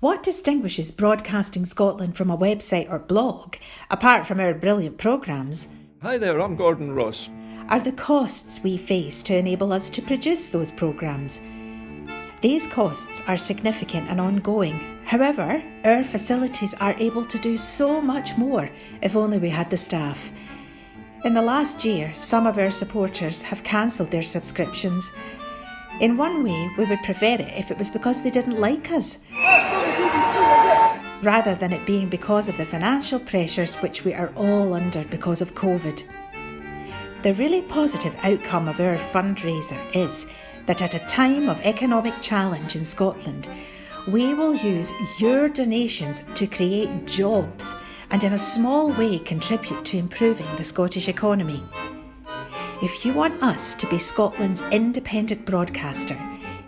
What distinguishes Broadcasting Scotland from a website or blog, apart from our brilliant programmes? Hi there, I'm Gordon Ross. Are the costs we face to enable us to produce those programmes. These costs are significant and ongoing. However, our facilities are able to do so much more if only we had the staff. In the last year, some of our supporters have cancelled their subscriptions. In one way, we would prefer it if it was because they didn't like us, rather than it being because of the financial pressures which we are all under because of COVID. The really positive outcome of our fundraiser is that at a time of economic challenge in Scotland, we will use your donations to create jobs and in a small way contribute to improving the Scottish economy. If you want us to be Scotland's independent broadcaster,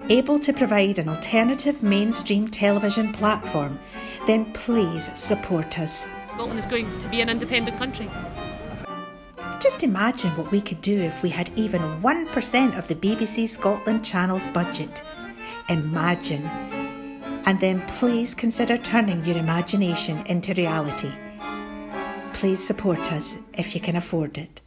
able to provide an alternative mainstream television platform, then please support us. Scotland is going to be an independent country. Just imagine what we could do if we had even 1% of the BBC Scotland channel's budget. Imagine. And then please consider turning your imagination into reality. Please support us if you can afford it.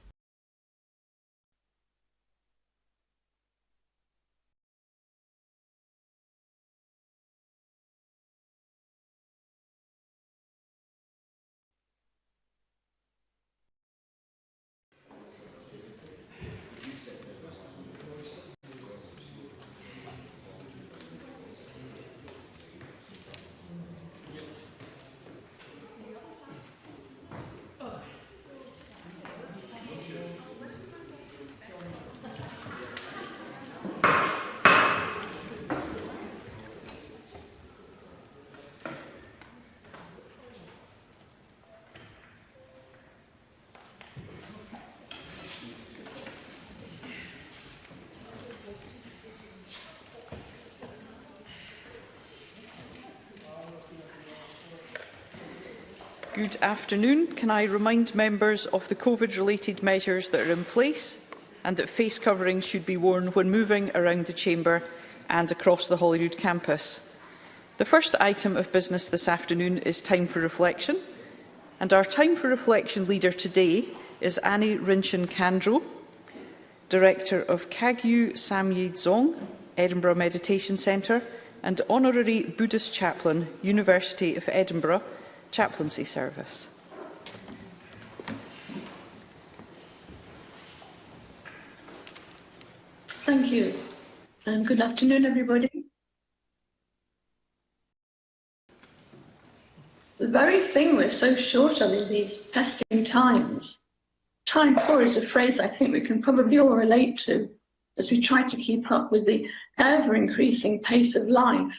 Good afternoon. Can I remind members of the COVID-related measures that are in place and that face coverings should be worn when moving around the Chamber and across the Holyrood campus. The first item of business this afternoon is time for reflection, and our time for reflection leader today is Annie Rinchin-Kandro, Director of Kagyu Samye Dzong, Edinburgh Meditation Centre, and Honorary Buddhist Chaplain, University of Edinburgh, Chaplaincy Service. Thank you, and good afternoon, everybody. The very thing we're so short of in these testing times. Time poor is a phrase I think we can probably all relate to as we try to keep up with the ever-increasing pace of life.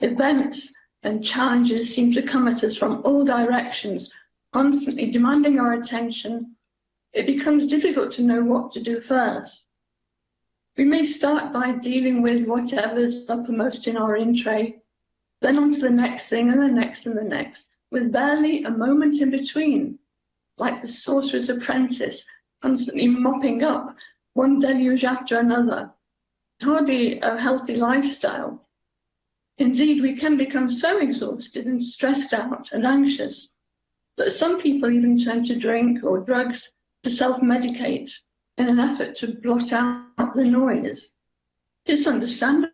Events and challenges seem to come at us from all directions, constantly demanding our attention. It becomes difficult to know what to do first. We may start by dealing with whatever's uppermost in our in-tray, then on to the next thing and the next and the next, with barely a moment in between, like the sorcerer's apprentice, constantly mopping up one deluge after another. Hardly a healthy lifestyle. Indeed, we can become so exhausted and stressed out and anxious that some people even turn to drink or drugs to self-medicate in an effort to blot out the noise. It's understandable.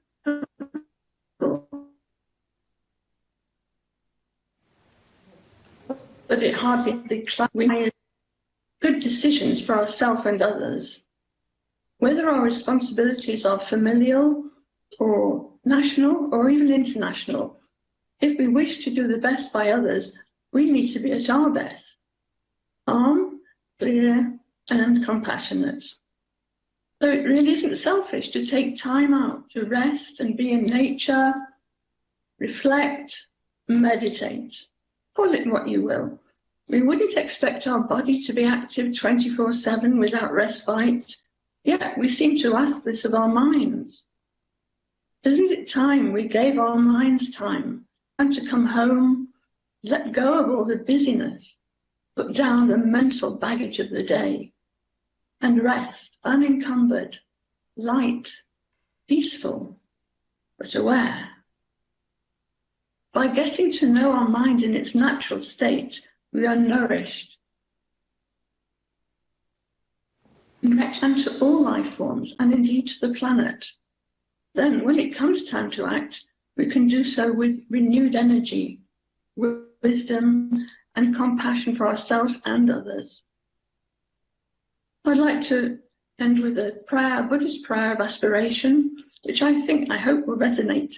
But it hardly we make good decisions for ourselves and others. Whether our responsibilities are familial or national or even international, if we wish to do the best by others, we need to be at our best. Calm, clear, and compassionate. So it really isn't selfish to take time out to rest and be in nature, reflect, meditate. Call it what you will. We wouldn't expect our body to be active 24/7 without respite, yet we seem to ask this of our minds. Isn't it time we gave our minds time to come home, let go of all the busyness, put down the mental baggage of the day, and rest unencumbered, light, peaceful, but aware? By getting to know our mind in its natural state, we are nourished. And to all life forms, and indeed to the planet. Then, when it comes time to act, we can do so with renewed energy, wisdom, and compassion for ourselves and others. I'd like to end with a prayer, a Buddhist prayer of aspiration, which I hope will resonate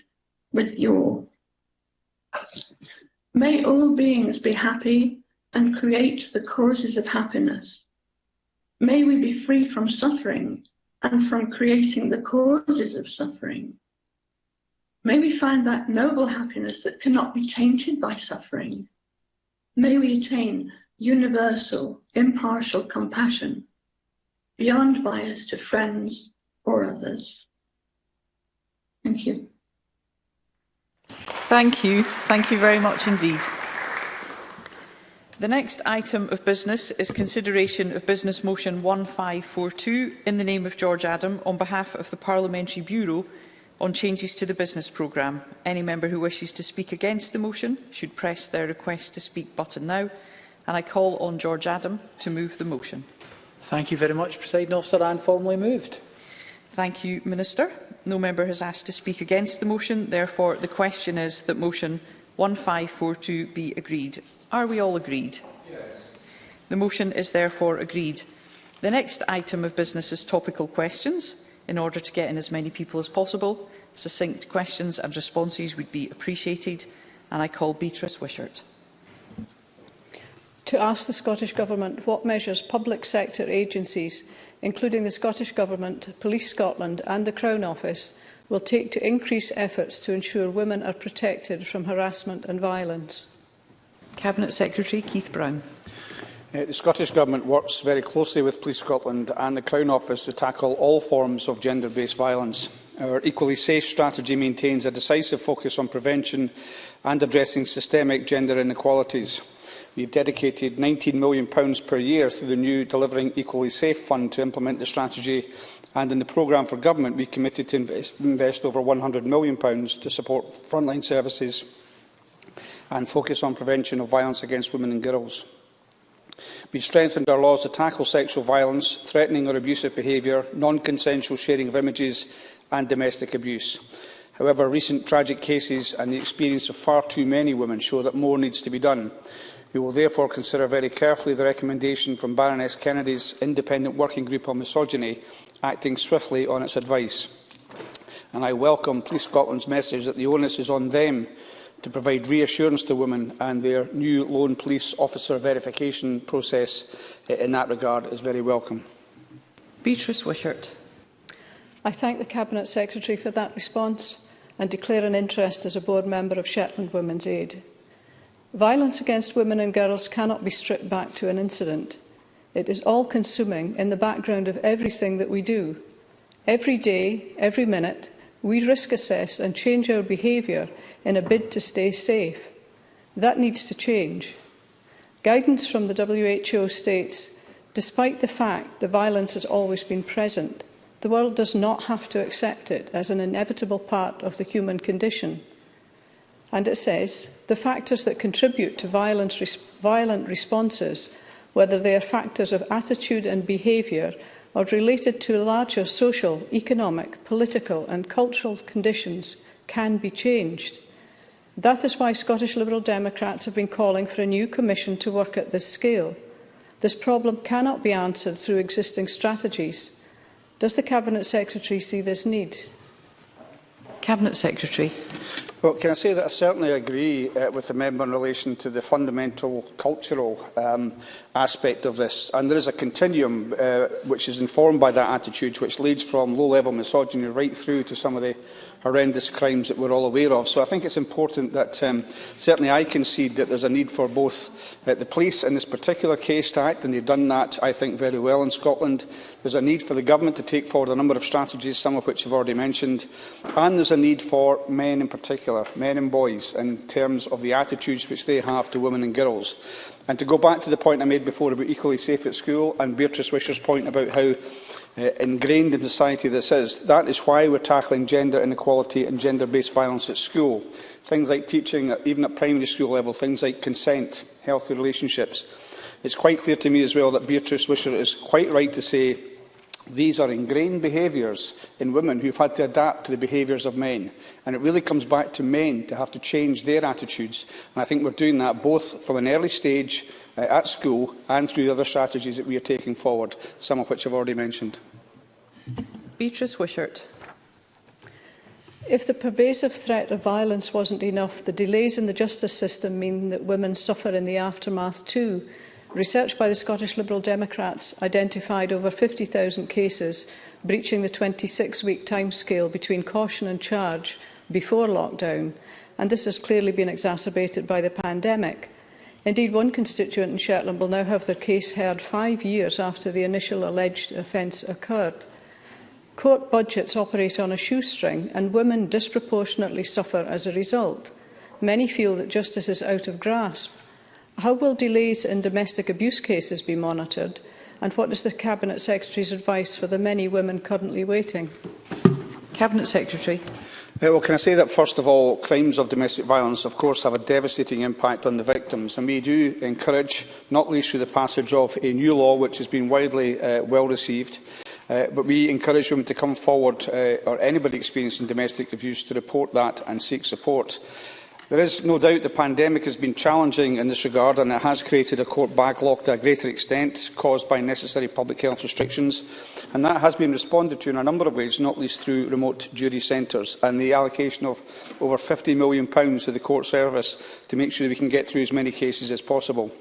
with you all. May all beings be happy and create the causes of happiness. May we be free from suffering and from creating the causes of suffering. May we find that noble happiness that cannot be tainted by suffering. May we attain universal, impartial compassion, beyond bias to friends or others. Thank you. Thank you. Thank you very much indeed. The next item of business is consideration of Business Motion 1542 in the name of George Adam on behalf of the Parliamentary Bureau on changes to the business programme. Any member who wishes to speak against the motion should press their request to speak button now, and I call on George Adam to move the motion. Thank you very much, Presiding Officer, and formally moved. Thank you, Minister. No member has asked to speak against the motion. Therefore, the question is that motion 1542 be agreed. Are we all agreed? Yes. The motion is therefore agreed. The next item of business is topical questions. In order to get in as many people as possible, succinct questions and responses would be appreciated. And I call Beatrice Wishart. To ask the Scottish Government what measures public sector agencies, including the Scottish Government, Police Scotland and the Crown Office, will take to increase efforts to ensure women are protected from harassment and violence. Cabinet Secretary Keith Brown. The Scottish Government works very closely with Police Scotland and the Crown Office to tackle all forms of gender-based violence. Our Equally Safe strategy maintains a decisive focus on prevention and addressing systemic gender inequalities. We have dedicated £19 million per year through the new Delivering Equally Safe Fund to implement the strategy, and in the programme for government we committed to invest over £100 million to support frontline services and focus on prevention of violence against women and girls. We strengthened our laws to tackle sexual violence, threatening or abusive behaviour, non-consensual sharing of images and domestic abuse. However, recent tragic cases and the experience of far too many women show that more needs to be done. We will therefore consider very carefully the recommendation from Baroness Kennedy's Independent Working Group on Misogyny, acting swiftly on its advice. And I welcome Police Scotland's message that the onus is on them to provide reassurance to women, and their new lone police officer verification process in that regard is very welcome. Beatrice Wishart. I thank the Cabinet Secretary for that response and declare an interest as a board member of Shetland Women's Aid. Violence against women and girls cannot be stripped back to an incident. It is all-consuming in the background of everything that we do. Every day, every minute, we risk assess and change our behaviour in a bid to stay safe. That needs to change. Guidance from the WHO states, despite the fact the violence has always been present, the world does not have to accept it as an inevitable part of the human condition. And it says, the factors that contribute to violent responses, whether they are factors of attitude and behaviour or related to larger social, economic, political and cultural conditions, can be changed. That is why Scottish Liberal Democrats have been calling for a new commission to work at this scale. This problem cannot be answered through existing strategies. Does the Cabinet Secretary see this need? Cabinet Secretary. Well, can I say that I certainly agree with the member in relation to the fundamental cultural aspect of this. And there is a continuum which is informed by that attitude, which leads from low-level misogyny right through to some of the horrendous crimes that we're all aware of. So I think it's important that certainly I concede that there's a need for both the police in this particular case to act, and they've done that, I think, very well in Scotland. There's a need for the government to take forward a number of strategies, some of which I've already mentioned. And there's a need for men in particular, men and boys, in terms of the attitudes which they have to women and girls. And to go back to the point I made before about equally safe at school, and Beatrice Wishart's point about how ingrained in society this is, that is why we're tackling gender inequality and gender-based violence at school. Things like teaching, even at primary school level, things like consent, healthy relationships. It's quite clear to me as well that Beatrice Wishart is quite right to say these are ingrained behaviours in women who've had to adapt to the behaviours of men. And it really comes back to men to have to change their attitudes. And I think we're doing that both from an early stage at school and through the other strategies that we are taking forward, some of which I've already mentioned. Beatrice Wishart. If the pervasive threat of violence wasn't enough, the delays in the justice system mean that women suffer in the aftermath too. Research by the Scottish Liberal Democrats identified over 50,000 cases breaching the 26-week timescale between caution and charge before lockdown, and this has clearly been exacerbated by the pandemic. Indeed, one constituent in Shetland will now have their case heard 5 years after the initial alleged offence occurred. Court budgets operate on a shoestring, and women disproportionately suffer as a result. Many feel that justice is out of grasp. How will delays in domestic abuse cases be monitored, and what is the Cabinet Secretary's advice for the many women currently waiting? Cabinet Secretary. Well, can I say that, first of all, crimes of domestic violence, of course, have a devastating impact on the victims, and we do encourage, not least through the passage of a new law which has been widely well received, but we encourage women to come forward, or anybody experiencing domestic abuse, to report that and seek support. There is no doubt the pandemic has been challenging in this regard, and it has created a court backlog to a greater extent, caused by necessary public health restrictions. And that has been responded to in a number of ways, not least through remote jury centres and the allocation of over £50 million to the court service to make sure that we can get through as many cases as possible.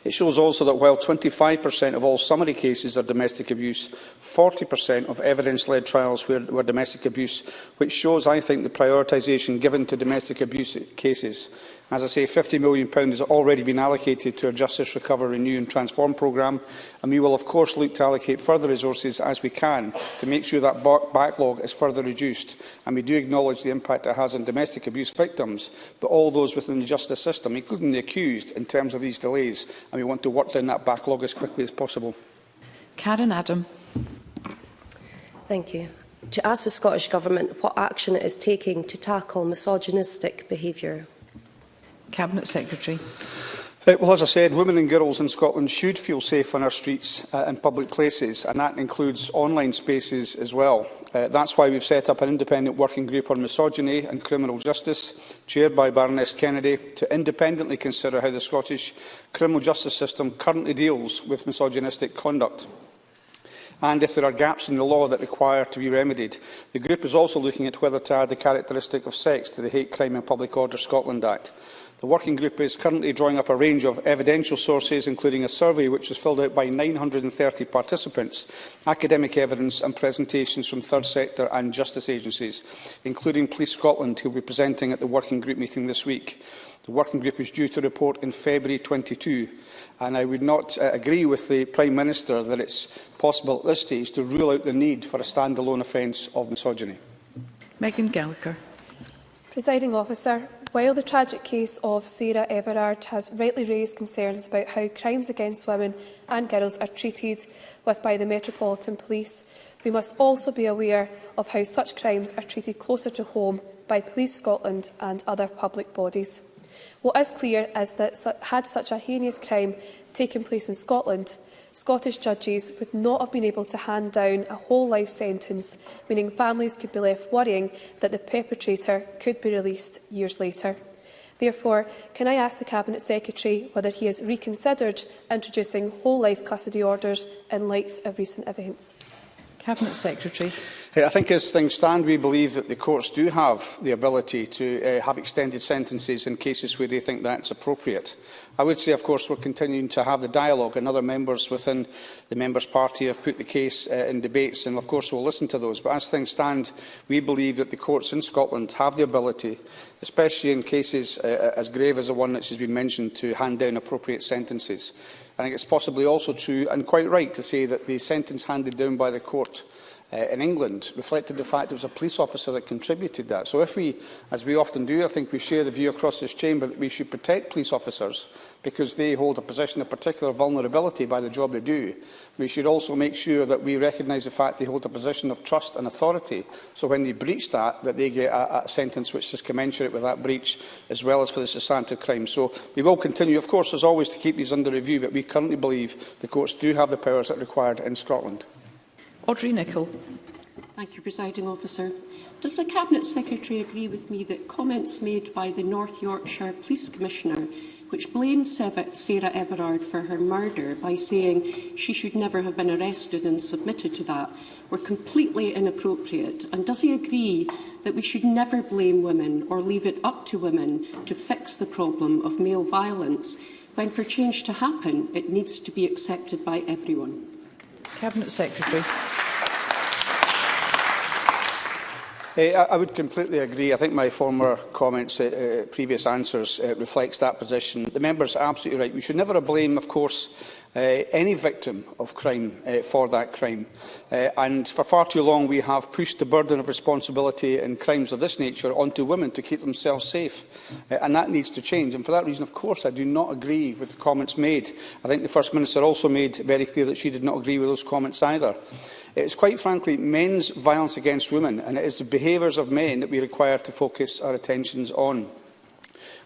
It shows also that while 25% of all summary cases are domestic abuse, 40% of evidence-led trials were domestic abuse, which shows, I think, the prioritisation given to domestic abuse cases. As I say, £50 million has already been allocated to our Justice Recover, Renew and Transform programme, and we will of course look to allocate further resources as we can to make sure that backlog is further reduced. And we do acknowledge the impact it has on domestic abuse victims, but all those within the justice system, including the accused, in terms of these delays, and we want to work down that backlog as quickly as possible. Karen Adam. Thank you. To ask the Scottish Government what action it is taking to tackle misogynistic behaviour. Cabinet Secretary. Well, as I said, women and girls in Scotland should feel safe on our streets and public places, and that includes online spaces as well. That's why we've set up an independent working group on misogyny and criminal justice, chaired by Baroness Kennedy, to independently consider how the Scottish criminal justice system currently deals with misogynistic conduct, and if there are gaps in the law that require to be remedied. The group is also looking at whether to add the characteristic of sex to the Hate Crime and Public Order Scotland Act. The working group is currently drawing up a range of evidential sources, including a survey which was filled out by 930 participants, academic evidence and presentations from third sector and justice agencies, including Police Scotland, who will be presenting at the working group meeting this week. The working group is due to report in February 22, and I would not agree with the Prime Minister that it's possible at this stage to rule out the need for a stand-alone offence of misogyny. Megan Gallagher. Presiding Officer, while the tragic case of Sarah Everard has rightly raised concerns about how crimes against women and girls are treated with by the Metropolitan Police, we must also be aware of how such crimes are treated closer to home by Police Scotland and other public bodies. What is clear is that had such a heinous crime taken place in Scotland, Scottish judges would not have been able to hand down a whole life sentence, meaning families could be left worrying that the perpetrator could be released years later. Therefore, can I ask the Cabinet Secretary whether he has reconsidered introducing whole life custody orders in light of recent events? Cabinet Secretary. I think as things stand, we believe that the courts do have the ability to have extended sentences in cases where they think that's appropriate. I would say, of course, we're continuing to have the dialogue, and other members within the Members' Party have put the case in debates, and of course we'll listen to those. But as things stand, we believe that the courts in Scotland have the ability, especially in cases as grave as the one that has been mentioned, to hand down appropriate sentences. I think it's possibly also true, and quite right, to say that the sentence handed down by the court in England reflected the fact it was a police officer that contributed that. So if we, as we often do, I think we share the view across this chamber that we should protect police officers because they hold a position of particular vulnerability by the job they do. We should also make sure that we recognise the fact they hold a position of trust and authority. So when they breach that, they get a sentence which is commensurate with that breach, as well as for the substantive crime. So we will continue, of course, as always, to keep these under review, but we currently believe the courts do have the powers that are required in Scotland. Audrey Nicholl. Thank you, Presiding Officer. Does the Cabinet Secretary agree with me that comments made by the North Yorkshire Police Commissioner, which blamed Sarah Everard for her murder by saying she should never have been arrested and submitted to that, were completely inappropriate? And does he agree that we should never blame women or leave it up to women to fix the problem of male violence, when for change to happen it needs to be accepted by everyone? Cabinet Secretary. I would completely agree. I think my former comments, previous answers, reflects that position. The member is absolutely right. We should never blame, of course, any victim of crime for that crime. And for far too long we have pushed the burden of responsibility in crimes of this nature onto women to keep themselves safe. And that needs to change. And for that reason, of course, I do not agree with the comments made. I think the First Minister also made very clear that she did not agree with those comments either. It is quite frankly men's violence against women, and it is the behaviours of men that we require to focus our attentions on,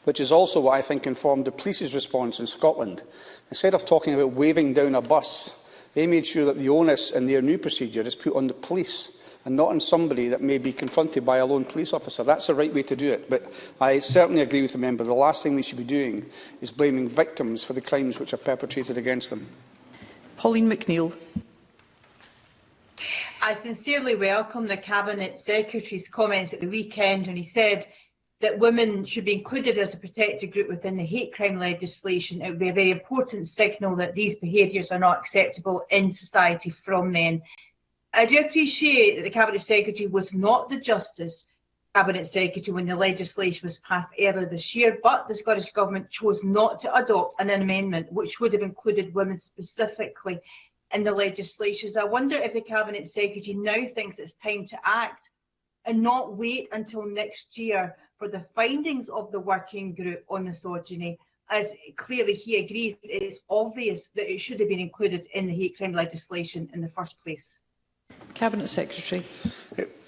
which is also what I think informed the police's response in Scotland. Instead of talking about waving down a bus, they made sure that the onus in their new procedure is put on the police and not on somebody that may be confronted by a lone police officer. That's the right way to do it. But I certainly agree with the member. The last thing we should be doing is blaming victims for the crimes which are perpetrated against them. Pauline McNeill. I sincerely welcome the Cabinet Secretary's comments at the weekend when he said that women should be included as a protected group within the hate crime legislation. It would be a very important signal that these behaviours are not acceptable in society from men. I do appreciate that the Cabinet Secretary was not the Justice Cabinet Secretary when the legislation was passed earlier this year, but the Scottish Government chose not to adopt an amendment which would have included women specifically in the legislation. So I wonder if the Cabinet Secretary now thinks it's time to act and not wait until next year for the findings of the working group on misogyny, as clearly he agrees it's obvious that it should have been included in the hate crime legislation in the first place. Cabinet Secretary.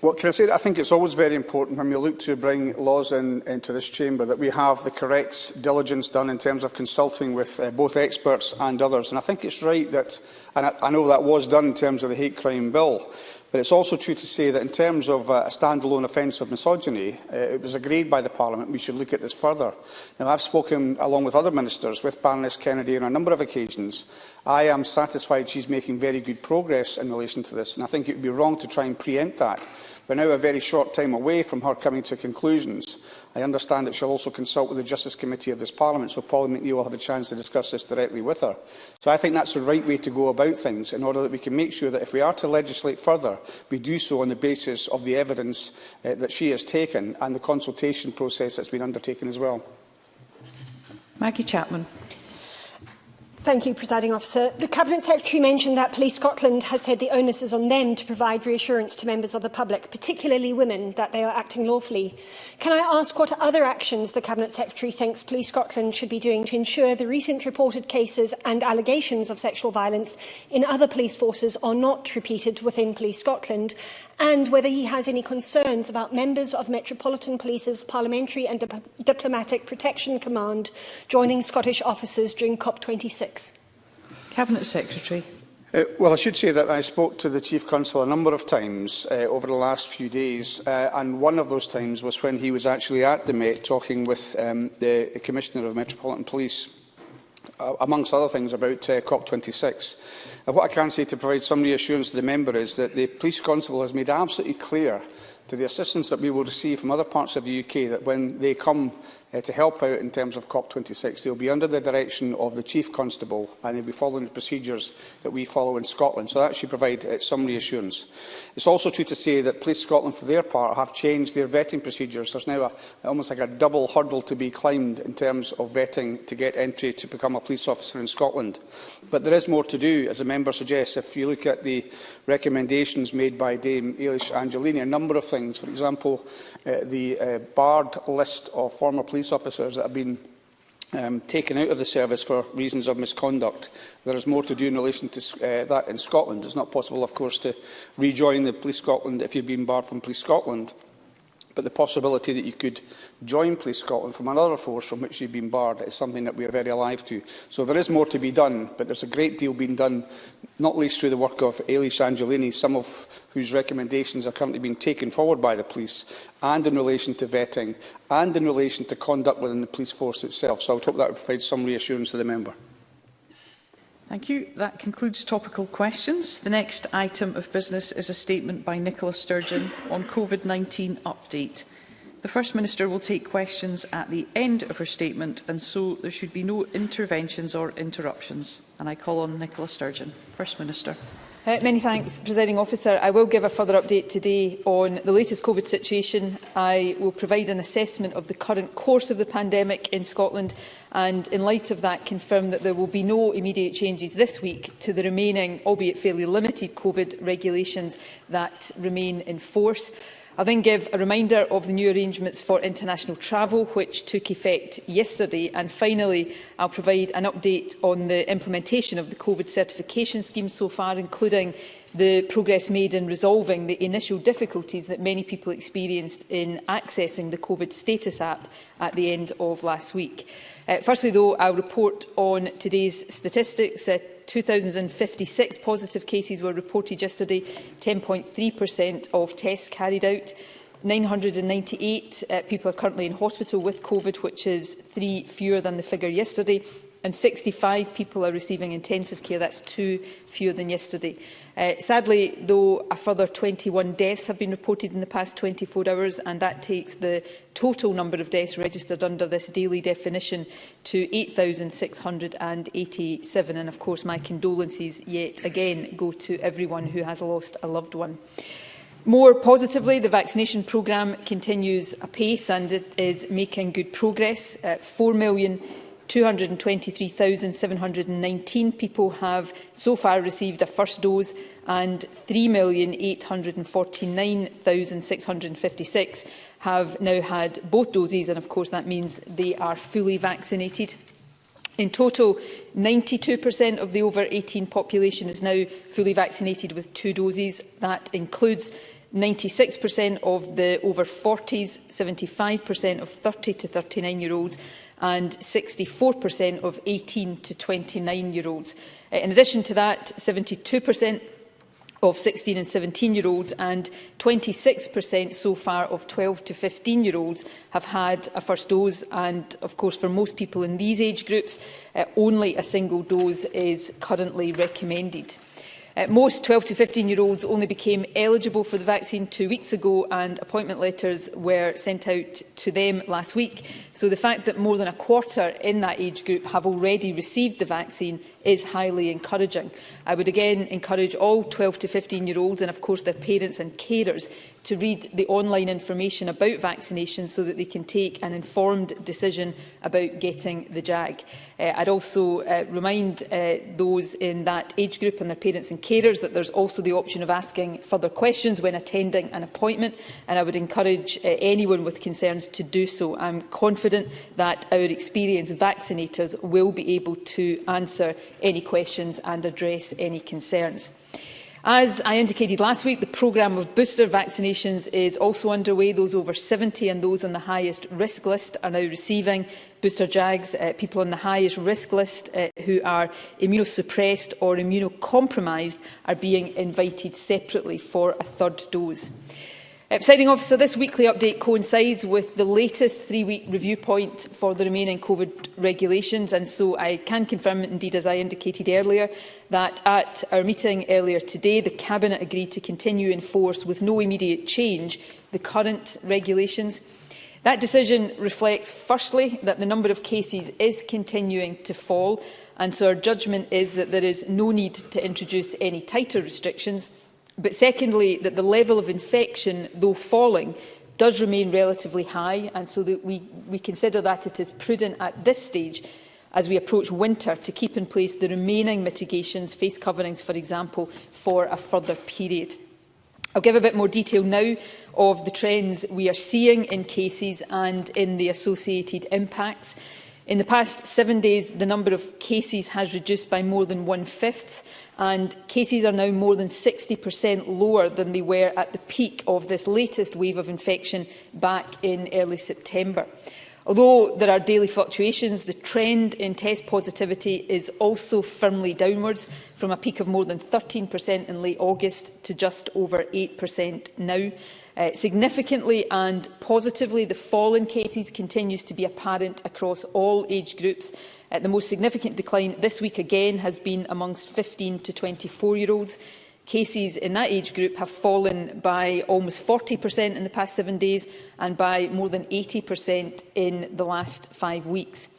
Well, can I say that I think it's always very important when we look to bring laws into this chamber that we have the correct diligence done in terms of consulting with both experts and others. And I think it's right that, and I know that was done in terms of the hate crime bill, but it's also true to say that in terms of a standalone offence of misogyny, it was agreed by the Parliament we should look at this further. Now, I've spoken, along with other ministers, with Baroness Kennedy on a number of occasions. I am satisfied she's making very good progress in relation to this, and I think it would be wrong to try and preempt that. We're now a very short time away from her coming to conclusions. I understand that she'll also consult with the Justice Committee of this Parliament, so Pauline McNeill will have a chance to discuss this directly with her. So I think that's the right way to go about things, in order that we can make sure that if we are to legislate further, we do so on the basis of the evidence that she has taken and the consultation process that's been undertaken as well. Maggie Chapman. Thank you, Presiding Officer. The Cabinet Secretary mentioned that Police Scotland has said the onus is on them to provide reassurance to members of the public, particularly women, that they are acting lawfully. Can I ask what other actions the Cabinet Secretary thinks Police Scotland should be doing to ensure the recent reported cases and allegations of sexual violence in other police forces are not repeated within Police Scotland, and whether he has any concerns about members of Metropolitan Police's Parliamentary and Diplomatic Protection Command joining Scottish officers during COP26? Cabinet Secretary. Well, I should say that I spoke to the Chief Constable a number of times over the last few days, and one of those times was when he was actually at the Met talking with the Commissioner of Metropolitan Police, amongst other things, about COP26. What I can say to provide some reassurance to the member is that the Police Constable has made absolutely clear to the assistance that we will receive from other parts of the UK, that when they come to help out in terms of COP26, they will be under the direction of the Chief Constable and they will be following the procedures that we follow in Scotland. So that should provide some reassurance. It's also true to say that Police Scotland, for their part, have changed their vetting procedures. There's now almost like a double hurdle to be climbed in terms of vetting to get entry to become a police officer in Scotland. But there is more to do, as the member suggests. If you look at the recommendations made by Dame Eilish Angelini, a number of things. For example, the barred list of former police officers that have been taken out of the service for reasons of misconduct. There is more to do in relation to that in Scotland. It's not possible, of course, to rejoin the Police Scotland if you've been barred from Police Scotland. But the possibility that you could join Police Scotland from another force from which you've been barred is something that we are very alive to. So there is more to be done, but there's a great deal being done, not least through the work of Eilish Angelini, some of whose recommendations are currently being taken forward by the police, and in relation to vetting, and in relation to conduct within the police force itself. So I would hope that would provide some reassurance to the member. Thank you. That concludes topical questions. The next item of business is a statement by Nicola Sturgeon on COVID-19 update. The First Minister will take questions at the end of her statement, and so there should be no interventions or interruptions. And I call on Nicola Sturgeon. First Minister. Many thanks, Presiding Officer. I will give a further update today on the latest COVID situation. I will provide an assessment of the current course of the pandemic in Scotland and, in light of that, confirm that there will be no immediate changes this week to the remaining, albeit fairly limited, COVID regulations that remain in force. I'll then give a reminder of the new arrangements for international travel, which took effect yesterday. And finally, I'll provide an update on the implementation of the COVID certification scheme so far, including the progress made in resolving the initial difficulties that many people experienced in accessing the COVID status app at the end of last week. Firstly, though, I'll report on today's statistics. 2,056 positive cases were reported yesterday, 10.3% of tests carried out. 998 people are currently in hospital with COVID, which is 3 fewer than the figure yesterday. And 65 people are receiving intensive care. That's 2 fewer than yesterday. Sadly, though, a further 21 deaths have been reported in the past 24 hours, and that takes the total number of deaths registered under this daily definition to 8,687. And, of course, my condolences yet again go to everyone who has lost a loved one. More positively, the vaccination programme continues apace and it is making good progress. 4,223,719 people have so far received a first dose and 3,849,656 have now had both doses, and of course that means they are fully vaccinated. In total, 92% of the over 18 population is now fully vaccinated with 2 doses. That includes 96% of the over 40s, 75% of 30 to 39-year-olds, and 64% of 18 to 29-year-olds. In addition to that, 72% of 16 and 17-year-olds and 26% so far of 12 to 15-year-olds have had a first dose. And, of course, for most people in these age groups, only a single dose is currently recommended. Most 12 to 15-year-olds only became eligible for the vaccine 2 weeks ago, and appointment letters were sent out to them last week. So the fact that more than a quarter in that age group have already received the vaccine is highly encouraging. I would again encourage all 12 to 15-year-olds and, of course, their parents and carers to read the online information about vaccination so that they can take an informed decision about getting the jab. I'd also remind those in that age group and their parents and carers that there's also the option of asking further questions when attending an appointment, and I would encourage anyone with concerns to do so. I'm confident that our experienced vaccinators will be able to answer any questions and address any concerns. As I indicated last week, the programme of booster vaccinations is also underway. Those over 70 and those on the highest risk list are now receiving booster jags. People on the highest risk list who are immunosuppressed or immunocompromised are being invited separately for a third dose. Presiding Officer, this weekly update coincides with the latest 3-week review point for the remaining COVID regulations, and so I can confirm, indeed as I indicated earlier, that at our meeting earlier today the Cabinet agreed to continue in force with no immediate change the current regulations. That decision reflects, firstly, that the number of cases is continuing to fall, and so our judgment is that there is no need to introduce any tighter restrictions. But secondly, that the level of infection, though falling, does remain relatively high, and so that we consider that it is prudent at this stage, as we approach winter, to keep in place the remaining mitigations, face coverings, for example, for a further period. I'll give a bit more detail now of the trends we are seeing in cases and in the associated impacts. In the past 7 days, the number of cases has reduced by more than 1/5, and cases are now more than 60% lower than they were at the peak of this latest wave of infection back in early September. Although there are daily fluctuations, the trend in test positivity is also firmly downwards, from a peak of more than 13% in late August to just over 8% now. Significantly and positively, the fall in cases continues to be apparent across all age groups. The most significant decline this week again has been amongst 15 to 24-year-olds. Cases in that age group have fallen by almost 40% in the past 7 days and by more than 80% in the last 5 weeks.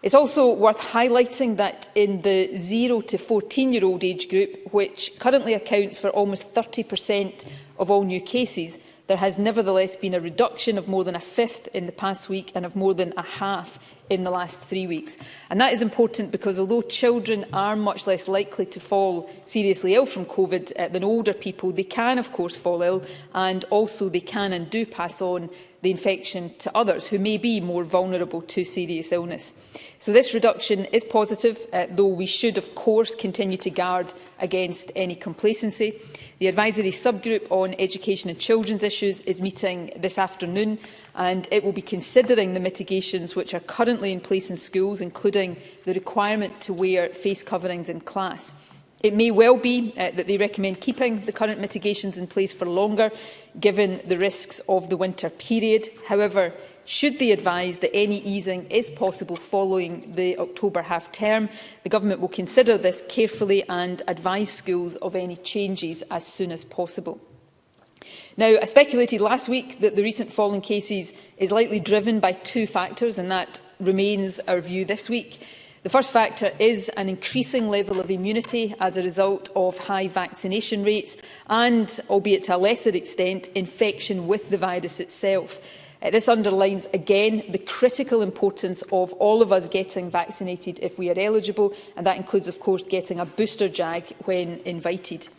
It's also worth highlighting that in the 0 to 14-year-old age group, which currently accounts for almost 30% of all new cases, there has nevertheless been a reduction of more than 1/5 in the past week and of more than 1/2 in the last 3 weeks. And that is important because although children are much less likely to fall seriously ill from COVID than older people, they can of course fall ill, and also they can and do pass on the infection to others who may be more vulnerable to serious illness. So this reduction is positive, though we should of course continue to guard against any complacency. The advisory subgroup on education and children's issues is meeting this afternoon, and it will be considering the mitigations which are currently in place in schools, including the requirement to wear face coverings in class. It may well be that they recommend keeping the current mitigations in place for longer, given the risks of the winter period. However, should they advise that any easing is possible following the October half-term, the Government will consider this carefully and advise schools of any changes as soon as possible. Now, I speculated last week that the recent fall in cases is likely driven by 2 factors, and that remains our view this week. The first factor is an increasing level of immunity as a result of high vaccination rates and, albeit to a lesser extent, infection with the virus itself. This underlines again the critical importance of all of us getting vaccinated if we are eligible, and that includes of course getting a booster jab when invited.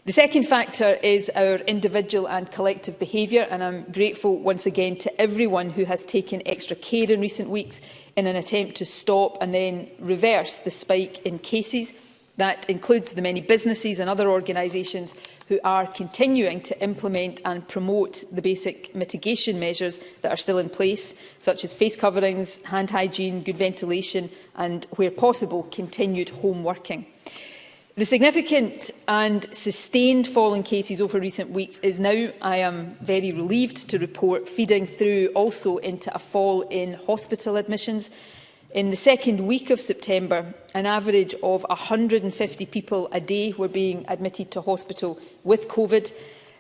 The second factor is our individual and collective behaviour, and I'm grateful once again to everyone who has taken extra care in recent weeks in an attempt to stop and then reverse the spike in cases. That includes the many businesses and other organisations who are continuing to implement and promote the basic mitigation measures that are still in place, such as face coverings, hand hygiene, good ventilation and, where possible, continued home working. The significant and sustained fall in cases over recent weeks is now, I am very relieved to report, feeding through also into a fall in hospital admissions. In the second week of September, an average of 150 people a day were being admitted to hospital with COVID.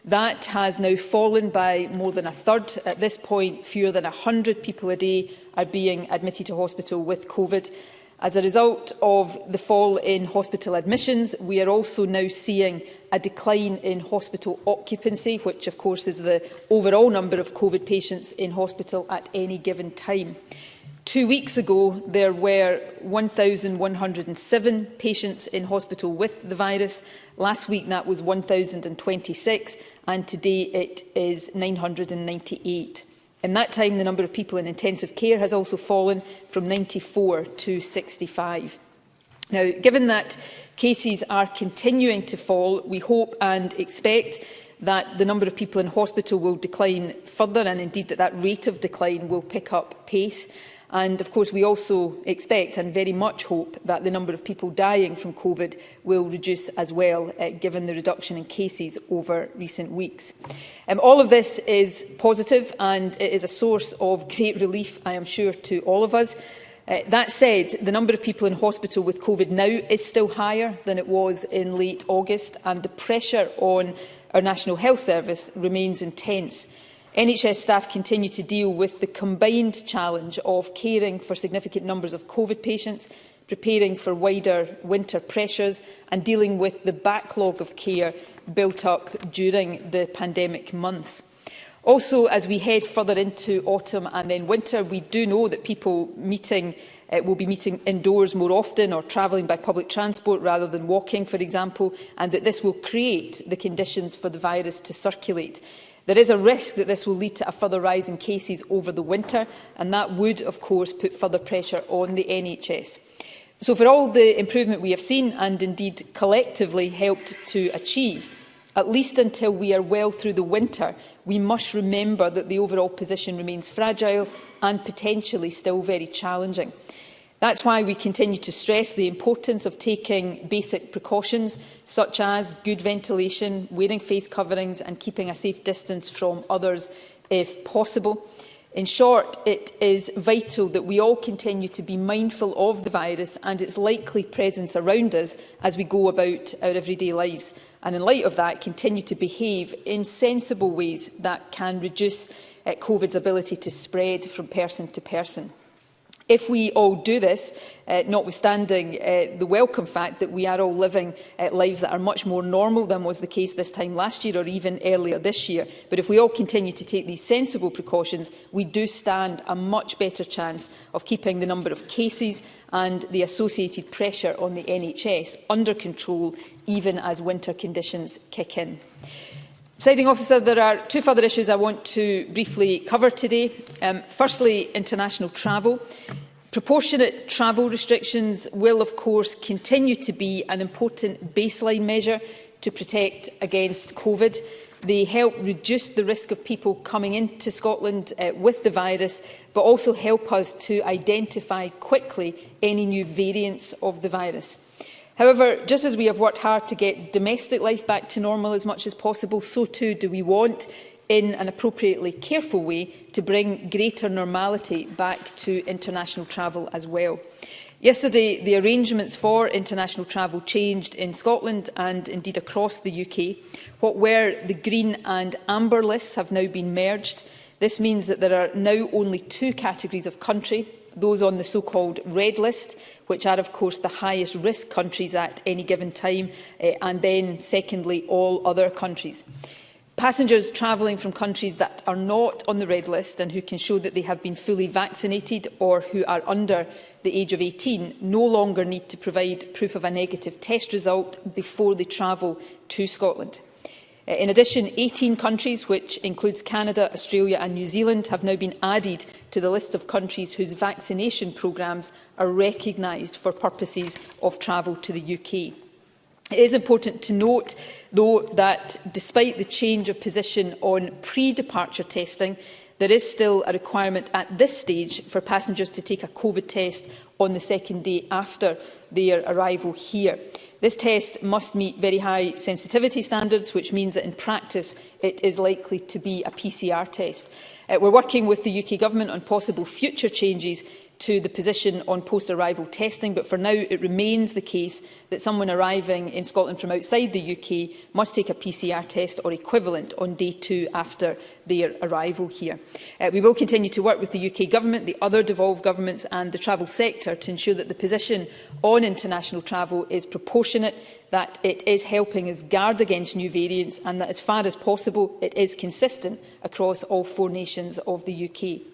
That has now fallen by more than 1/3. At this point, fewer than 100 people a day are being admitted to hospital with COVID. As a result of the fall in hospital admissions, we are also now seeing a decline in hospital occupancy, which of course is the overall number of COVID patients in hospital at any given time. 2 weeks ago, there were 1,107 patients in hospital with the virus. Last week, that was 1,026, and today it is 998. In that time, the number of people in intensive care has also fallen from 94 to 65. Now, given that cases are continuing to fall, we hope and expect that the number of people in hospital will decline further, and indeed that rate of decline will pick up pace. And of course, we also expect and very much hope that the number of people dying from COVID will reduce as well, given the reduction in cases over recent weeks. All of this is positive and it is a source of great relief, I am sure, to all of us. That said, the number of people in hospital with COVID now is still higher than it was in late August, and the pressure on our National Health Service remains intense. NHS staff continue to deal with the combined challenge of caring for significant numbers of COVID patients, preparing for wider winter pressures and dealing with the backlog of care built up during the pandemic months. Also, as we head further into autumn and then winter, we do know that people will be meeting indoors more often or travelling by public transport rather than walking, for example, and that this will create the conditions for the virus to circulate. There is a risk that this will lead to a further rise in cases over the winter, and that would, of course, put further pressure on the NHS. So for all the improvement we have seen and indeed collectively helped to achieve, at least until we are well through the winter, we must remember that the overall position remains fragile and potentially still very challenging. That's why we continue to stress the importance of taking basic precautions such as good ventilation, wearing face coverings and keeping a safe distance from others if possible. In short, it is vital that we all continue to be mindful of the virus and its likely presence around us as we go about our everyday lives. And in light of that, continue to behave in sensible ways that can reduce COVID's ability to spread from person to person. If we all do this, notwithstanding the welcome fact that we are all living lives that are much more normal than was the case this time last year or even earlier this year, but if we all continue to take these sensible precautions, we do stand a much better chance of keeping the number of cases and the associated pressure on the NHS under control, even as winter conditions kick in. Presiding Officer, there are two further issues I want to briefly cover today. Firstly, international travel. Proportionate travel restrictions will, of course, continue to be an important baseline measure to protect against COVID. They help reduce the risk of people coming into Scotland with the virus, but also help us to identify quickly any new variants of the virus. However, just as we have worked hard to get domestic life back to normal as much as possible, so too do we want, in an appropriately careful way, to bring greater normality back to international travel as well. Yesterday, the arrangements for international travel changed in Scotland and indeed across the UK. What were the green and amber lists have now been merged. This means that there are now only two categories of country: those on the so-called red list, which are of course the highest risk countries at any given time, and then secondly all other countries. Passengers travelling from countries that are not on the red list and who can show that they have been fully vaccinated or who are under the age of 18 no longer need to provide proof of a negative test result before they travel to Scotland. In addition, 18 countries, which includes Canada, Australia and New Zealand, have now been added to the list of countries whose vaccination programmes are recognised for purposes of travel to the UK. It is important to note, though, that despite the change of position on pre-departure testing, there is still a requirement at this stage for passengers to take a COVID test on the second day after their arrival here. This test must meet very high sensitivity standards, which means that in practice it is likely to be a PCR test. We're working with the UK Government on possible future changes to the position on post-arrival testing, but for now it remains the case that someone arriving in Scotland from outside the UK must take a PCR test or equivalent on day 2 after their arrival here. We will continue to work with the UK Government, the other devolved governments and the travel sector to ensure that the position on international travel is proportionate, that it is helping us guard against new variants and that as far as possible it is consistent across all 4 nations of the UK.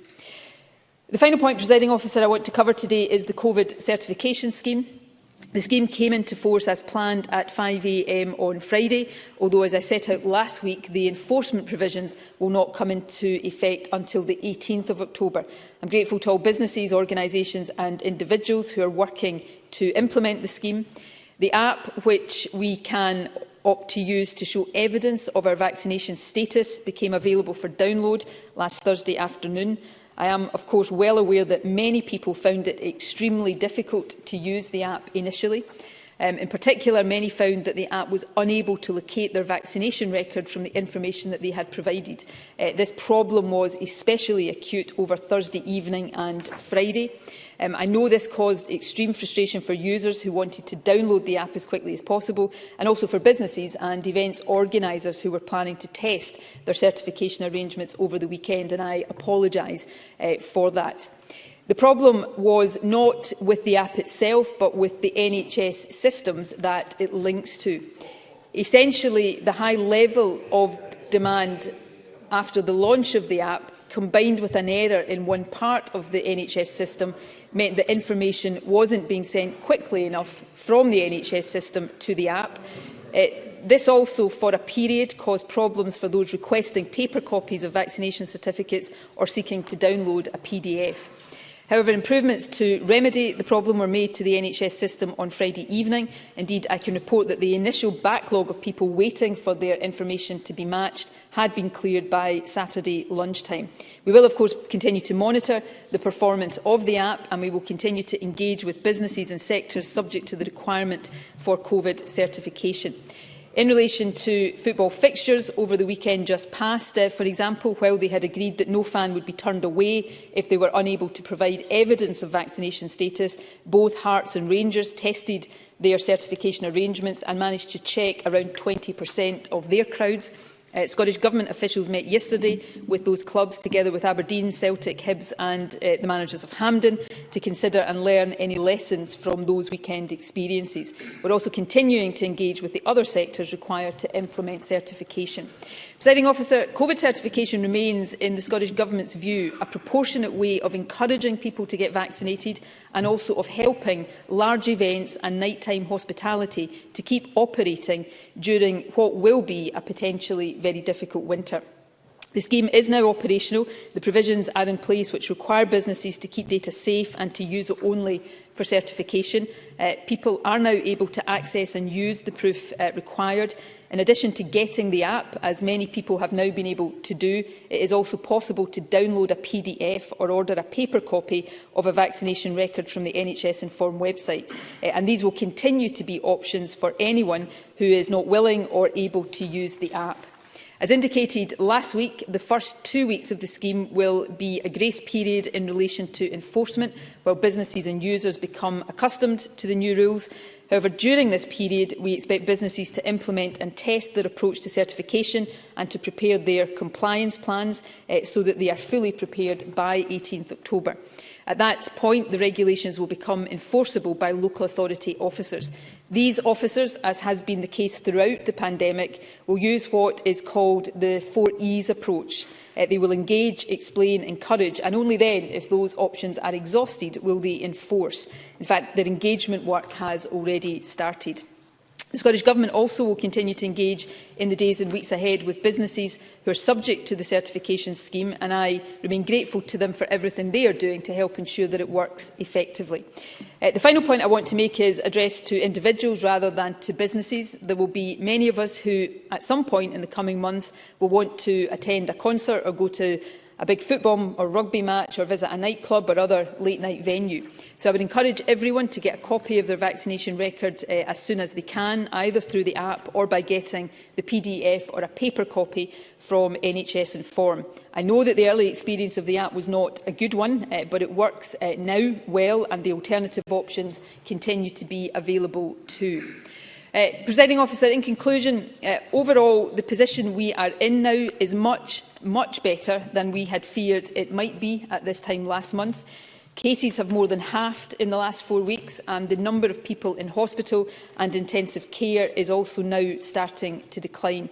The final point, Presiding Officer, I want to cover today is the COVID certification scheme. The scheme came into force as planned at 5 a.m. on Friday, although, as I set out last week, the enforcement provisions will not come into effect until the 18th of October. I'm grateful to all businesses, organisations and individuals who are working to implement the scheme. The app, which we can opt to use to show evidence of our vaccination status, became available for download last Thursday afternoon. I am, of course, well aware that many people found it extremely difficult to use the app initially. In particular, many found that the app was unable to locate their vaccination record from the information that they had provided. This problem was especially acute over Thursday evening and Friday. I know this caused extreme frustration for users who wanted to download the app as quickly as possible, and also for businesses and events organisers who were planning to test their certification arrangements over the weekend, and I apologise for that. The problem was not with the app itself, but with the NHS systems that it links to. Essentially, the high level of demand after the launch of the app, combined with an error in one part of the NHS system, meant that information wasn't being sent quickly enough from the NHS system to the app. This also, for a period, caused problems for those requesting paper copies of vaccination certificates or seeking to download a PDF. However, improvements to remedy the problem were made to the NHS system on Friday evening. Indeed, I can report that the initial backlog of people waiting for their information to be matched had been cleared by Saturday lunchtime. We will, of course, continue to monitor the performance of the app, and we will continue to engage with businesses and sectors subject to the requirement for COVID certification. In relation to football fixtures over the weekend just past, for example, while they had agreed that no fan would be turned away if they were unable to provide evidence of vaccination status, both Hearts and Rangers tested their certification arrangements and managed to check around 20% of their crowds. Scottish Government officials met yesterday with those clubs, together with Aberdeen, Celtic, Hibs and the managers of Hampden, to consider and learn any lessons from those weekend experiences. We're also continuing to engage with the other sectors required to implement certification. Presiding Officer, COVID certification remains, in the Scottish Government's view, a proportionate way of encouraging people to get vaccinated and also of helping large events and nighttime hospitality to keep operating during what will be a potentially very difficult winter. The scheme is now operational. The provisions are in place which require businesses to keep data safe and to use it only for certification. People are now able to access and use the proof required. In addition to getting the app, as many people have now been able to do, it is also possible to download a PDF or order a paper copy of a vaccination record from the NHS Inform website. And these will continue to be options for anyone who is not willing or able to use the app. As indicated last week, the first 2 weeks of the scheme will be a grace period in relation to enforcement, while businesses and users become accustomed to the new rules. However, during this period, we expect businesses to implement and test their approach to certification and to prepare their compliance plans so that they are fully prepared by 18th October. At that point, the regulations will become enforceable by local authority officers. These officers, as has been the case throughout the pandemic, will use what is called the 4 E's approach. They will engage, explain, encourage, and only then, if those options are exhausted, will they enforce. In fact, their engagement work has already started. The Scottish Government also will continue to engage in the days and weeks ahead with businesses who are subject to the certification scheme, and I remain grateful to them for everything they are doing to help ensure that it works effectively. The final point I want to make is addressed to individuals rather than to businesses. There will be many of us who, at some point in the coming months, will want to attend a concert or go to a big football or rugby match or visit a nightclub or other late-night venue. So I would encourage everyone to get a copy of their vaccination record as soon as they can, either through the app or by getting the PDF or a paper copy from NHS Inform. I know that the early experience of the app was not a good one, but it works now well, and the alternative options continue to be available too. Presiding Officer, in conclusion, overall the position we are in now is much better than we had feared it might be at this time last month. Cases have more than halved in the last 4 weeks, and the number of people in hospital and intensive care is also now starting to decline.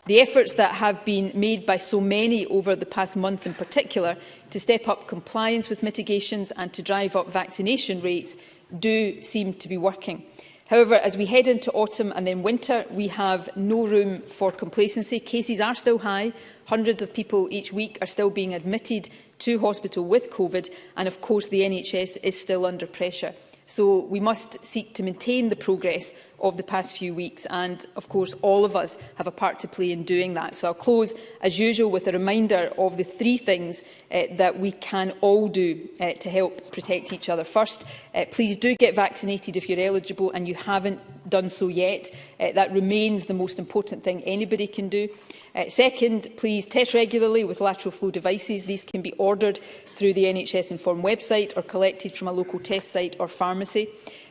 The efforts that have been made by so many over the past month in particular to step up compliance with mitigations and to drive up vaccination rates do seem to be working. However, as we head into autumn and then winter, we have no room for complacency. Cases are still high. Hundreds of people each week are still being admitted to hospital with COVID, and of course the NHS is still under pressure. So we must seek to maintain the progress of the past few weeks, and of course all of us have a part to play in doing that. So I'll close as usual with a reminder of the three things that we can all do to help protect each other. First, please do get vaccinated if you're eligible and you haven't done so yet. That remains the most important thing anybody can do. Second, please test regularly with lateral flow devices. These can be ordered through the NHS Inform website or collected from a local test site or pharmacy.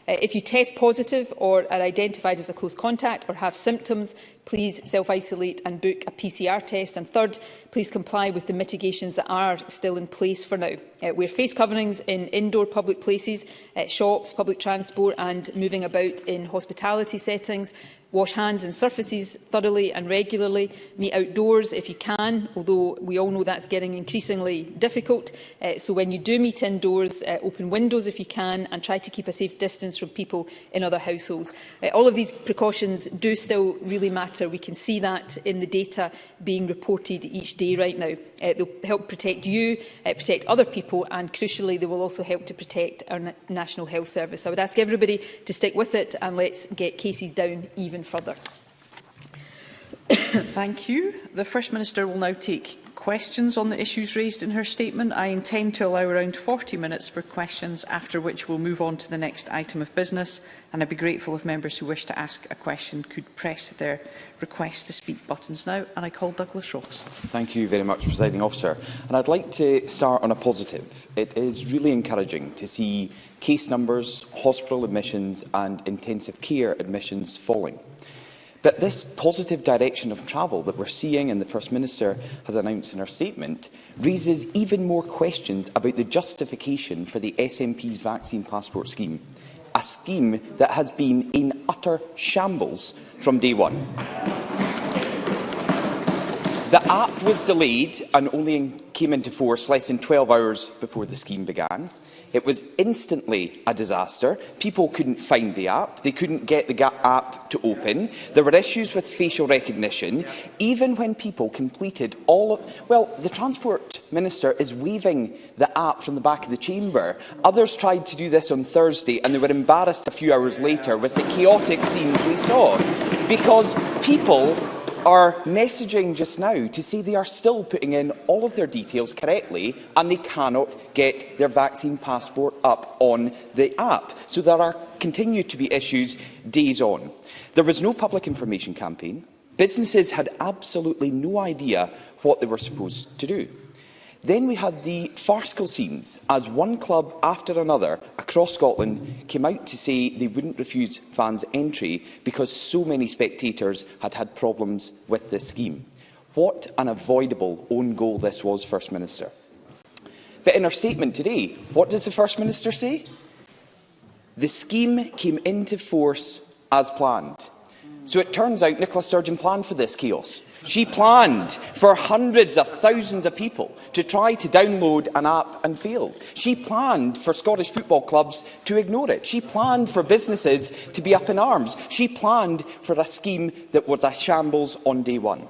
If you test positive or are identified as a close contact or have symptoms, please self-isolate and book a PCR test. And third, please comply with the mitigations that are still in place for now. Wear face coverings in indoor public places, shops, public transport and moving about in hospitality settings. Wash hands and surfaces thoroughly and regularly. Meet outdoors if you can, although we all know that's getting increasingly difficult. So when you do meet indoors, open windows if you can and try to keep a safe distance from people in other households. All of these precautions do still really matter. We can see that in the data being reported each day right now. They'll help protect you, protect other people, and crucially they will also help to protect our National Health Service. So I would ask everybody to stick with it and let's get cases down even further. Thank you. The First Minister will now take questions on the issues raised in her statement. I intend to allow around 40 minutes for questions, after which we'll move on to the next item of business, and I'd be grateful if members who wish to ask a question could press their request to speak buttons now, and I call Douglas Ross. Thank you very much, Presiding Officer. And I'd like to start on a positive. It is really encouraging to see case numbers, hospital admissions and intensive care admissions falling. But this positive direction of travel that we're seeing and the First Minister has announced in her statement raises even more questions about the justification for the SNP's vaccine passport scheme, a scheme that has been in utter shambles from day one. The app was delayed and only came into force less than 12 hours before the scheme began. It was instantly a disaster. People couldn't find the app. They couldn't get the app to open. There were issues with facial recognition. Even when people completed all of... Well, the Transport Minister is waving the app from the back of the chamber. Others tried to do this on Thursday and they were embarrassed a few hours later with the chaotic scenes we saw. Because people are messaging just now to say they are still putting in all of their details correctly and they cannot get their vaccine passport up on the app. So there are continue to be issues days on. There was no public information campaign. Businesses had absolutely no idea what they were supposed to do. Then we had the farcical scenes as one club after another across Scotland came out to say they wouldn't refuse fans entry because so many spectators had had problems with this scheme. What an avoidable own goal this was, First Minister. But in her statement today, what does the First Minister say? The scheme came into force as planned. So it turns out Nicola Sturgeon planned for this chaos. She planned for hundreds of thousands of people to try to download an app and failed. She planned for Scottish football clubs to ignore it. She planned for businesses to be up in arms. She planned for a scheme that was a shambles on day one.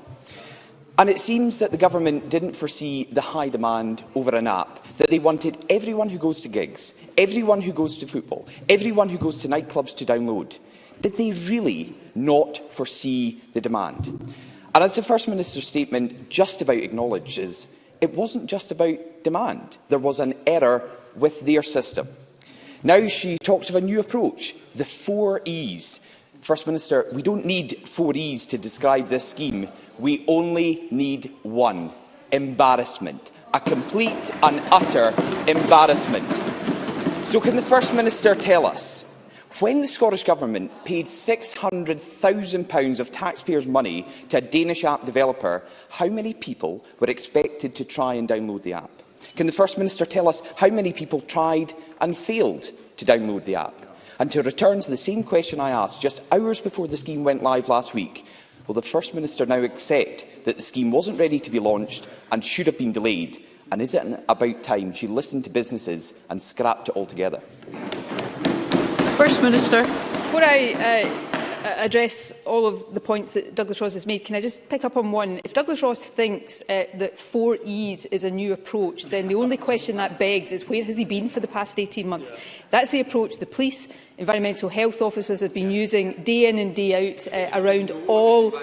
And it seems that the government didn't foresee the high demand over an app, that they wanted everyone who goes to gigs, everyone who goes to football, everyone who goes to nightclubs to download. Did they really not foresee the demand? And as the First Minister's statement just about acknowledges, it wasn't just about demand. There was an error with their system. Now she talks of a new approach, the 4 E's. First Minister, we don't need 4 E's to describe this scheme. We only need one: embarrassment. A complete and utter embarrassment. So can the First Minister tell us, when the Scottish Government paid £600,000 of taxpayers' money to a Danish app developer, how many people were expected to try and download the app? Can the First Minister tell us how many people tried and failed to download the app? And to return to the same question I asked just hours before the scheme went live last week, will the First Minister now accept that the scheme wasn't ready to be launched and should have been delayed? And is it about time she listened to businesses and scrapped it altogether? First Minister. Before I address all of the points that Douglas Ross has made, can I just pick up on one? If Douglas Ross thinks that 4 E's is a new approach, then the only question that begs is where has he been for the past 18 months? That's the approach the police, environmental health officers have been using day in and day out around all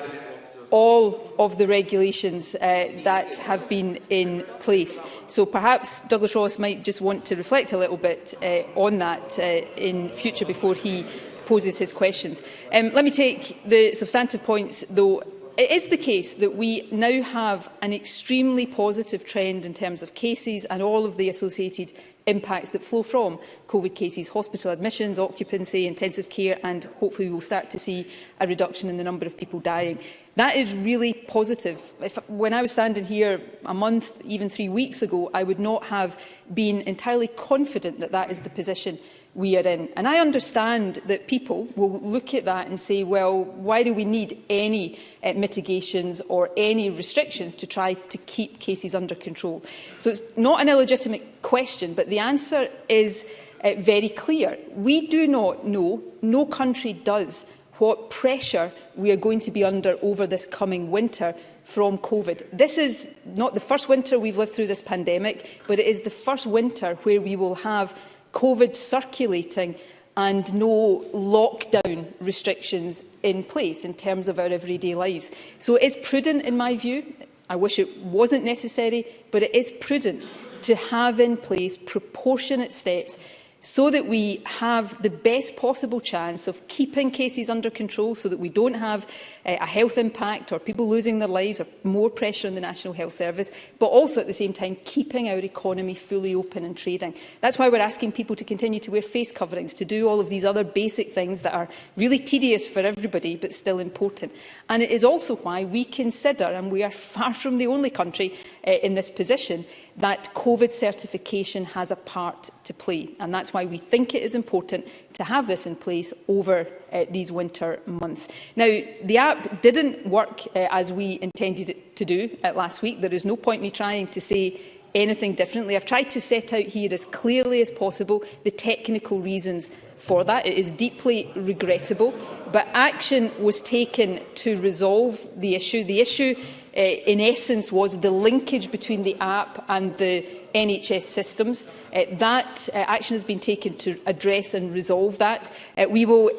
of the regulations that have been in place. So perhaps Douglas Ross might just want to reflect a little bit on that in future before he poses his questions. Let me take the substantive points, though. It is the case that we now have an extremely positive trend in terms of cases and all of the associated impacts that flow from COVID cases, hospital admissions, occupancy, intensive care, and hopefully we will start to see a reduction in the number of people dying. That is really positive. When I was standing here a month, even 3 weeks ago, I would not have been entirely confident that that is the position we are in. And I understand that people will look at that and say, well, why do we need any mitigations or any restrictions to try to keep cases under control? So it's not an illegitimate question, but the answer is very clear. We do not know, no country does, what pressure we are going to be under over this coming winter from COVID. This is not the first winter we've lived through this pandemic, but it is the first winter where we will have COVID circulating and no lockdown restrictions in place in terms of our everyday lives. So it is prudent, in my view. I wish it wasn't necessary, but it is prudent to have in place proportionate steps so that we have the best possible chance of keeping cases under control, so that we don't have a health impact or people losing their lives or more pressure on the National Health Service, but also at the same time keeping our economy fully open and trading. That's why we're asking people to continue to wear face coverings, to do all of these other basic things that are really tedious for everybody but still important. And it is also why we consider, and we are far from the only country in this position, that COVID certification has a part to play. And that's why we think it is important to have this in place over these winter months. Now, the app didn't work as we intended it to do last week. There is no point me trying to say anything differently. I've tried to set out here as clearly as possible the technical reasons for that. It is deeply regrettable, but action was taken to resolve the issue. The issue in essence was the linkage between the app and the NHS systems. That action has been taken to address and resolve that. We will,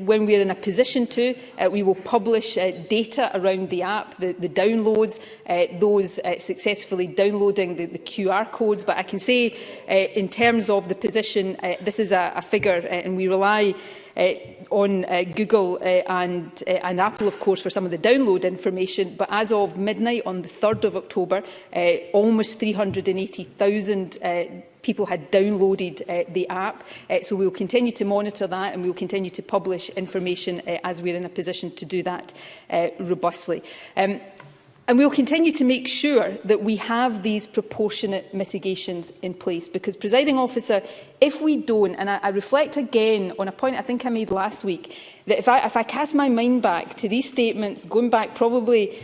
when we are in a position to, we will publish data around the app, the downloads, those successfully downloading the QR codes. But I can say, in terms of the position, this is a figure, and we rely on Google and Apple, of course, for some of the download information. But as of midnight on the 3rd of October, almost 380,000 people had downloaded the app. So we will continue to monitor that, and we will continue to publish information as we are in a position to do that robustly. And we will continue to make sure that we have these proportionate mitigations in place, because, Presiding Officer, if we don't, and I reflect again on a point I think I made last week, that if I cast my mind back to these statements, going back probably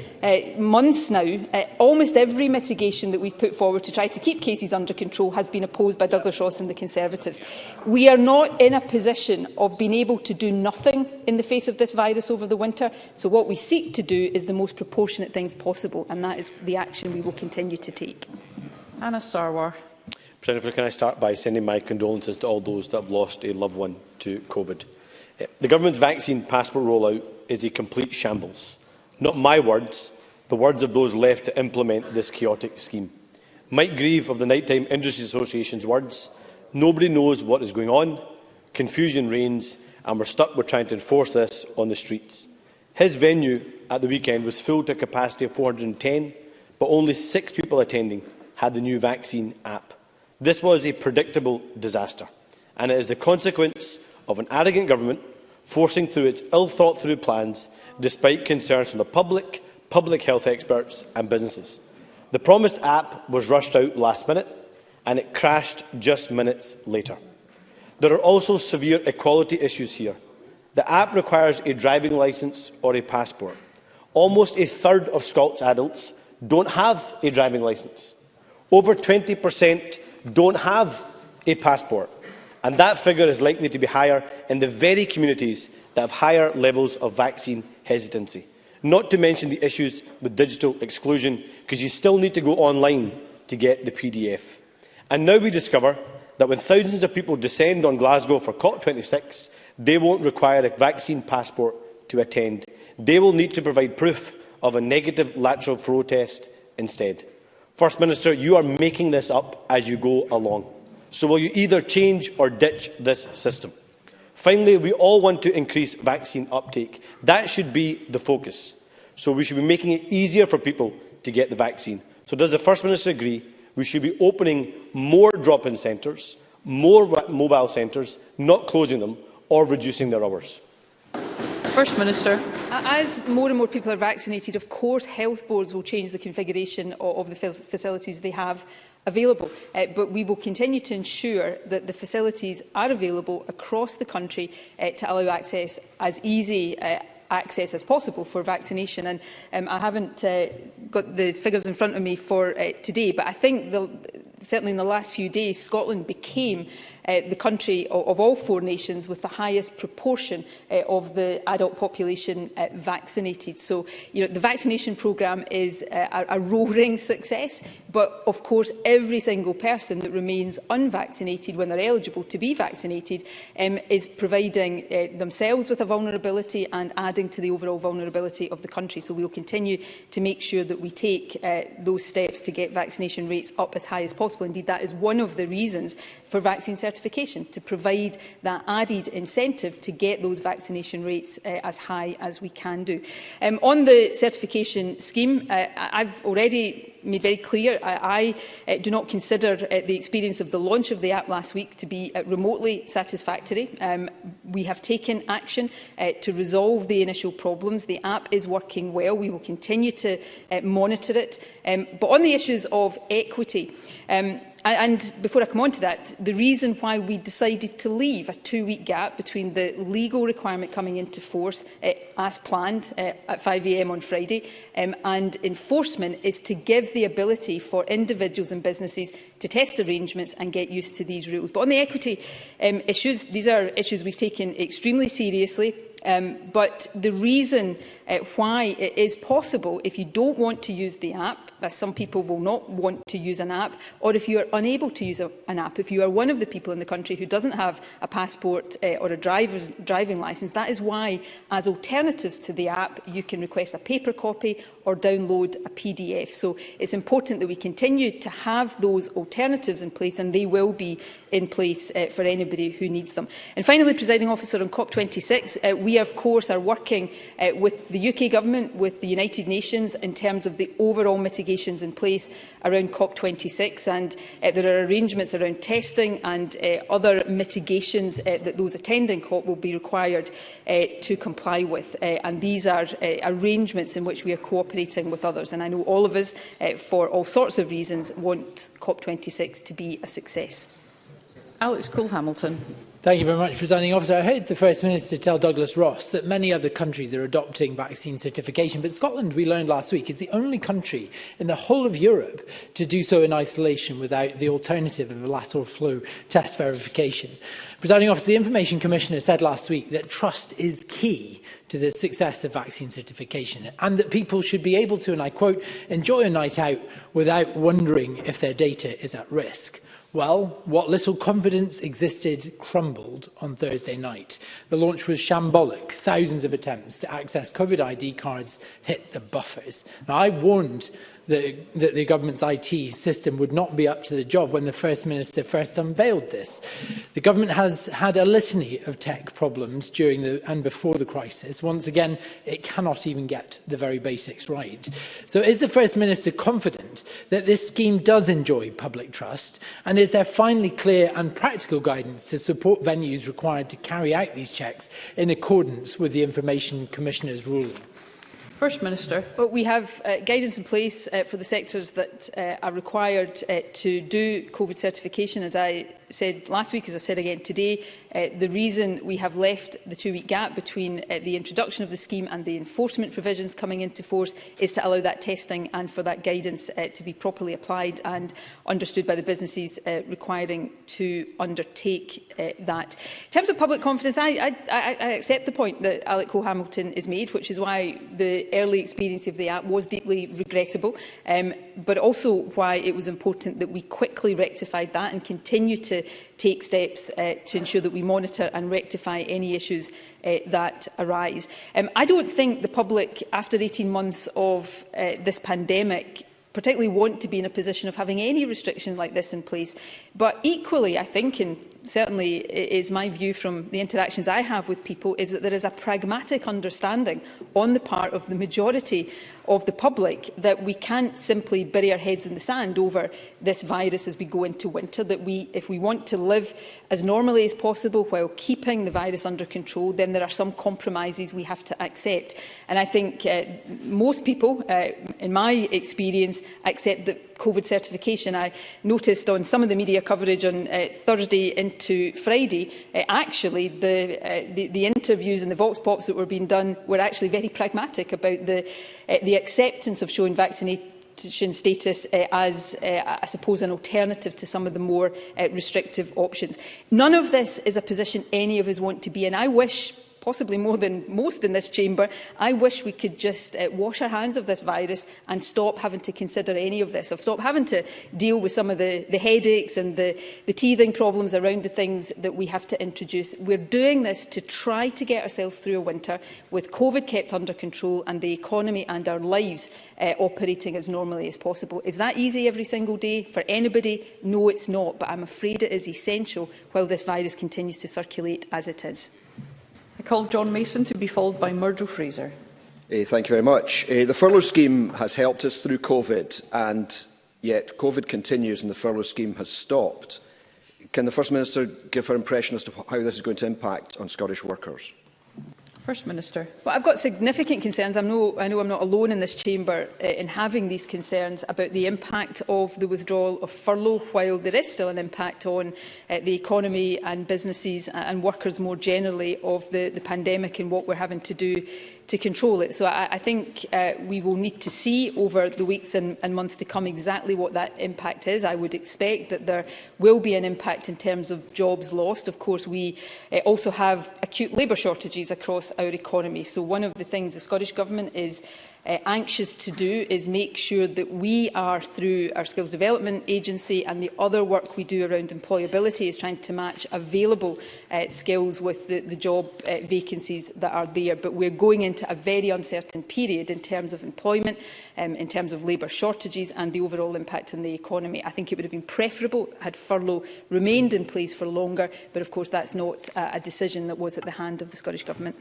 months now, almost every mitigation that we've put forward to try to keep cases under control has been opposed by Douglas Ross and the Conservatives. We are not in a position of being able to do nothing in the face of this virus over the winter. So what we seek to do is the most proportionate things possible, and that is the action we will continue to take. Anna Sarwar. President, can I start by sending my condolences to all those that have lost a loved one to COVID. The Government's vaccine passport rollout is a complete shambles. Not my words, the words of those left to implement this chaotic scheme. Mike Grieve of the Nighttime Industry Association's words: nobody knows what is going on, confusion reigns, and we're stuck with trying to enforce this on the streets. His venue at the weekend was full to a capacity of 410, but only 6 people attending had the new vaccine app. This was a predictable disaster, and it is the consequence of an arrogant government forcing through its ill-thought-through plans despite concerns from the public health experts and businesses. The promised app was rushed out last minute, and it crashed just minutes later. There are also severe equality issues here. The app requires a driving licence or a passport. Almost a third of Scots adults don't have a driving licence. Over 20% don't have a passport. And that figure is likely to be higher in the very communities that have higher levels of vaccine hesitancy. Not to mention the issues with digital exclusion, because you still need to go online to get the PDF. And now we discover that when thousands of people descend on Glasgow for COP26, they won't require a vaccine passport to attend. They will need to provide proof of a negative lateral flow test instead. First Minister, you are making this up as you go along. So will you either change or ditch this system? Finally, we all want to increase vaccine uptake. That should be the focus. So we should be making it easier for people to get the vaccine. So does the First Minister agree we should be opening more drop-in centres, more mobile centres, not closing them or reducing their hours? First Minister. As more and more people are vaccinated, of course health boards will change the configuration of the facilities they have available, but we will continue to ensure that the facilities are available across the country to allow access as easy access as possible for vaccination. And I haven't got the figures in front of me for today, but I think certainly in the last few days Scotland became the country of all 4 nations with the highest proportion of the adult population vaccinated. So, the vaccination programme is a roaring success, but of course every single person that remains unvaccinated when they're eligible to be vaccinated is providing themselves with a vulnerability and adding to the overall vulnerability of the country. So we will continue to make sure that we take those steps to get vaccination rates up as high as possible. Indeed, that is one of the reasons for vaccine certification, to provide that added incentive to get those vaccination rates as high as we can do. On the certification scheme, I've already made very clear I do not consider the experience of the launch of the app last week to be remotely satisfactory. We have taken action to resolve the initial problems. The app is working well. We will continue to monitor it. But on the issues of equity, and before I come on to that, the reason why we decided to leave a 2-week gap between the legal requirement coming into force as planned at 5 AM on Friday and enforcement is to give the ability for individuals and businesses to test arrangements and get used to these rules. But on the equity issues, these are issues we've taken extremely seriously. But the reason why it is possible, if you don't want to use the app, as some people will not want to use an app, or if you are unable to use an app, if you are one of the people in the country who doesn't have a passport or a driving licence, that is why, as alternatives to the app, you can request a paper copy or download a PDF. So it's important that we continue to have those alternatives in place, and they will be in place for anybody who needs them. And finally, Presiding Officer, on COP26, we of course are working with the UK Government, with the United Nations, in terms of the overall mitigations in place around COP26, and there are arrangements around testing and other mitigations that those attending COP will be required to comply with. And these are arrangements in which we are cooperating with others. And I know all of us, for all sorts of reasons, want COP26 to be a success. Alex Cole-Hamilton. Thank you very much, Presiding Officer. I heard the First Minister tell Douglas Ross that many other countries are adopting vaccine certification, but Scotland, we learned last week, is the only country in the whole of Europe to do so in isolation without the alternative of a lateral flow test verification. Presiding Officer, the Information Commissioner said last week that trust is key to the success of vaccine certification, and that people should be able to, and I quote, enjoy a night out without wondering if their data is at risk. Well, what little confidence existed crumbled on Thursday night. The launch was shambolic. Thousands of attempts to access COVID ID cards hit the buffers. Now, I warned that the government's IT system would not be up to the job when the First Minister first unveiled this. The government has had a litany of tech problems during and before the crisis. Once again, it cannot even get the very basics right. So is the First Minister confident that this scheme does enjoy public trust? And is there finally clear and practical guidance to support venues required to carry out these checks in accordance with the Information Commissioner's ruling? First Minister. Well, we have guidance in place for the sectors that are required to do COVID certification. As I said last week, as I said again today, The reason we have left the 2-week gap between the introduction of the scheme and the enforcement provisions coming into force is to allow that testing and for that guidance to be properly applied and understood by the businesses requiring to undertake that. In terms of public confidence, I accept the point that Alec Cole-Hamilton is made, which is why the early experience of the app was deeply regrettable, but also why it was important that we quickly rectified that and continue to take steps to ensure that we monitor and rectify any issues that arise. I don't think the public, after 18 months of this pandemic, particularly want to be in a position of having any restrictions like this in place. But equally, I think, and certainly is my view from the interactions I have with people, is that there is a pragmatic understanding on the part of the majority of the public that we can't simply bury our heads in the sand over this virus as we go into winter, that if we want to live as normally as possible while keeping the virus under control, then there are some compromises we have to accept. And I think most people, in my experience, accept that COVID certification. I noticed on some of the media coverage on Thursday into Friday, actually the interviews and the vox pops that were being done were actually very pragmatic about the acceptance of showing vaccination status as, I suppose, an alternative to some of the more restrictive options. None of this is a position any of us want to be in. I wish, possibly more than most in this chamber, I wish we could just wash our hands of this virus and stop having to consider any of this, or stop having to deal with some of the headaches and the teething problems around the things that we have to introduce. We're doing this to try to get ourselves through a winter with COVID kept under control and the economy and our lives operating as normally as possible. Is that easy every single day for anybody? No, it's not, but I'm afraid it is essential while this virus continues to circulate as it is. I call John Mason to be followed by Murdo Fraser. Thank you very much. The furlough scheme has helped us through COVID, and yet COVID continues and the furlough scheme has stopped. Can the First Minister give her impression as to how this is going to impact on Scottish workers? First Minister. Well, I've got significant concerns. I know I'm not alone in this chamber in having these concerns about the impact of the withdrawal of furlough, while there is still an impact on the economy and businesses and workers more generally of the pandemic and what we're having to do to control it. So I think we will need to see over the weeks and months to come exactly what that impact is. I would expect that there will be an impact in terms of jobs lost. Of course, we also have acute labour shortages across our economy. So one of the things the Scottish Government is anxious to do is make sure that we are, through our Skills Development Agency and the other work we do around employability, is trying to match available skills with the job vacancies that are there. But we're going into a very uncertain period in terms of employment, in terms of labour shortages and the overall impact on the economy. I think it would have been preferable had furlough remained in place for longer, but of course that's not a decision that was at the hand of the Scottish Government.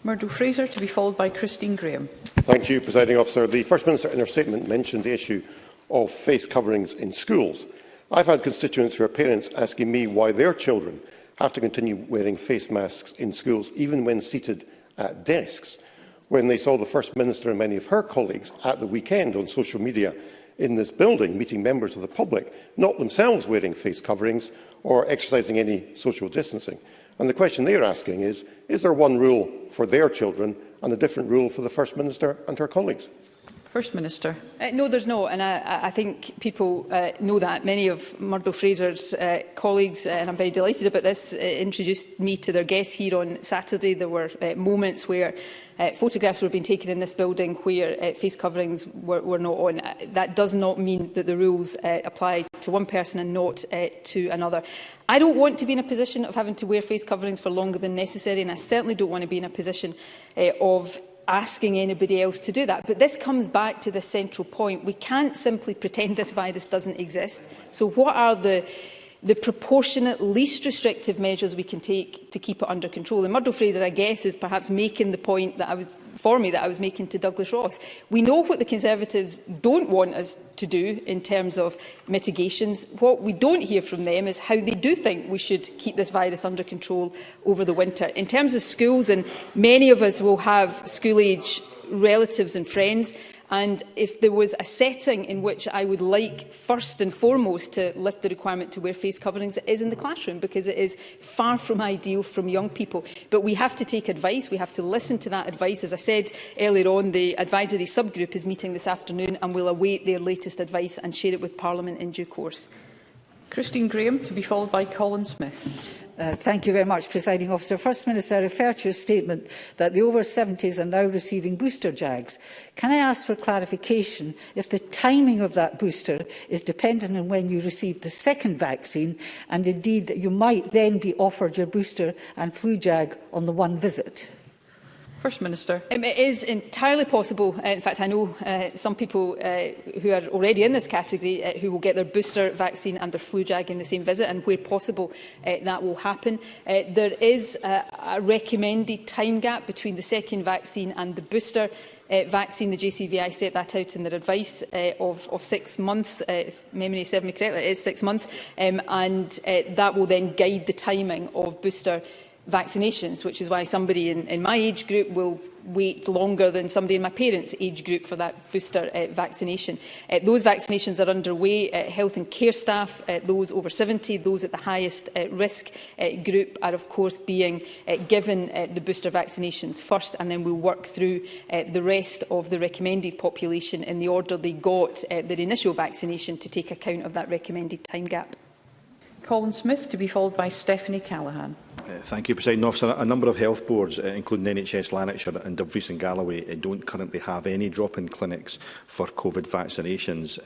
Murdo Fraser, to be followed by Christine Graham. Thank you, Presiding Officer. The First Minister in her statement mentioned the issue of face coverings in schools. I've had constituents who are parents asking me why their children have to continue wearing face masks in schools, even when seated at desks. When they saw the First Minister and many of her colleagues at the weekend on social media in this building meeting members of the public, not themselves wearing face coverings or exercising any social distancing. And the question they are asking is there one rule for their children and a different rule for the First Minister and her colleagues? First Minister. No, there's not, and I think people know that. Many of Murdo Fraser's colleagues, and I'm very delighted about this, introduced me to their guests here on Saturday. There were moments where photographs were being taken in this building where face coverings were not on. That does not mean that the rules apply to one person and not to another. I don't want to be in a position of having to wear face coverings for longer than necessary, and I certainly don't want to be in a position of asking anybody else to do that. But this comes back to the central point. We can't simply pretend this virus doesn't exist. So what are the proportionate, least restrictive measures we can take to keep it under control? And Murdo Fraser, I guess, is perhaps making the point that I was making to Douglas Ross. We know what the Conservatives don't want us to do in terms of mitigations. What we don't hear from them is how they do think we should keep this virus under control over the winter. In terms of schools, and many of us will have school-age relatives and friends, And if there was a setting in which I would like first and foremost to lift the requirement to wear face coverings, it is in the classroom, because it is far from ideal from young people. But we have to take advice, we have to listen to that advice. As I said earlier on, the advisory subgroup is meeting this afternoon and will await their latest advice and share it with Parliament in due course. Christine Graham, to be followed by Colin Smith. Thank you very much, Presiding Officer. First Minister, I refer to your statement that the over 70s are now receiving booster jags. Can I ask for clarification if the timing of that booster is dependent on when you receive the second vaccine, and indeed that you might then be offered your booster and flu jag on the one visit? First Minister. It is entirely possible. In fact, I know some people who are already in this category who will get their booster vaccine and their flu jab in the same visit, and where possible that will happen. There is a recommended time gap between the second vaccine and the booster vaccine. The JCVI set that out in their advice of 6 months. If memory serves me correctly, it is 6 months, and that will then guide the timing of booster vaccinations, which is why somebody in my age group will wait longer than somebody in my parents' age group for that booster vaccination. Those vaccinations are underway. Health and care staff, those over 70, those at the highest risk group, are of course being given the booster vaccinations first, and then we'll work through the rest of the recommended population in the order they got their initial vaccination, to take account of that recommended time gap. Colin Smith, to be followed by Stephanie Callaghan. Thank you, Presiding Officer. A number of health boards, including NHS Lanarkshire and Dumfries and Galloway, don't currently have any drop-in clinics for COVID vaccinations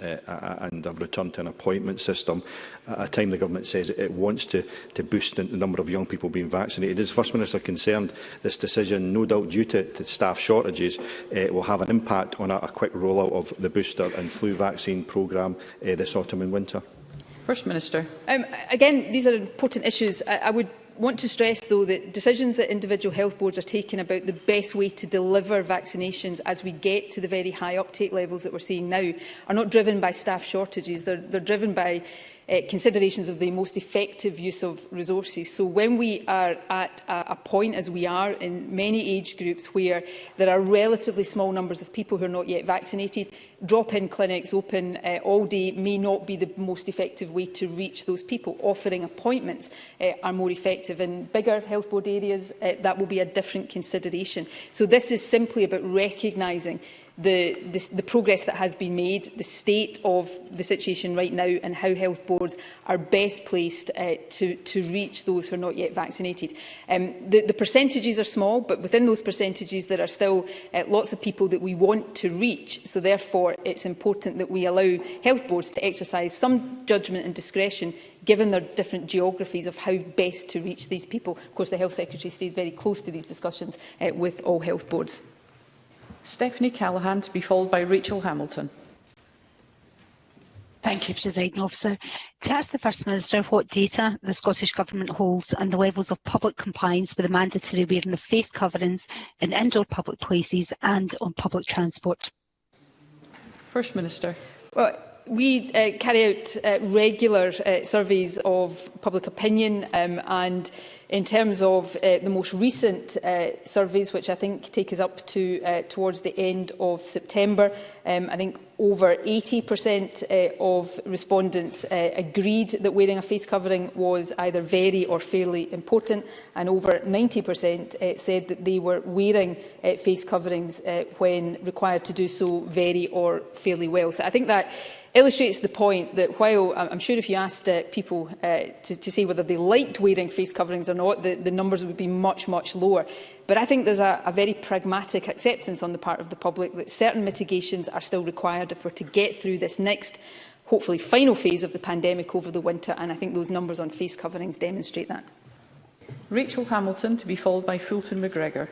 and have returned to an appointment system at a time the Government says it wants to boost the number of young people being vaccinated. Is the First Minister concerned this decision, no doubt due to staff shortages, will have an impact on a quick rollout of the booster and flu vaccine programme this autumn and winter? First Minister. Again, these are important issues. I would want to stress, though, that decisions that individual health boards are taking about the best way to deliver vaccinations as we get to the very high uptake levels that we're seeing now are not driven by staff shortages. They're driven by considerations of the most effective use of resources. So when we are at a point, as we are in many age groups, where there are relatively small numbers of people who are not yet vaccinated, drop-in clinics open all day may not be the most effective way to reach those people. Offering appointments are more effective. In bigger health board areas, that will be a different consideration. So this is simply about recognising the progress that has been made, the state of the situation right now, and how health boards are best placed to reach those who are not yet vaccinated. The percentages are small, but within those percentages there are still lots of people that we want to reach. So therefore it's important that we allow health boards to exercise some judgment and discretion, given their different geographies, of how best to reach these people. Of course, the Health Secretary stays very close to these discussions with all health boards. Stephanie Callaghan, to be followed by Rachel Hamilton. Thank you, Presiding Officer. To ask the First Minister what data the Scottish Government holds on the levels of public compliance with the mandatory wearing of face coverings in indoor public places and on public transport. First Minister. Well, we carry out regular surveys of public opinion, and in terms of the most recent surveys, which I think take us up to towards the end of September, I think over 80% of respondents agreed that wearing a face covering was either very or fairly important, and over 90% said that they were wearing face coverings when required to do so very or fairly well. So I think that illustrates the point that while I'm sure if you asked people to say whether they liked wearing face coverings or not, the numbers would be much, much lower. But I think there's a very pragmatic acceptance on the part of the public that certain mitigations are still required if we're to get through this next, hopefully final phase of the pandemic over the winter, and I think those numbers on face coverings demonstrate that. Rachel Hamilton, to be followed by Fulton McGregor.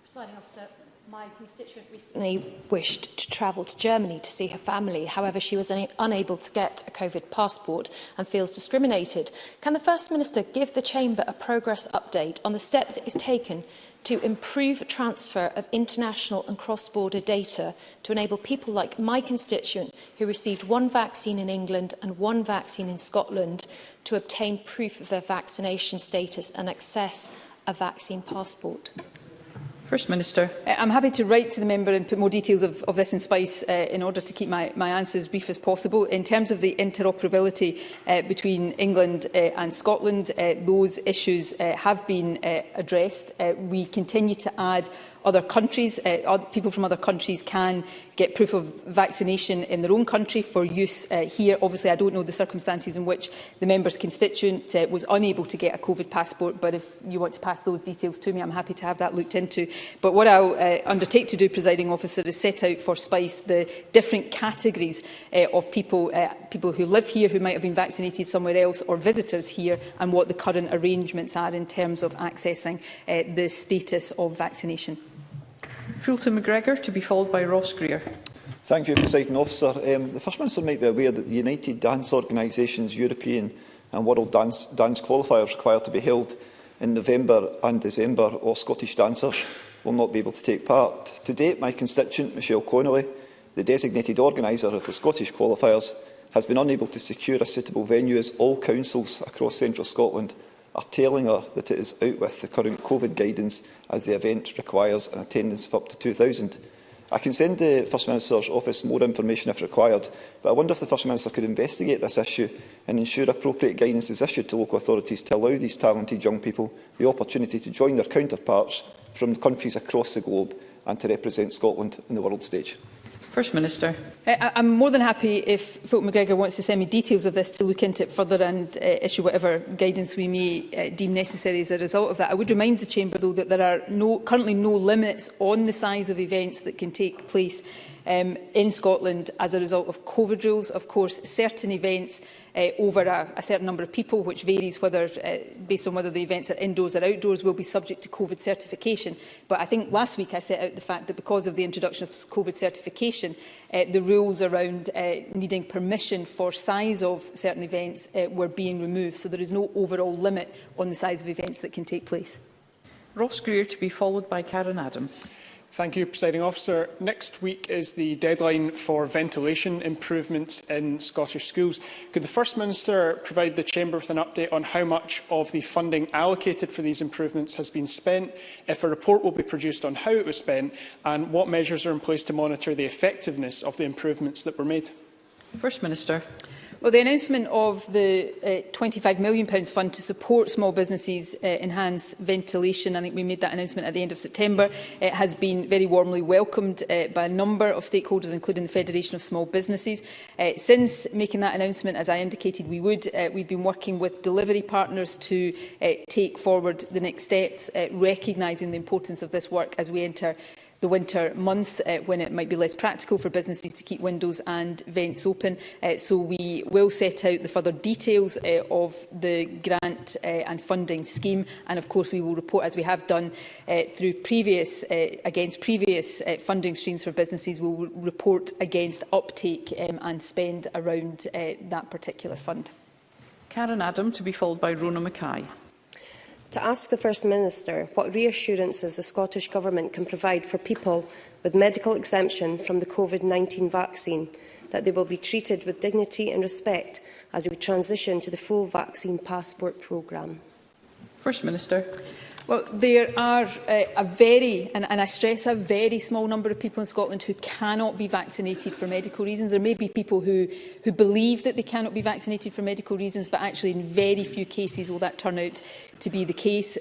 Presiding Officer, my constituent recently wished to travel to Germany to see her family. However, she was unable to get a COVID passport and feels discriminated. Can the First Minister give the Chamber a progress update on the steps it is taken to improve transfer of international and cross-border data to enable people like my constituent, who received one vaccine in England and one vaccine in Scotland, to obtain proof of their vaccination status and access a vaccine passport? First Minister. I'm happy to write to the member and put more details of this in Spice in order to keep my answers as brief as possible. In terms of the interoperability between England and Scotland, those issues have been addressed. We continue to add other countries. People from other countries can get proof of vaccination in their own country for use here. Obviously, I don't know the circumstances in which the member's constituent was unable to get a COVID passport, but if you want to pass those details to me, I'm happy to have that looked into. But what I'll undertake to do, Presiding Officer, is set out for Spice the different categories of people who live here who might have been vaccinated somewhere else, or visitors here, and what the current arrangements are in terms of accessing the status of vaccination. Fulton McGregor, to be followed by Ross Greer. Thank you, Presiding Officer. The First Minister might be aware that the United Dance Organisation's European and World Dance qualifiers required to be held in November and December, or Scottish dancers will not be able to take part. To date, my constituent, Michelle Connolly, the designated organiser of the Scottish qualifiers, has been unable to secure a suitable venue, as all councils across central Scotland are telling her that it is out with the current COVID guidance, as the event requires an attendance of up to 2,000. I can send the First Minister's office more information if required, but I wonder if the First Minister could investigate this issue and ensure appropriate guidance is issued to local authorities to allow these talented young people the opportunity to join their counterparts from countries across the globe and to represent Scotland on the world stage. First Minister. I'm more than happy if Fulton McGregor wants to send me details of this to look into it further and issue whatever guidance we may deem necessary as a result of that. I would remind the Chamber, though, that there are currently no limits on the size of events that can take place in Scotland as a result of COVID rules. Of course, certain events over a certain number of people, which varies based on whether the events are indoors or outdoors, will be subject to COVID certification. But I think last week I set out the fact that because of the introduction of COVID certification, the rules around needing permission for size of certain events were being removed. So there is no overall limit on the size of events that can take place. Ross Greer, to be followed by Karen Adam. Thank you, Presiding Officer. Next week is the deadline for ventilation improvements in Scottish schools. Could the First Minister provide the Chamber with an update on how much of the funding allocated for these improvements has been spent, if a report will be produced on how it was spent, and what measures are in place to monitor the effectiveness of the improvements that were made? First Minister. Well, the announcement of the £25 million fund to support small businesses enhance ventilation, I think we made that announcement at the end of September, has been very warmly welcomed by a number of stakeholders, including the Federation of Small Businesses. Since making that announcement, as I indicated we would, we've been working with delivery partners to take forward the next steps, recognising the importance of this work as we enter the winter months, when it might be less practical for businesses to keep windows and vents open. So we will set out the further details of the grant and funding scheme, and of course we will report, as we have done through against previous funding streams for businesses. We will report against uptake and spend around that particular fund. Karen Adam, to be followed by Rona Mackay. To ask the First Minister what reassurances the Scottish Government can provide for people with medical exemption from the COVID-19 vaccine, that they will be treated with dignity and respect as we transition to the full vaccine passport programme. First Minister. Well, there are a very, and I stress a very small number of people in Scotland who cannot be vaccinated for medical reasons. There may be people who believe that they cannot be vaccinated for medical reasons, but actually in very few cases will that turn out to be the case.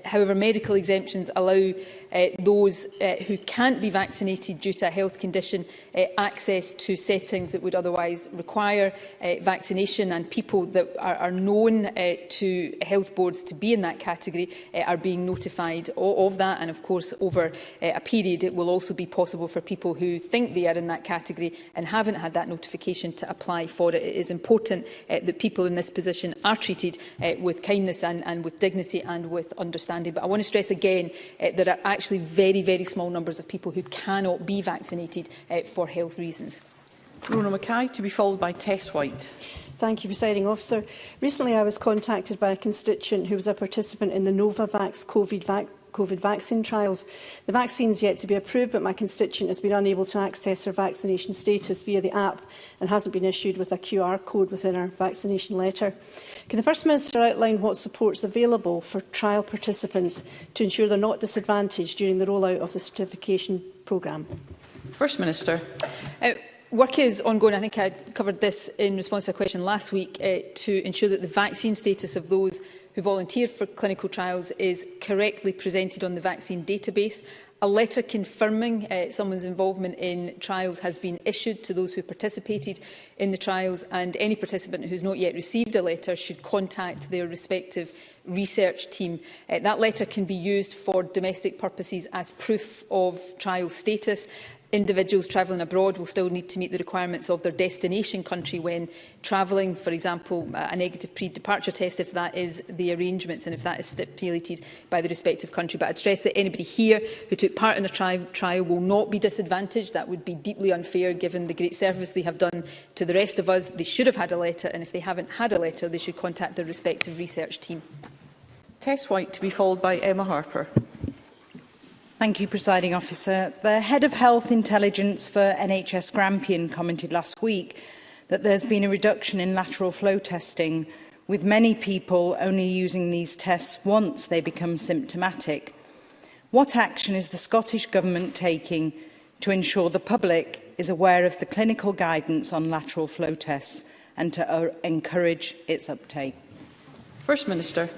However, medical exemptions allow those who can't be vaccinated due to a health condition access to settings that would otherwise require vaccination, and people that are known to health boards to be in that category are being notified of that. And of course, over a period, it will also be possible for people who think they are in that category and haven't had that notification to apply for it. It is important that people in this position are treated with kindness and with dignity and with understanding. But I want to stress again, there are actually very, very small numbers of people who cannot be vaccinated for health reasons. Rona Mackay, to be followed by Tess White. Thank you, Presiding Officer. Recently, I was contacted by a constituent who was a participant in the Novavax COVID COVID vaccine trials. The vaccine is yet to be approved, but my constituent has been unable to access her vaccination status via the app and hasn't been issued with a QR code within her vaccination letter. Can the First Minister outline what support is available for trial participants to ensure they are not disadvantaged during the rollout of the certification programme? First Minister. Work is ongoing. I think I covered this in response to a question last week to ensure that the vaccine status of those who volunteer for clinical trials is correctly presented on the vaccine database. A letter confirming someone's involvement in trials has been issued to those who participated in the trials, and any participant who has not yet received a letter should contact their respective research team. That letter can be used for domestic purposes as proof of trial status. Individuals travelling abroad will still need to meet the requirements of their destination country when travelling, for example, a negative pre-departure test, if that is the arrangements and if that is stipulated by the respective country. But I'd stress that anybody here who took part in a trial will not be disadvantaged. That would be deeply unfair given the great service they have done to the rest of us. They should have had a letter, and if they haven't had a letter, they should contact their respective research team. Tess White, to be followed by Emma Harper. Thank you, Presiding Officer. The Head of Health Intelligence for NHS Grampian commented last week that there's been a reduction in lateral flow testing, with many people only using these tests once they become symptomatic. What action is the Scottish Government taking to ensure the public is aware of the clinical guidance on lateral flow tests and to encourage its uptake? First Minister.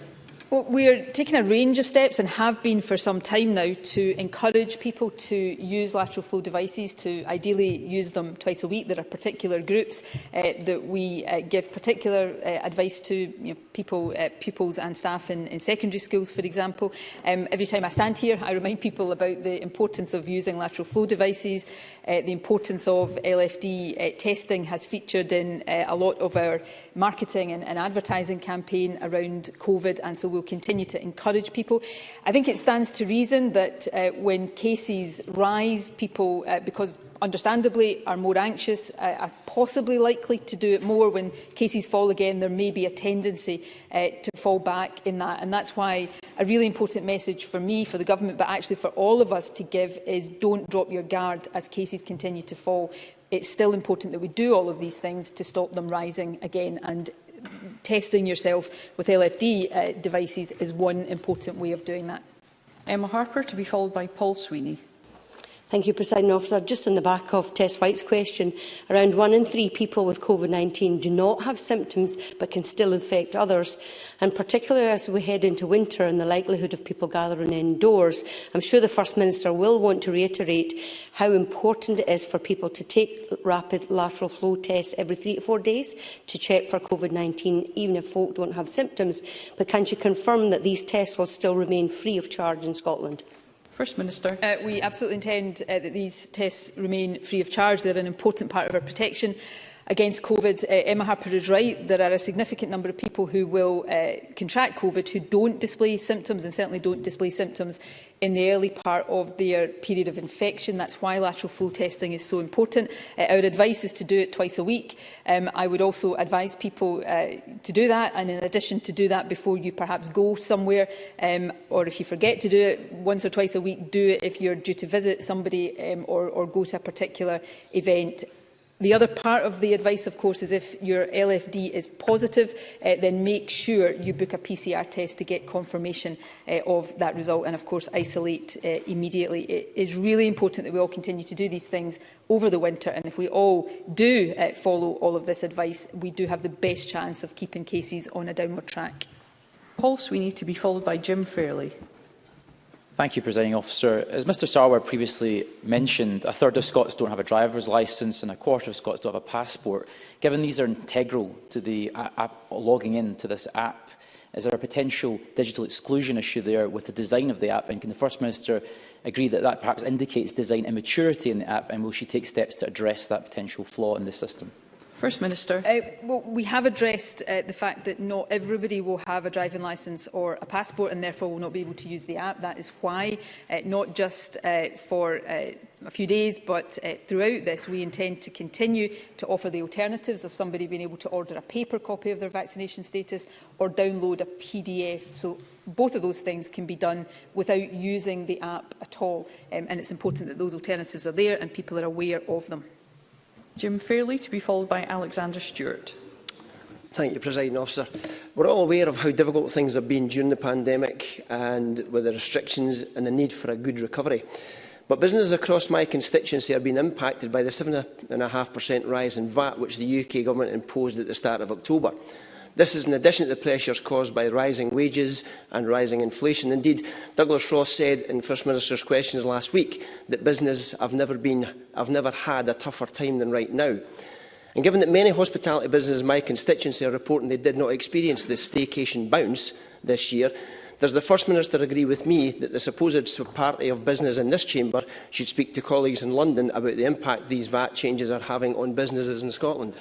Well, we are taking a range of steps and have been for some time now to encourage people to use lateral flow devices, to ideally use them twice a week. There are particular groups that we give particular advice to, pupils and staff in secondary schools, for example. Every time I stand here, I remind people about the importance of using lateral flow devices. The importance of LFD testing has featured in a lot of our marketing and advertising campaign around COVID, and so we'll continue to encourage people. I think it stands to reason that when cases rise, people, because understandably are more anxious, are possibly likely to do it more. When cases fall again, there may be a tendency to fall back in that. And that's why a really important message for me, for the government, but actually for all of us to give is don't drop your guard as cases continue to fall. It's still important that we do all of these things to stop them rising again, and testing yourself with LFD devices is one important way of doing that. Emma Harper, to be followed by Paul Sweeney. Thank you, Presiding Officer. Just on the back of Tess White's question, around 1 in 3 people with COVID-19 do not have symptoms but can still infect others. And particularly as we head into winter and the likelihood of people gathering indoors, I'm sure the First Minister will want to reiterate how important it is for people to take rapid lateral flow tests every 3 to 4 days to check for COVID-19, even if folk don't have symptoms. But can she confirm that these tests will still remain free of charge in Scotland? First Minister. We absolutely intend that these tests remain free of charge. They're an important part of our protection against COVID. Emma Harper is right. There are a significant number of people who will contract COVID who don't display symptoms, and certainly don't display symptoms in the early part of their period of infection. That's why lateral flow testing is so important. Our advice is to do it twice a week. I would also advise people to do that, and in addition to do that before you perhaps go somewhere, or if you forget to do it once or twice a week, do it if you're due to visit somebody or go to a particular event. The other part of the advice, of course, is if your LFD is positive, then make sure you book a PCR test to get confirmation of that result, and, of course, isolate immediately. It is really important that we all continue to do these things over the winter, and if we all do follow all of this advice, we do have the best chance of keeping cases on a downward track. Paul Sweeney, to be followed by Jim Fairley. Thank you, Presiding Officer. As Mr Sarwar previously mentioned, a third of Scots don't have a driver's licence and a quarter of Scots don't have a passport. Given these are integral to the logging in to this app, is there a potential digital exclusion issue there with the design of the app? And can the First Minister agree that that perhaps indicates design immaturity in the app, and will she take steps to address that potential flaw in the system? First Minister. Well, we have addressed the fact that not everybody will have a driving licence or a passport and therefore will not be able to use the app. That is why, not just for a few days, but throughout this, we intend to continue to offer the alternatives of somebody being able to order a paper copy of their vaccination status or download a PDF. So both of those things can be done without using the app at all. And it's important that those alternatives are there and people are aware of them. Jim Fairley, to be followed by Alexander Stewart. Thank you, Presiding Officer. We're all aware of how difficult things have been during the pandemic and with the restrictions and the need for a good recovery. But businesses across my constituency are being impacted by the 7.5% rise in VAT which the UK Government imposed at the start of October. This is in addition to the pressures caused by rising wages and rising inflation. Indeed, Douglas Ross said in First Minister's questions last week that businesses have never had a tougher time than right now. And given that many hospitality businesses in my constituency are reporting they did not experience this staycation bounce this year, does the First Minister agree with me that the supposed party of business in this chamber should speak to colleagues in London about the impact these VAT changes are having on businesses in Scotland?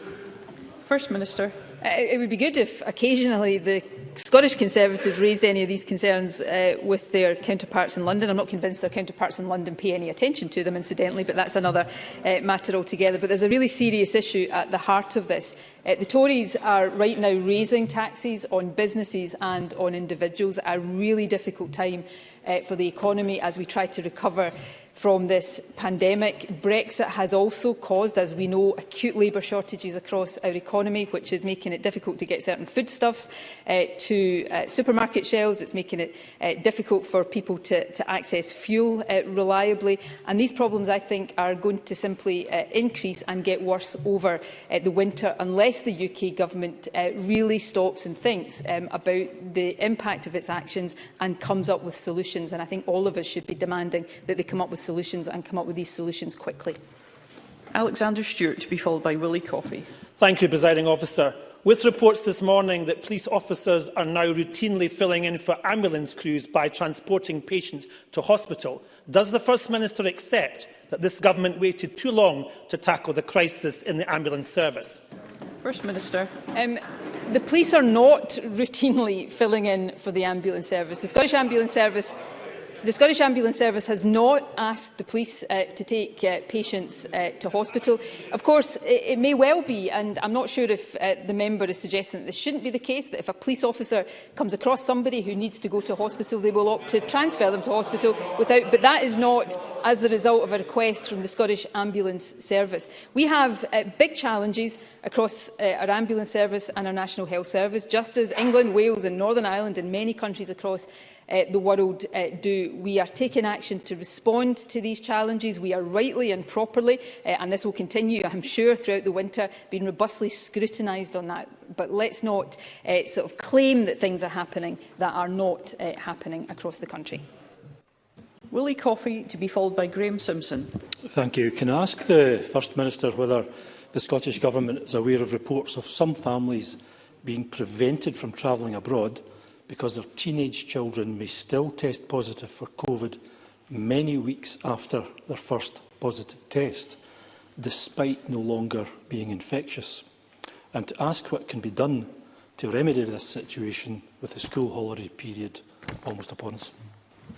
First Minister. It would be good if occasionally the Scottish Conservatives raised any of these concerns with their counterparts in London. I'm not convinced their counterparts in London pay any attention to them, incidentally, but that's another matter altogether. But there's a really serious issue at the heart of this. The Tories are right now raising taxes on businesses and on individuals at a really difficult time for the economy as we try to recover from this pandemic. Brexit has also caused, as we know, acute labour shortages across our economy, which is making it difficult to get certain foodstuffs to supermarket shelves. It's making it difficult for people to access fuel reliably. And these problems, I think, are going to simply increase and get worse over the winter unless the UK Government really stops and thinks about the impact of its actions and comes up with solutions. And I think all of us should be demanding that they come up with solutions and come up with these solutions quickly. Alexander Stewart, to be followed by Willie Coffey. Thank you, Presiding Officer. With reports this morning that police officers are now routinely filling in for ambulance crews by transporting patients to hospital, does the First Minister accept that this government waited too long to tackle the crisis in the ambulance service? First Minister. The police are not routinely filling in for the ambulance service. The Scottish Ambulance Service has not asked the police to take patients to hospital. Of course, it may well be, and I'm not sure if the member is suggesting that this shouldn't be the case, that if a police officer comes across somebody who needs to go to hospital, they will opt to transfer them to hospital without. But that is not as a result of a request from the Scottish Ambulance Service. We have big challenges across our ambulance service and our National Health Service, just as England, Wales and Northern Ireland and many countries across the world do. We are taking action to respond to these challenges. We are rightly and properly, and this will continue, I'm sure, throughout the winter, being robustly scrutinised on that. But let's not sort of claim that things are happening that are not happening across the country. Willie Coffey, to be followed by Graham Simpson. Thank you. Can I ask the First Minister whether the Scottish Government is aware of reports of some families being prevented from travelling abroad because their teenage children may still test positive for COVID many weeks after their first positive test, despite no longer being infectious, and to ask what can be done to remedy this situation with the school holiday period almost upon us?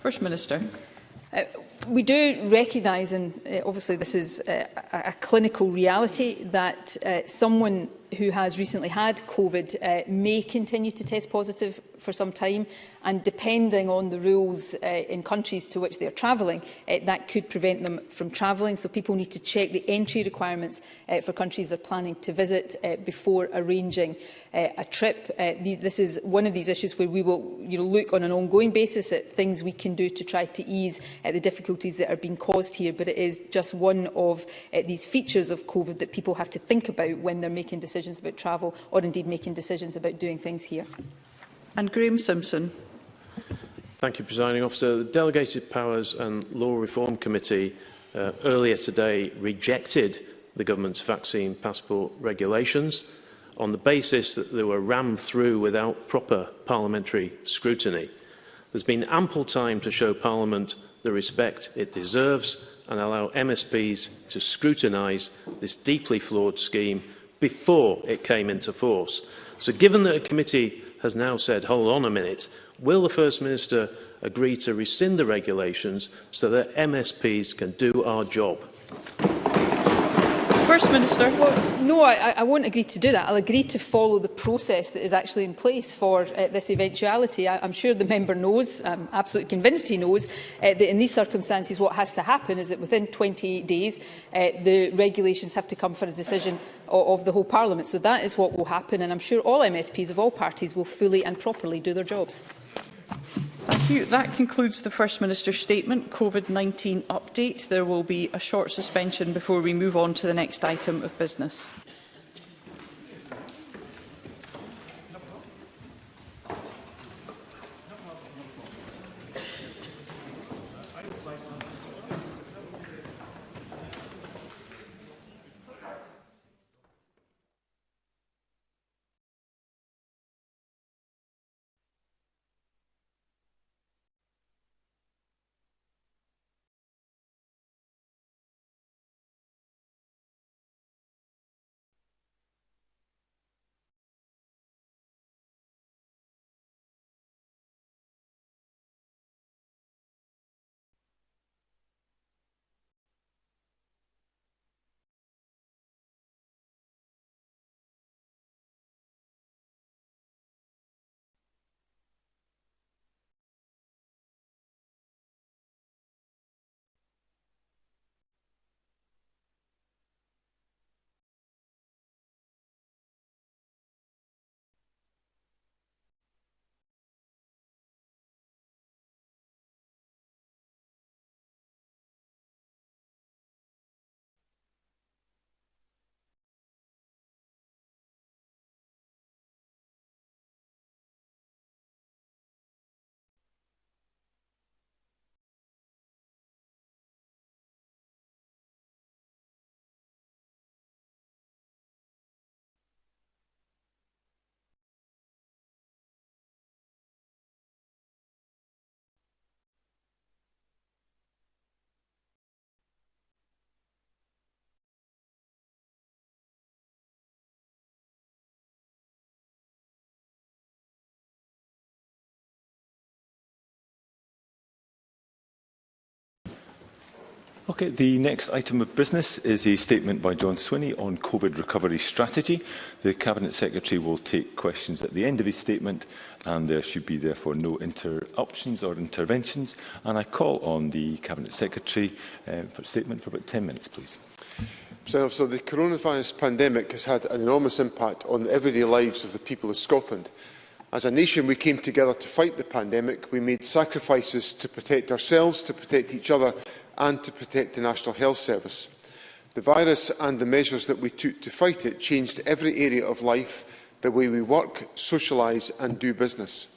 First Minister. We do recognise, and obviously this is a clinical reality, that someone who has recently had COVID may continue to test positive for some time, and depending on the rules in countries to which they are travelling, that could prevent them from travelling. So people need to check the entry requirements for countries they're planning to visit before arranging a trip. This is one of these issues where we will look on an ongoing basis at things we can do to try to ease the difficulties that are being caused here, but it is just one of these features of COVID that people have to think about when they're making decisions about travel, or indeed making decisions about doing things here. And Graham Simpson. Thank you, Presiding Officer. The Delegated Powers and Law Reform Committee earlier today rejected the Government's vaccine passport regulations on the basis that they were rammed through without proper parliamentary scrutiny. There's been ample time to show Parliament the respect it deserves and allow MSPs to scrutinise this deeply flawed scheme before it came into force. So given that a committee has now said, hold on a minute, will the First Minister agree to rescind the regulations so that MSPs can do our job? First Minister. Well, no, I won't agree to do that. I'll agree to follow the process that is actually in place for this eventuality. I'm sure the member knows, I'm absolutely convinced he knows, that in these circumstances what has to happen is that within 28 days the regulations have to come for a decision of the whole Parliament. So that is what will happen, and I'm sure all MSPs of all parties will fully and properly do their jobs. Thank you. That concludes the First Minister's statement. COVID-19 update. There will be a short suspension before we move on to the next item of business. Okay, the next item of business is a statement by John Swinney on COVID recovery strategy. The Cabinet Secretary will take questions at the end of his statement, and there should be therefore no interruptions or interventions. And I call on the Cabinet Secretary for a statement for about 10 minutes, please. So the coronavirus pandemic has had an enormous impact on the everyday lives of the people of Scotland. As a nation, we came together to fight the pandemic. We made sacrifices to protect ourselves, to protect each other, and to protect the National Health Service. The virus and the measures that we took to fight it changed every area of life, the way we work, socialise and do business.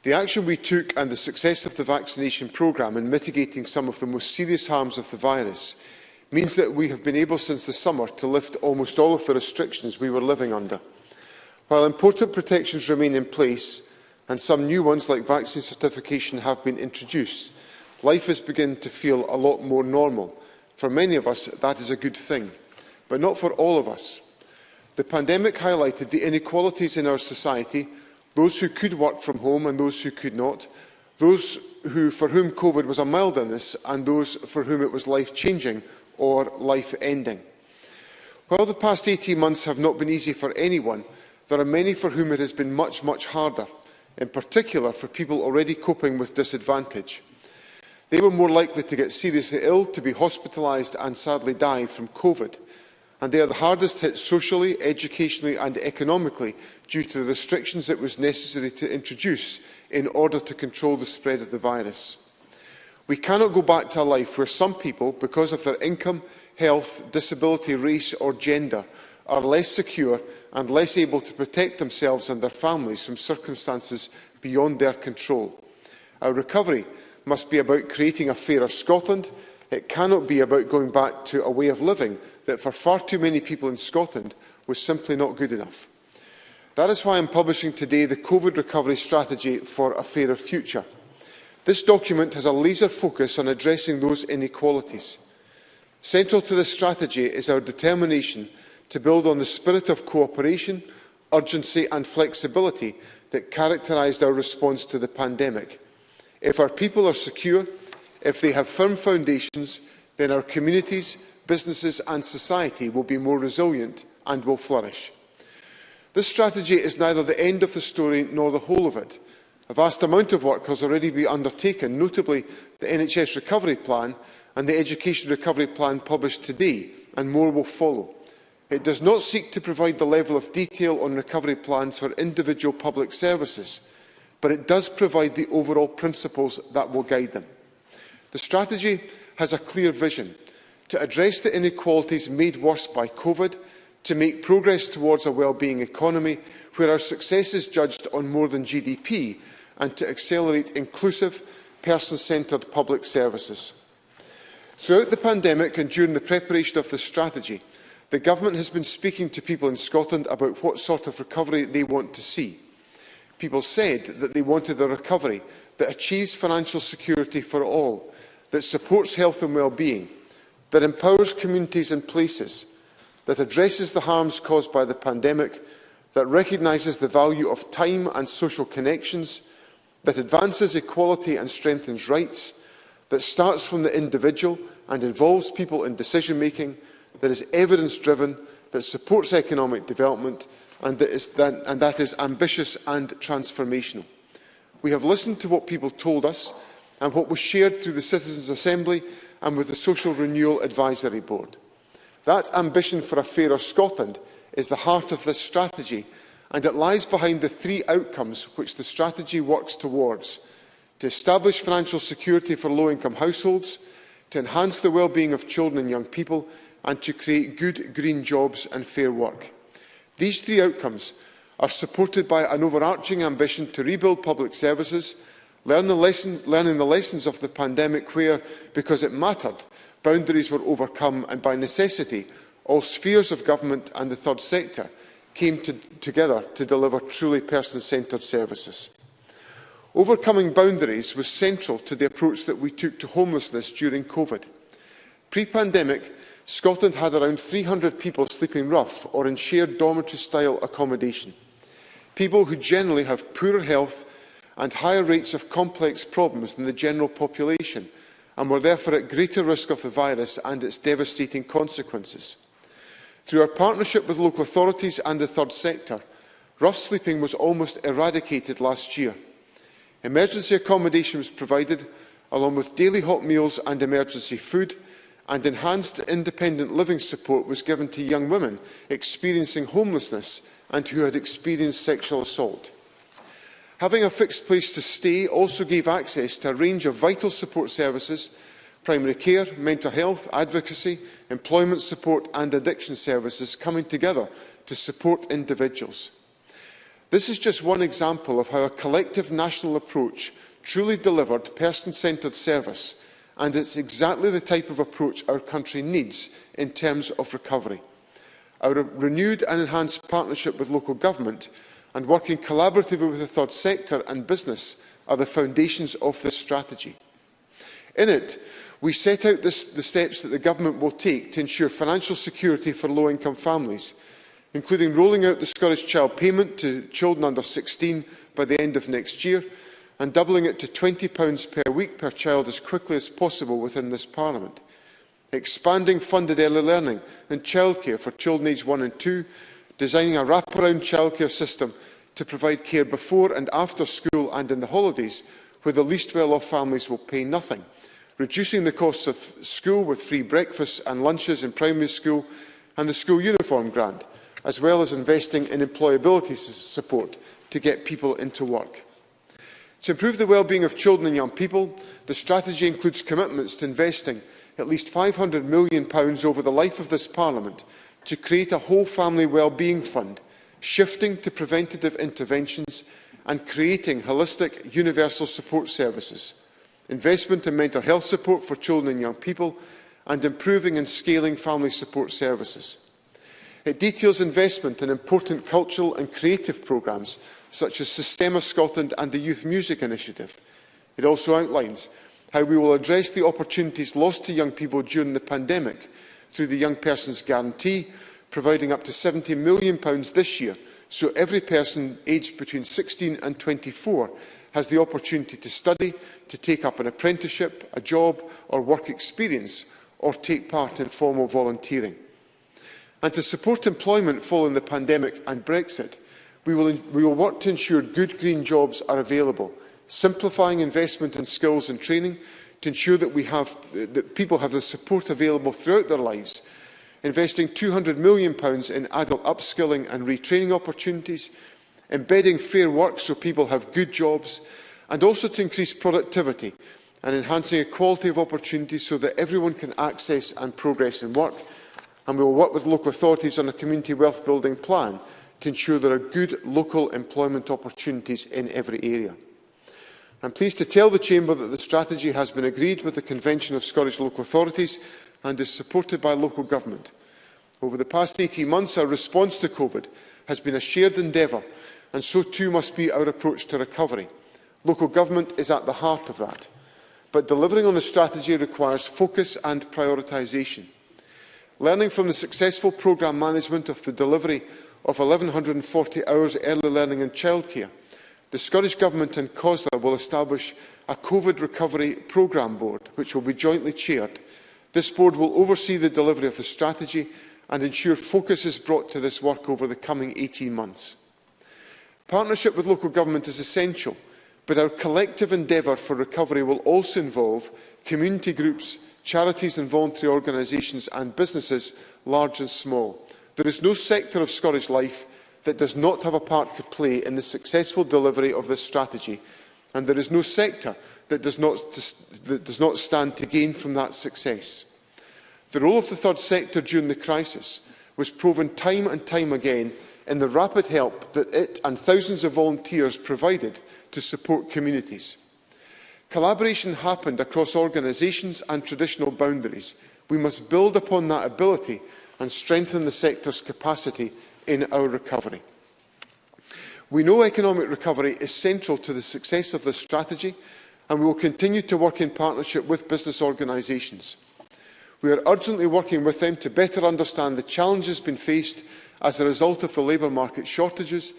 The action we took and the success of the vaccination programme in mitigating some of the most serious harms of the virus means that we have been able since the summer to lift almost all of the restrictions we were living under. While important protections remain in place and some new ones like vaccine certification have been introduced, life is beginning to feel a lot more normal. For many of us, that is a good thing, but not for all of us. The pandemic highlighted the inequalities in our society, those who could work from home and those who could not, those for whom COVID was a mild illness and those for whom it was life-changing or life-ending. While the past 18 months have not been easy for anyone, there are many for whom it has been much, much harder, in particular for people already coping with disadvantage. They were more likely to get seriously ill, to be hospitalised and sadly die from COVID. And they are the hardest hit socially, educationally and economically due to the restrictions it was necessary to introduce in order to control the spread of the virus. We cannot go back to a life where some people, because of their income, health, disability, race or gender, are less secure and less able to protect themselves and their families from circumstances beyond their control. Our recovery must be about creating a fairer Scotland. It cannot be about going back to a way of living that for far too many people in Scotland was simply not good enough. That is why I am publishing today the COVID recovery strategy for a fairer future. This document has a laser focus on addressing those inequalities. Central to this strategy is our determination to build on the spirit of cooperation, urgency and flexibility that characterised our response to the pandemic. If our people are secure, if they have firm foundations, then our communities, businesses and society will be more resilient and will flourish. This strategy is neither the end of the story nor the whole of it. A vast amount of work has already been undertaken, notably the NHS Recovery Plan and the Education Recovery Plan published today, and more will follow. It does not seek to provide the level of detail on recovery plans for individual public services, but it does provide the overall principles that will guide them. The strategy has a clear vision to address the inequalities made worse by COVID, to make progress towards a well-being economy where our success is judged on more than GDP, and to accelerate inclusive, person-centred public services. Throughout the pandemic and during the preparation of this strategy, the Government has been speaking to people in Scotland about what sort of recovery they want to see. People said that they wanted a recovery that achieves financial security for all, that supports health and well-being, that empowers communities and places, that addresses the harms caused by the pandemic, that recognises the value of time and social connections, that advances equality and strengthens rights, that starts from the individual and involves people in decision-making, that is evidence-driven, that supports economic development, and that is ambitious and transformational. We have listened to what people told us and what was shared through the Citizens' Assembly and with the Social Renewal Advisory Board. That ambition for a fairer Scotland is the heart of this strategy, and it lies behind the three outcomes which the strategy works towards: to establish financial security for low-income households, to enhance the well-being of children and young people, and to create good green jobs and fair work. These three outcomes are supported by an overarching ambition to rebuild public services, learning the lessons of the pandemic where, because it mattered, boundaries were overcome and by necessity all spheres of government and the third sector came together to deliver truly person-centred services. Overcoming boundaries was central to the approach that we took to homelessness during COVID. Pre-pandemic, Scotland had around 300 people sleeping rough or in shared dormitory-style accommodation. People who generally have poorer health and higher rates of complex problems than the general population, and were therefore at greater risk of the virus and its devastating consequences. Through our partnership with local authorities and the third sector, rough sleeping was almost eradicated last year. Emergency accommodation was provided, along with daily hot meals and emergency food, and enhanced independent living support was given to young women experiencing homelessness and who had experienced sexual assault. Having a fixed place to stay also gave access to a range of vital support services: primary care, mental health, advocacy, employment support and addiction services coming together to support individuals. This is just one example of how a collective national approach truly delivered person-centred service, and it's exactly the type of approach our country needs in terms of recovery. Our renewed and enhanced partnership with local government and working collaboratively with the third sector and business are the foundations of this strategy. In it, we set out the steps that the Government will take to ensure financial security for low-income families, including rolling out the Scottish Child Payment to children under 16 by the end of next year, and doubling it to £20 per week per child as quickly as possible within this Parliament, expanding funded early learning and childcare for children aged 1 and 2, designing a wraparound childcare system to provide care before and after school and in the holidays, where the least well-off families will pay nothing, reducing the costs of school with free breakfasts and lunches in primary school and the school uniform grant, as well as investing in employability support to get people into work. To improve the well-being of children and young people, the strategy includes commitments to investing at least £500 million over the life of this Parliament to create a whole family well-being fund, shifting to preventative interventions and creating holistic universal support services, investment in mental health support for children and young people, and improving and scaling family support services. It details investment in important cultural and creative programmes such as Systema Scotland and the Youth Music Initiative. It also outlines how we will address the opportunities lost to young people during the pandemic through the Young Persons Guarantee, providing up to £70 million this year, so every person aged between 16 and 24 has the opportunity to study, to take up an apprenticeship, a job or work experience, or take part in formal volunteering. And to support employment following the pandemic and Brexit, we will work to ensure good green jobs are available, simplifying investment in skills and training to ensure that people have the support available throughout their lives, investing £200 million in adult upskilling and retraining opportunities, embedding fair work so people have good jobs, and also to increase productivity and enhancing equality of opportunities so that everyone can access and progress in work. And we will work with local authorities on a community wealth building plan to ensure there are good local employment opportunities in every area. I am pleased to tell the Chamber that the strategy has been agreed with the Convention of Scottish Local Authorities and is supported by local government. Over the past 18 months, our response to COVID has been a shared endeavour, and so too must be our approach to recovery. Local government is at the heart of that. But delivering on the strategy requires focus and prioritisation. Learning from the successful programme management of the delivery of 1,140 hours early learning and childcare, the Scottish Government and COSLA will establish a COVID Recovery Programme Board, which will be jointly chaired. This board will oversee the delivery of the strategy and ensure focus is brought to this work over the coming 18 months. Partnership with local government is essential, but our collective endeavour for recovery will also involve community groups, charities and voluntary organisations and businesses, large and small. There is no sector of Scottish life that does not have a part to play in the successful delivery of this strategy, and there is no sector that does not stand to gain from that success. The role of the third sector during the crisis was proven time and time again in the rapid help that it and thousands of volunteers provided to support communities. Collaboration happened across organisations and traditional boundaries. We must build upon that ability and strengthen the sector's capacity in our recovery. We know economic recovery is central to the success of this strategy, and we will continue to work in partnership with business organisations. We are urgently working with them to better understand the challenges being faced as a result of the labour market shortages,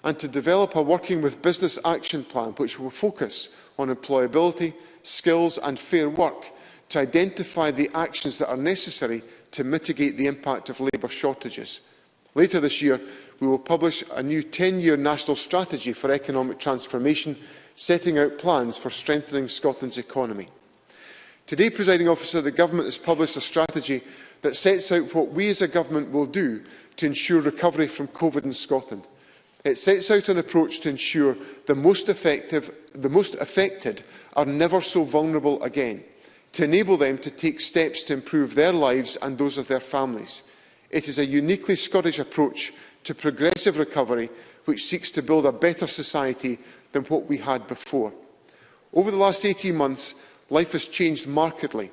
and to develop a working with business action plan which will focus on employability, skills and fair work to identify the actions that are necessary to mitigate the impact of labour shortages. Later this year, we will publish a new 10-year national strategy for economic transformation, setting out plans for strengthening Scotland's economy. Today, Presiding Officer, the Government has published a strategy that sets out what we as a Government will do to ensure recovery from COVID in Scotland. It sets out an approach to ensure the most affected are never so vulnerable again, to enable them to take steps to improve their lives and those of their families. It is a uniquely Scottish approach to progressive recovery which seeks to build a better society than what we had before. Over the last 18 months, life has changed markedly.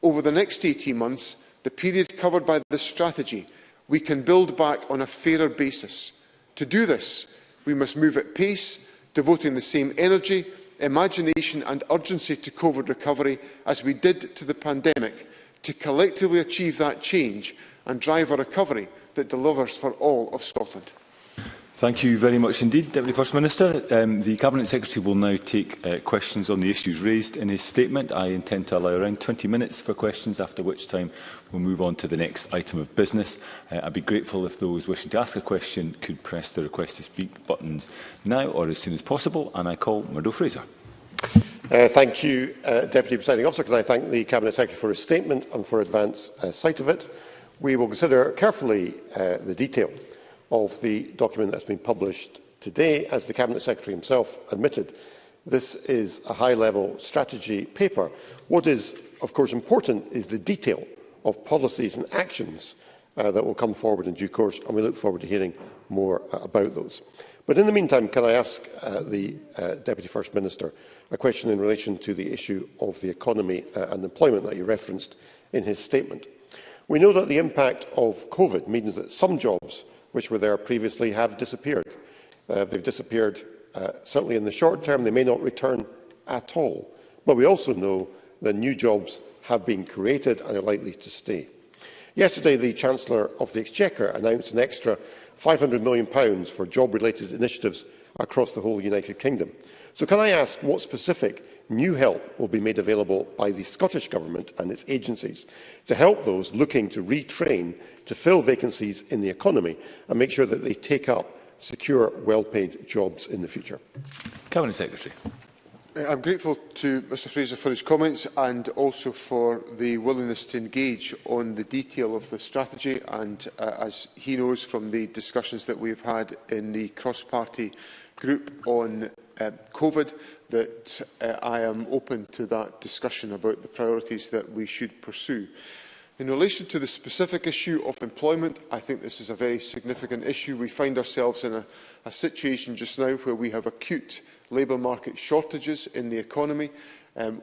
Over the next 18 months, the period covered by this strategy, we can build back on a fairer basis. To do this, we must move at pace, devoting the same energy, imagination and urgency to COVID recovery as we did to the pandemic, to collectively achieve that change and drive a recovery that delivers for all of Scotland. Thank you very much indeed, Deputy First Minister. The Cabinet Secretary will now take questions on the issues raised in his statement. I intend to allow around 20 minutes for questions, after which time we'll move on to the next item of business. I'd be grateful if those wishing to ask a question could press the request to speak buttons now or as soon as possible, and I call Murdo Fraser. Thank you, Deputy Presiding Officer. Can I thank the Cabinet Secretary for his statement and for advance sight of it. We will consider carefully the detail of the document that has been published today. As the Cabinet Secretary himself admitted, this is a high-level strategy paper. What is, of course, important is the detail of policies and actions that will come forward in due course, and we look forward to hearing more about those. But in the meantime, can I ask the Deputy First Minister a question in relation to the issue of the economy and employment that he referenced in his statement? We know that the impact of COVID means that some jobs which were there previously have disappeared. They've disappeared certainly in the short term. They may not return at all. But we also know that new jobs have been created and are likely to stay. Yesterday, the Chancellor of the Exchequer announced an extra £500 million for job-related initiatives across the whole United Kingdom. So can I ask what specific new help will be made available by the Scottish Government and its agencies to help those looking to retrain to fill vacancies in the economy and make sure that they take up secure, well-paid jobs in the future? Cabinet Secretary. I'm grateful to Mr Fraser for his comments and also for the willingness to engage on the detail of the strategy. And as he knows from the discussions that we've had in the cross-party group on COVID, that I am open to that discussion about the priorities that we should pursue. In relation to the specific issue of employment, I think this is a very significant issue. We find ourselves in a situation just now where we have acute labour market shortages in the economy.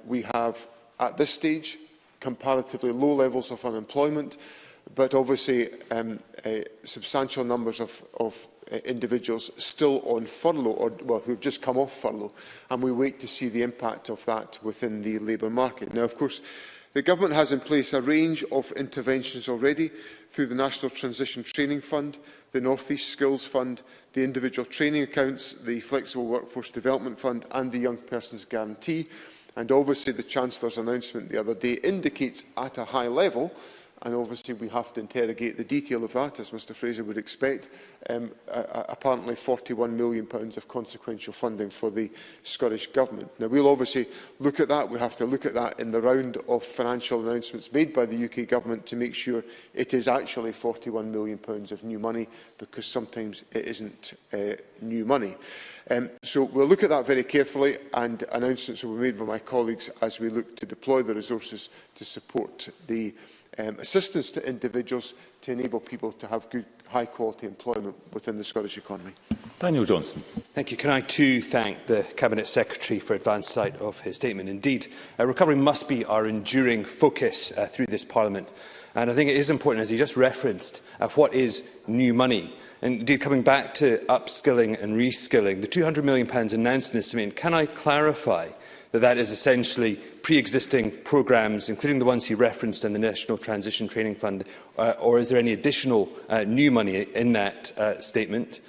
We have, at this stage, comparatively low levels of unemployment, but obviously substantial numbers of individuals still on furlough, or well, who have just come off furlough, and we wait to see the impact of that within the labour market. Now, of course, the Government has in place a range of interventions already through the National Transition Training Fund, the North East Skills Fund, the individual training accounts, the Flexible Workforce Development Fund and the Young Persons Guarantee. And obviously the Chancellor's announcement the other day indicates at a high level, and obviously we have to interrogate the detail of that, as Mr Fraser would expect, apparently £41 million of consequential funding for the Scottish Government. Now, we'll obviously look at that. We have to look at that in the round of financial announcements made by the UK Government to make sure it is actually £41 million of new money, because sometimes it isn't new money. So we'll look at that very carefully, and announcements will be made by my colleagues as we look to deploy the resources to support the assistance to individuals to enable people to have good, high-quality employment within the Scottish economy. Daniel Johnson. Thank you. Can I too thank the Cabinet Secretary for advance sight of his statement. Indeed, recovery must be our enduring focus through this Parliament. And I think it is important, as he just referenced, what is new money. And indeed, coming back to upskilling and reskilling, the £200 million announced in this statement, can I clarify that that is essentially pre-existing programmes, including the ones he referenced in the National Transition Training Fund, or is there any additional new money in that statement?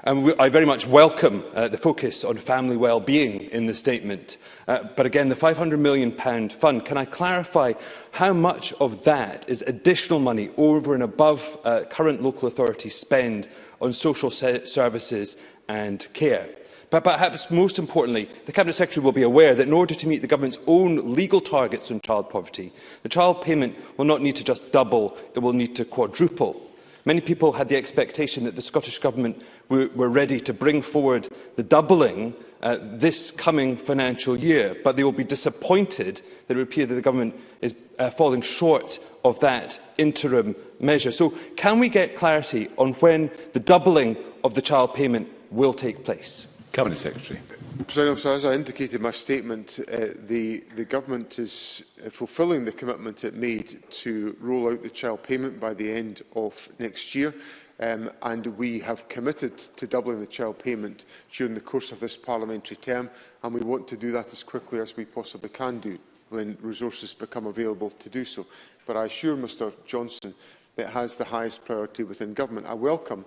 I very much welcome the focus on family well-being in the statement. But again, the £500 million fund, can I clarify how much of that is additional money over and above current local authority spend on social services and care? But perhaps most importantly, the Cabinet Secretary will be aware that in order to meet the Government's own legal targets on child poverty, the child payment will not need to just double, it will need to quadruple. Many people had the expectation that the Scottish Government were ready to bring forward the doubling this coming financial year, but they will be disappointed that it would appear that the Government is falling short of that interim measure. So can we get clarity on when the doubling of the child payment will take place? Cabinet Secretary. President Officer, as I indicated in my statement, the Government is fulfilling the commitment it made to roll out the child payment by the end of next year. And we have committed to doubling the child payment during the course of this parliamentary term, and we want to do that as quickly as we possibly can do when resources become available to do so. But I assure Mr Johnson that it has the highest priority within Government. I welcome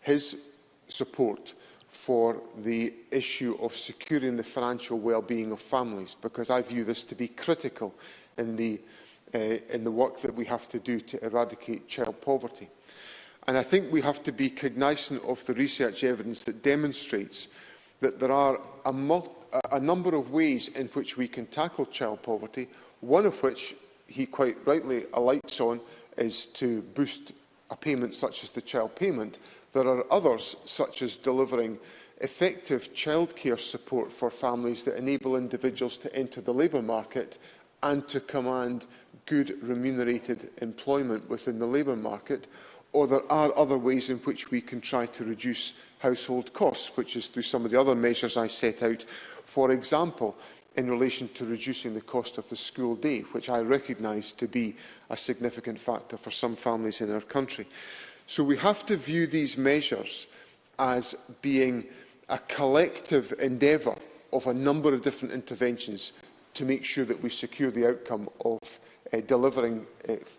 his support for the issue of securing the financial well-being of families, because I view this to be critical in the work that we have to do to eradicate child poverty. And I think we have to be cognizant of the research evidence that demonstrates that there are a number of ways in which we can tackle child poverty, one of which he quite rightly alights on is to boost a payment such as the child payment. There are others, such as delivering effective childcare support for families that enable individuals to enter the labour market and to command good remunerated employment within the labour market. Or there are other ways in which we can try to reduce household costs, which is through some of the other measures I set out. For example, in relation to reducing the cost of the school day, which I recognise to be a significant factor for some families in our country. So we have to view these measures as being a collective endeavour of a number of different interventions to make sure that we secure the outcome of delivering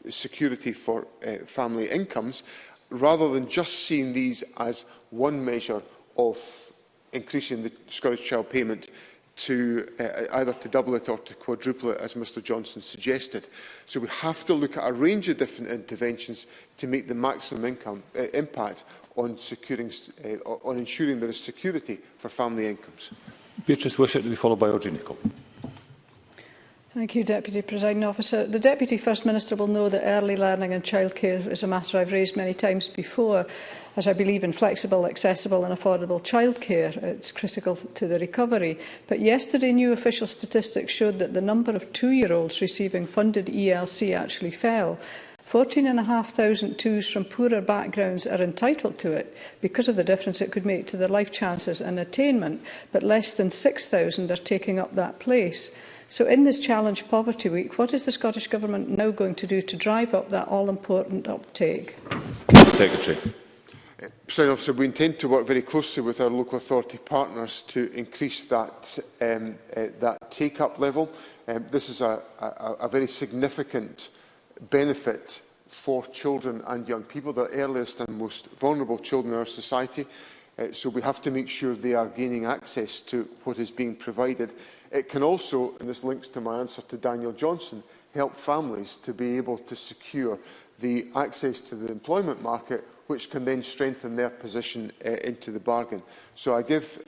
security for family incomes, rather than just seeing these as one measure of increasing the Scottish Child Payment to either to double it or to quadruple it, as Mr Johnson suggested. So we have to look at a range of different interventions to make the maximum impact on ensuring there is security for family incomes. Beatrice Wishart to be followed by Audrey Nicholl. Thank you, Deputy Presiding Officer. The Deputy First Minister will know that early learning and childcare is a matter I've raised many times before, as I believe in flexible, accessible and affordable childcare. It's critical to the recovery. But yesterday, new official statistics showed that the number of 2-year-olds receiving funded ELC actually fell. 14,500 twos from poorer backgrounds are entitled to it because of the difference it could make to their life chances and attainment, but less than 6,000 are taking up that place. So in this Challenge Poverty Week, what is the Scottish Government now going to do to drive up that all-important uptake? Secretary. Presiding Officer, we intend to work very closely with our local authority partners to increase that, that take-up level. This is a very significant benefit for children and young people, the earliest and most vulnerable children in our society. So we have to make sure they are gaining access to what is being provided. It can also, and this links to my answer to Daniel Johnson, help families to be able to secure the access to the employment market, which can then strengthen their position into the bargain. So I give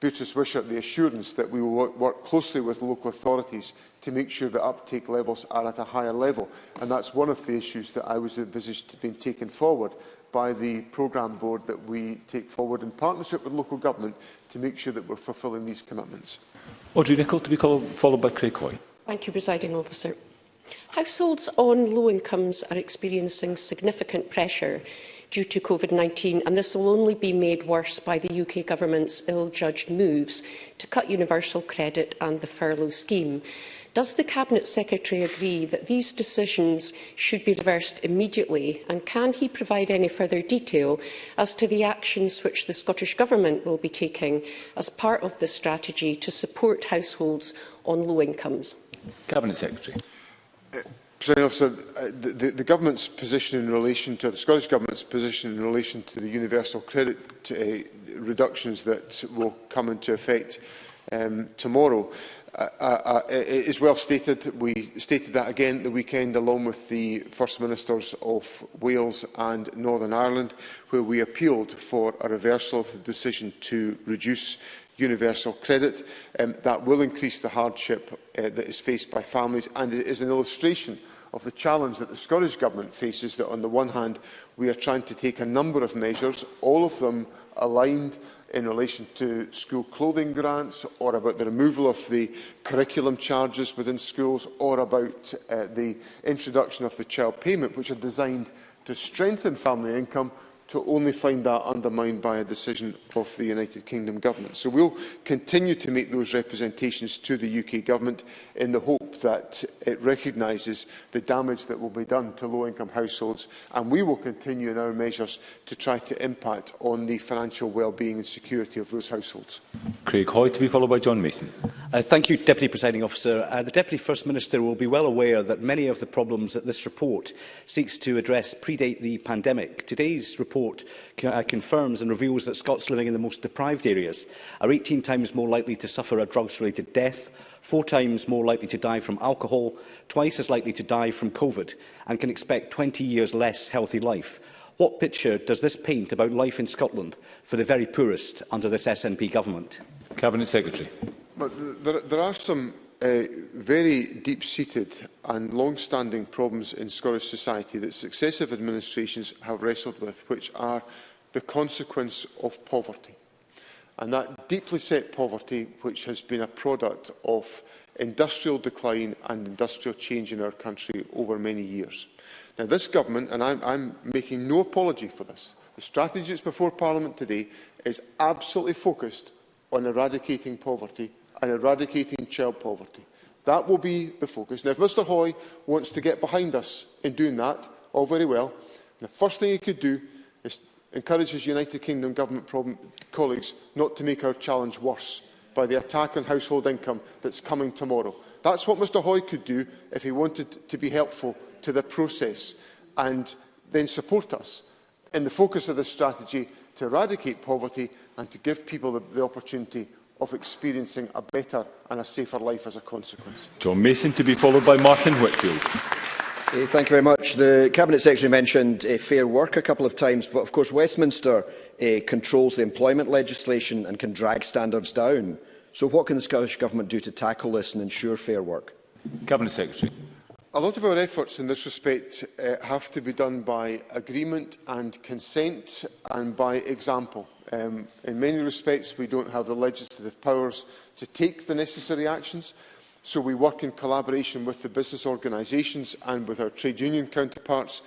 Beatrice Wishart the assurance that we will work closely with local authorities to make sure that uptake levels are at a higher level. And that's one of the issues that I was envisaged being taken forward by the programme board that we take forward in partnership with local government to make sure that we're fulfilling these commitments. Audrey Nicholl to be followed by Craig Hoy. Thank you, Presiding Officer. Households on low incomes are experiencing significant pressure due to COVID-19, and this will only be made worse by the UK Government's ill-judged moves to cut universal credit and the furlough scheme. Does the Cabinet Secretary agree that these decisions should be reversed immediately, and can he provide any further detail as to the actions which the Scottish Government will be taking as part of this strategy to support households on low incomes? Cabinet Secretary. Presiding Officer, the Government's position in relation to the Scottish Government's position in relation to the universal credit reductions that will come into effect tomorrow is well stated. We stated that again at the weekend, along with the First Ministers of Wales and Northern Ireland, where we appealed for a reversal of the decision to reduce universal credit. That will increase the hardship that is faced by families, and it is an illustration of the challenge that the Scottish Government faces, that on the one hand we are trying to take a number of measures, all of them aligned in relation to school clothing grants, or about the removal of the curriculum charges within schools, or about the introduction of the child payment, which are designed to strengthen family income, to only find that undermined by a decision of the United Kingdom Government. So we will continue to make those representations to the UK Government in the hope that it recognises the damage that will be done to low-income households, and we will continue in our measures to try to impact on the financial well-being and security of those households. Craig Hoy to be followed by John Mason. Thank you, Deputy Presiding Officer. The Deputy First Minister will be well aware that many of the problems that this report seeks to address predate the pandemic. Today's report confirms and reveals that Scots living in the most deprived areas are 18 times more likely to suffer a drugs-related death, 4 times more likely to die from alcohol, twice as likely to die from COVID, and can expect 20 years less healthy life. What picture does this paint about life in Scotland for the very poorest under this SNP government? Cabinet Secretary. But there are some very deep-seated and long-standing problems in Scottish society that successive administrations have wrestled with, which are the consequence of poverty. And that deeply set poverty, which has been a product of industrial decline and industrial change in our country over many years. Now, this government, and I'm making no apology for this, the strategy that's before Parliament today is absolutely focused on eradicating poverty and eradicating child poverty. That will be the focus. Now, if Mr Hoy wants to get behind us in doing that, all very well. The first thing he could do is encourage his United Kingdom Government colleagues not to make our challenge worse by the attack on household income that's coming tomorrow. That's what Mr Hoy could do if he wanted to be helpful to the process and then support us in the focus of this strategy to eradicate poverty and to give people the opportunity of experiencing a better and a safer life as a consequence. John Mason, to be followed by Martin Whitfield. Thank you very much. The Cabinet Secretary mentioned fair work a couple of times, but of course Westminster controls the employment legislation and can drag standards down. So what can the Scottish Government do to tackle this and ensure fair work? Cabinet Secretary. A lot of our efforts in this respect have to be done by agreement and consent and by example. In many respects, we don't have the legislative powers to take the necessary actions, so we work in collaboration with the business organisations and with our trade union counterparts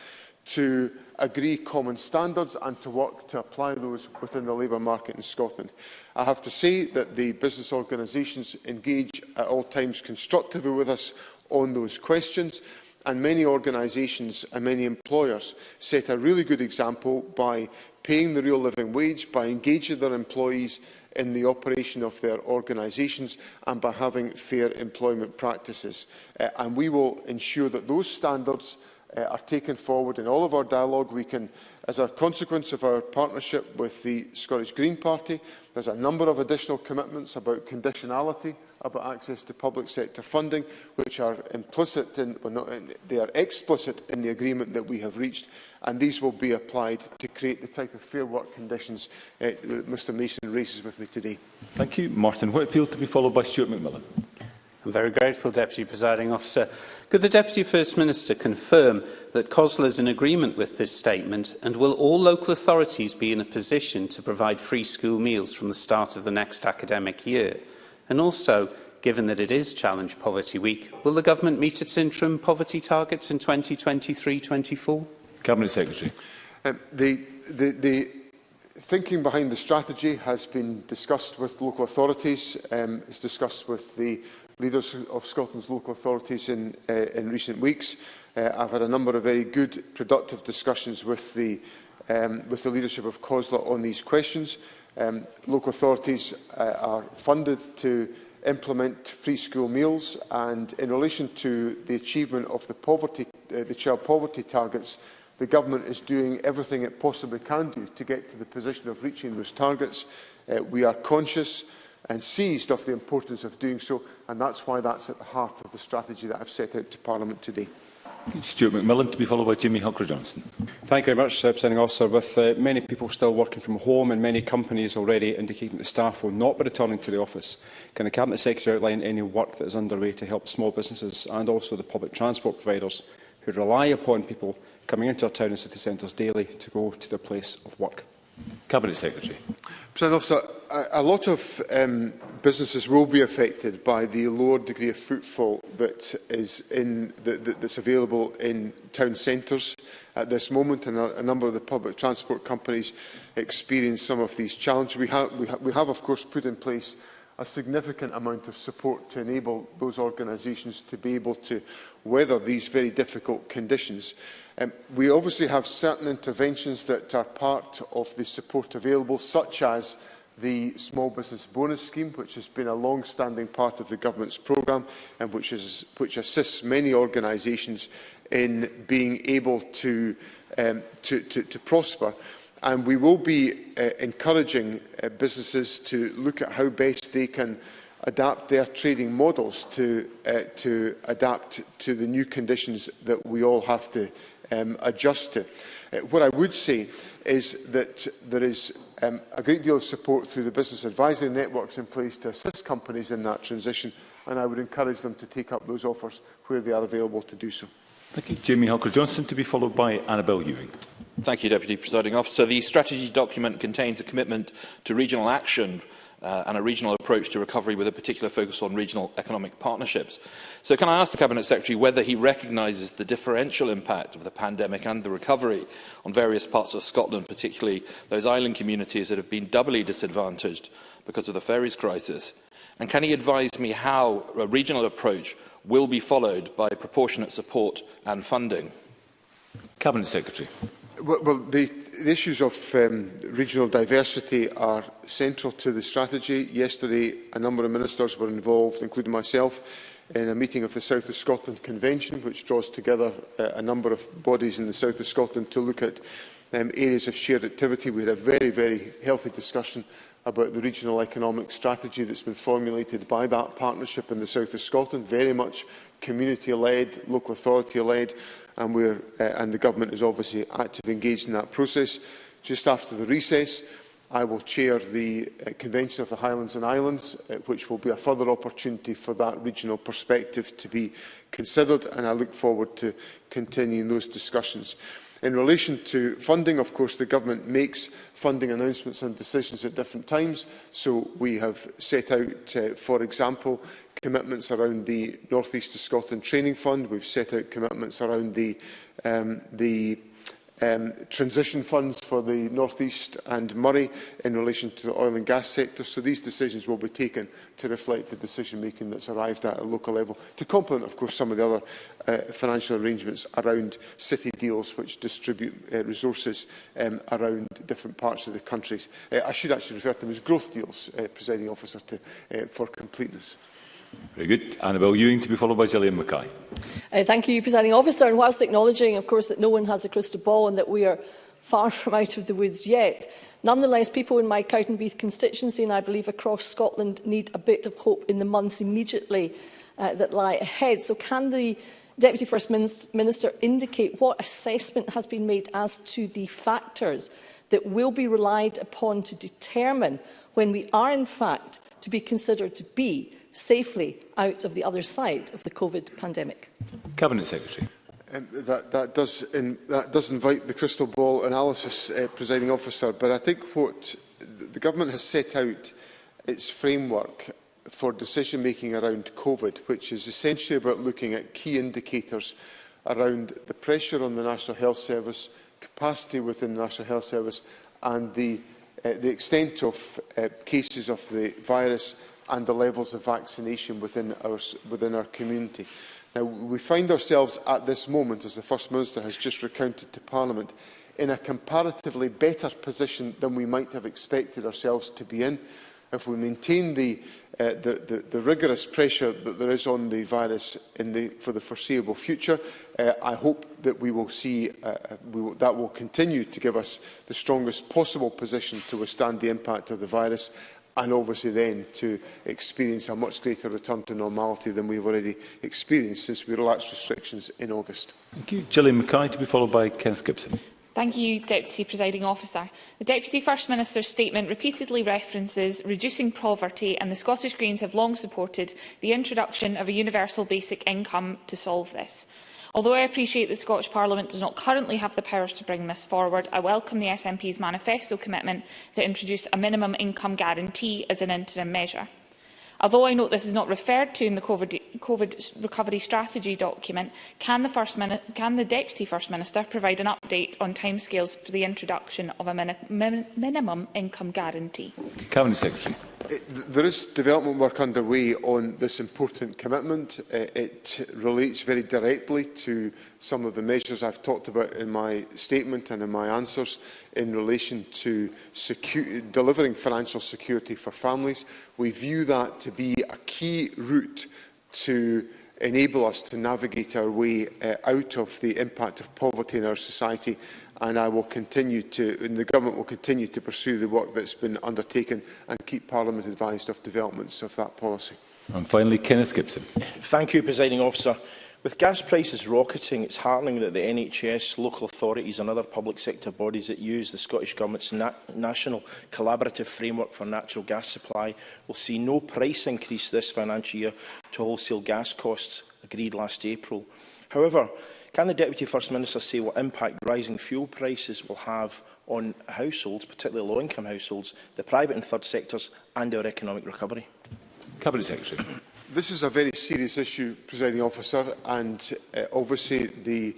to agree common standards and to work to apply those within the labour market in Scotland. I have to say that the business organisations engage at all times constructively with us on those questions, and many organisations and many employers set a really good example by paying the real living wage, by engaging their employees in the operation of their organisations and by having fair employment practices. And we will ensure that those standards are taken forward in all of our dialogue. We can, as a consequence of our partnership with the Scottish Green Party, there's a number of additional commitments about conditionality, about access to public sector funding, which are implicit in, they are explicit in the agreement that we have reached, and these will be applied to create the type of fair work conditions that Mr Mason raises with me today. Thank you. Martin Whitfield, to be followed by Stuart McMillan. I'm very grateful, Deputy Presiding Officer. Could the Deputy First Minister confirm that COSLA is in agreement with this statement, and will all local authorities be in a position to provide free school meals from the start of the next academic year? And also, given that it is Challenge Poverty Week, will the Government meet its interim poverty targets in 2023-24? Cabinet Secretary. The thinking behind the strategy has been discussed with local authorities, it's discussed with the leaders of Scotland's local authorities in recent weeks. I've had a number of very good, productive discussions with the leadership of COSLA on these questions. Local authorities are funded to implement free school meals, and in relation to the achievement of the child poverty targets, the Government is doing everything it possibly can do to get to the position of reaching those targets. We are conscious and seized of the importance of doing so, and that's why that's at the heart of the strategy that I've set out to Parliament today. Stuart McMillan, to be followed by Jimmy Hucker-Johnson. Thank you very much, Presiding Officer. With many people still working from home and many companies already indicating that staff will not be returning to the office, can the Cabinet Secretary outline any work that is underway to help small businesses and also the public transport providers who rely upon people coming into our town and city centres daily to go to their place of work? Cabinet Secretary. President Officer, a lot of businesses will be affected by the lower degree of footfall that is that's available in town centres at this moment, and a number of the public transport companies experience some of these challenges. We have, of course, put in place a significant amount of support to enable those organisations to be able to weather these very difficult conditions. We obviously have certain interventions that are part of the support available, such as the Small Business Bonus Scheme, which has been a long-standing part of the Government's programme and which assists many organisations in being able to prosper. And we will be encouraging businesses to look at how best they can adapt their trading models to adapt to the new conditions that we all have to adjust to. What I would say is that there is a great deal of support through the business advisory networks in place to assist companies in that transition, and I would encourage them to take up those offers where they are available to do so. Thank you. Jamie Hucker-Johnson, to be followed by Annabel Ewing. Thank you, Deputy Presiding Officer. The strategy document contains a commitment to regional action and a regional approach to recovery with a particular focus on regional economic partnerships. So can I ask the Cabinet Secretary whether he recognises the differential impact of the pandemic and the recovery on various parts of Scotland, particularly those island communities that have been doubly disadvantaged because of the ferries crisis? And can he advise me how a regional approach will be followed by proportionate support and funding? Cabinet Secretary. Well, the issues of regional diversity are central to the strategy. Yesterday, a number of ministers were involved, including myself, in a meeting of the South of Scotland Convention, which draws together a number of bodies in the South of Scotland to look at areas of shared activity. We had a very, very healthy discussion about the regional economic strategy that's been formulated by that partnership in the South of Scotland, very much community-led, local authority-led, and the Government is obviously actively engaged in that process. Just after the recess, I will chair the Convention of the Highlands and Islands, which will be a further opportunity for that regional perspective to be considered, and I look forward to continuing those discussions. In relation to funding, of course, the Government makes funding announcements and decisions at different times. So we have set out, for example, commitments around the North East of Scotland Training Fund. We've set out commitments around the transition funds for the North East and Moray in relation to the oil and gas sector. So these decisions will be taken to reflect the decision-making that's arrived at a local level, to complement, of course, some of the other financial arrangements around city deals which distribute resources around different parts of the country. I should actually refer to them as growth deals, Presiding Officer, for completeness. Very good. Annabel Ewing, to be followed by Gillian Mackay. Thank you, Presiding Officer. And whilst acknowledging, of course, that no one has a crystal ball and that we are far from out of the woods yet, nonetheless, people in my Cowdenbeath constituency, and I believe across Scotland, need a bit of hope in the months immediately that lie ahead. So can the Deputy First Minister indicate what assessment has been made as to the factors that will be relied upon to determine when we are, in fact, to be considered to be safely out of the other side of the COVID pandemic? Cabinet Secretary. That does invite the crystal ball analysis, Presiding Officer, but I think what the Government has set out its framework for decision-making around COVID, which is essentially about looking at key indicators around the pressure on the National Health Service, capacity within the National Health Service, and the extent of cases of the virus and the levels of vaccination within our community. Now, we find ourselves at this moment, as the First Minister has just recounted to Parliament, in a comparatively better position than we might have expected ourselves to be in. If we maintain the rigorous pressure that there is on the virus for the foreseeable future, I hope that we will see that will continue to give us the strongest possible position to withstand the impact of the virus, and obviously then to experience a much greater return to normality than we have already experienced since we relaxed restrictions in August. Thank you. Gillian Mackay, to be followed by Kenneth Gibson. Thank you, Deputy Presiding Officer. The Deputy First Minister's statement repeatedly references reducing poverty, and the Scottish Greens have long supported the introduction of a universal basic income to solve this. Although I appreciate that the Scottish Parliament does not currently have the powers to bring this forward, I welcome the SNP's manifesto commitment to introduce a minimum income guarantee as an interim measure. Although I note this is not referred to in the COVID recovery strategy document, can the Deputy First Minister provide an update on timescales for the introduction of a minimum income guarantee? Cabinet Secretary. There is development work underway on this important commitment. It relates very directly to some of the measures I've talked about in my statement and in my answers in relation to delivering financial security for families. We view that to be a key route to enable us to navigate our way out of the impact of poverty in our society, and the Government will continue to pursue the work that's been undertaken and keep Parliament advised of developments of that policy. And finally, Kenneth Gibson. Thank you, Presiding Officer. With gas prices rocketing, it's heartening that the NHS, local authorities and other public sector bodies that use the Scottish Government's National Collaborative Framework for Natural Gas Supply will see no price increase this financial year to wholesale gas costs agreed last April. However, can the Deputy First Minister say what impact rising fuel prices will have on households, particularly low-income households, the private and third sectors and our economic recovery? Cabinet Secretary. This is a very serious issue, Presiding Officer, and obviously the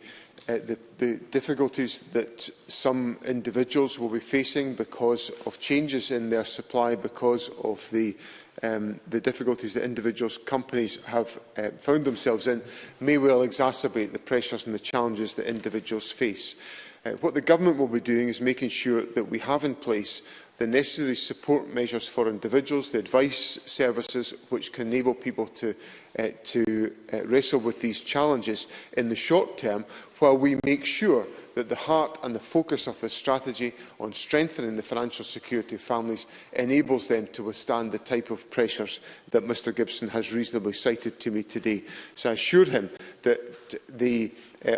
difficulties that some individuals will be facing because of changes in their supply, because of the difficulties that individuals, companies have found themselves in, may well exacerbate the pressures and the challenges that individuals face. What the Government will be doing is making sure that we have in place the necessary support measures for individuals, the advice services which can enable people to wrestle with these challenges in the short term, while we make sure that the heart and the focus of the strategy on strengthening the financial security of families enables them to withstand the type of pressures that Mr Gibson has reasonably cited to me today. So I assure him that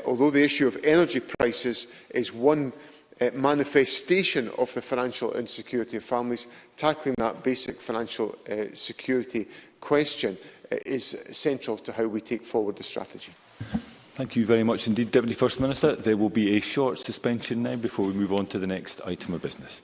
although the issue of energy prices is one manifestation of the financial insecurity of families, tackling that basic financial security question is central to how we take forward the strategy. Thank you very much indeed, Deputy First Minister. There will be a short suspension now before we move on to the next item of business.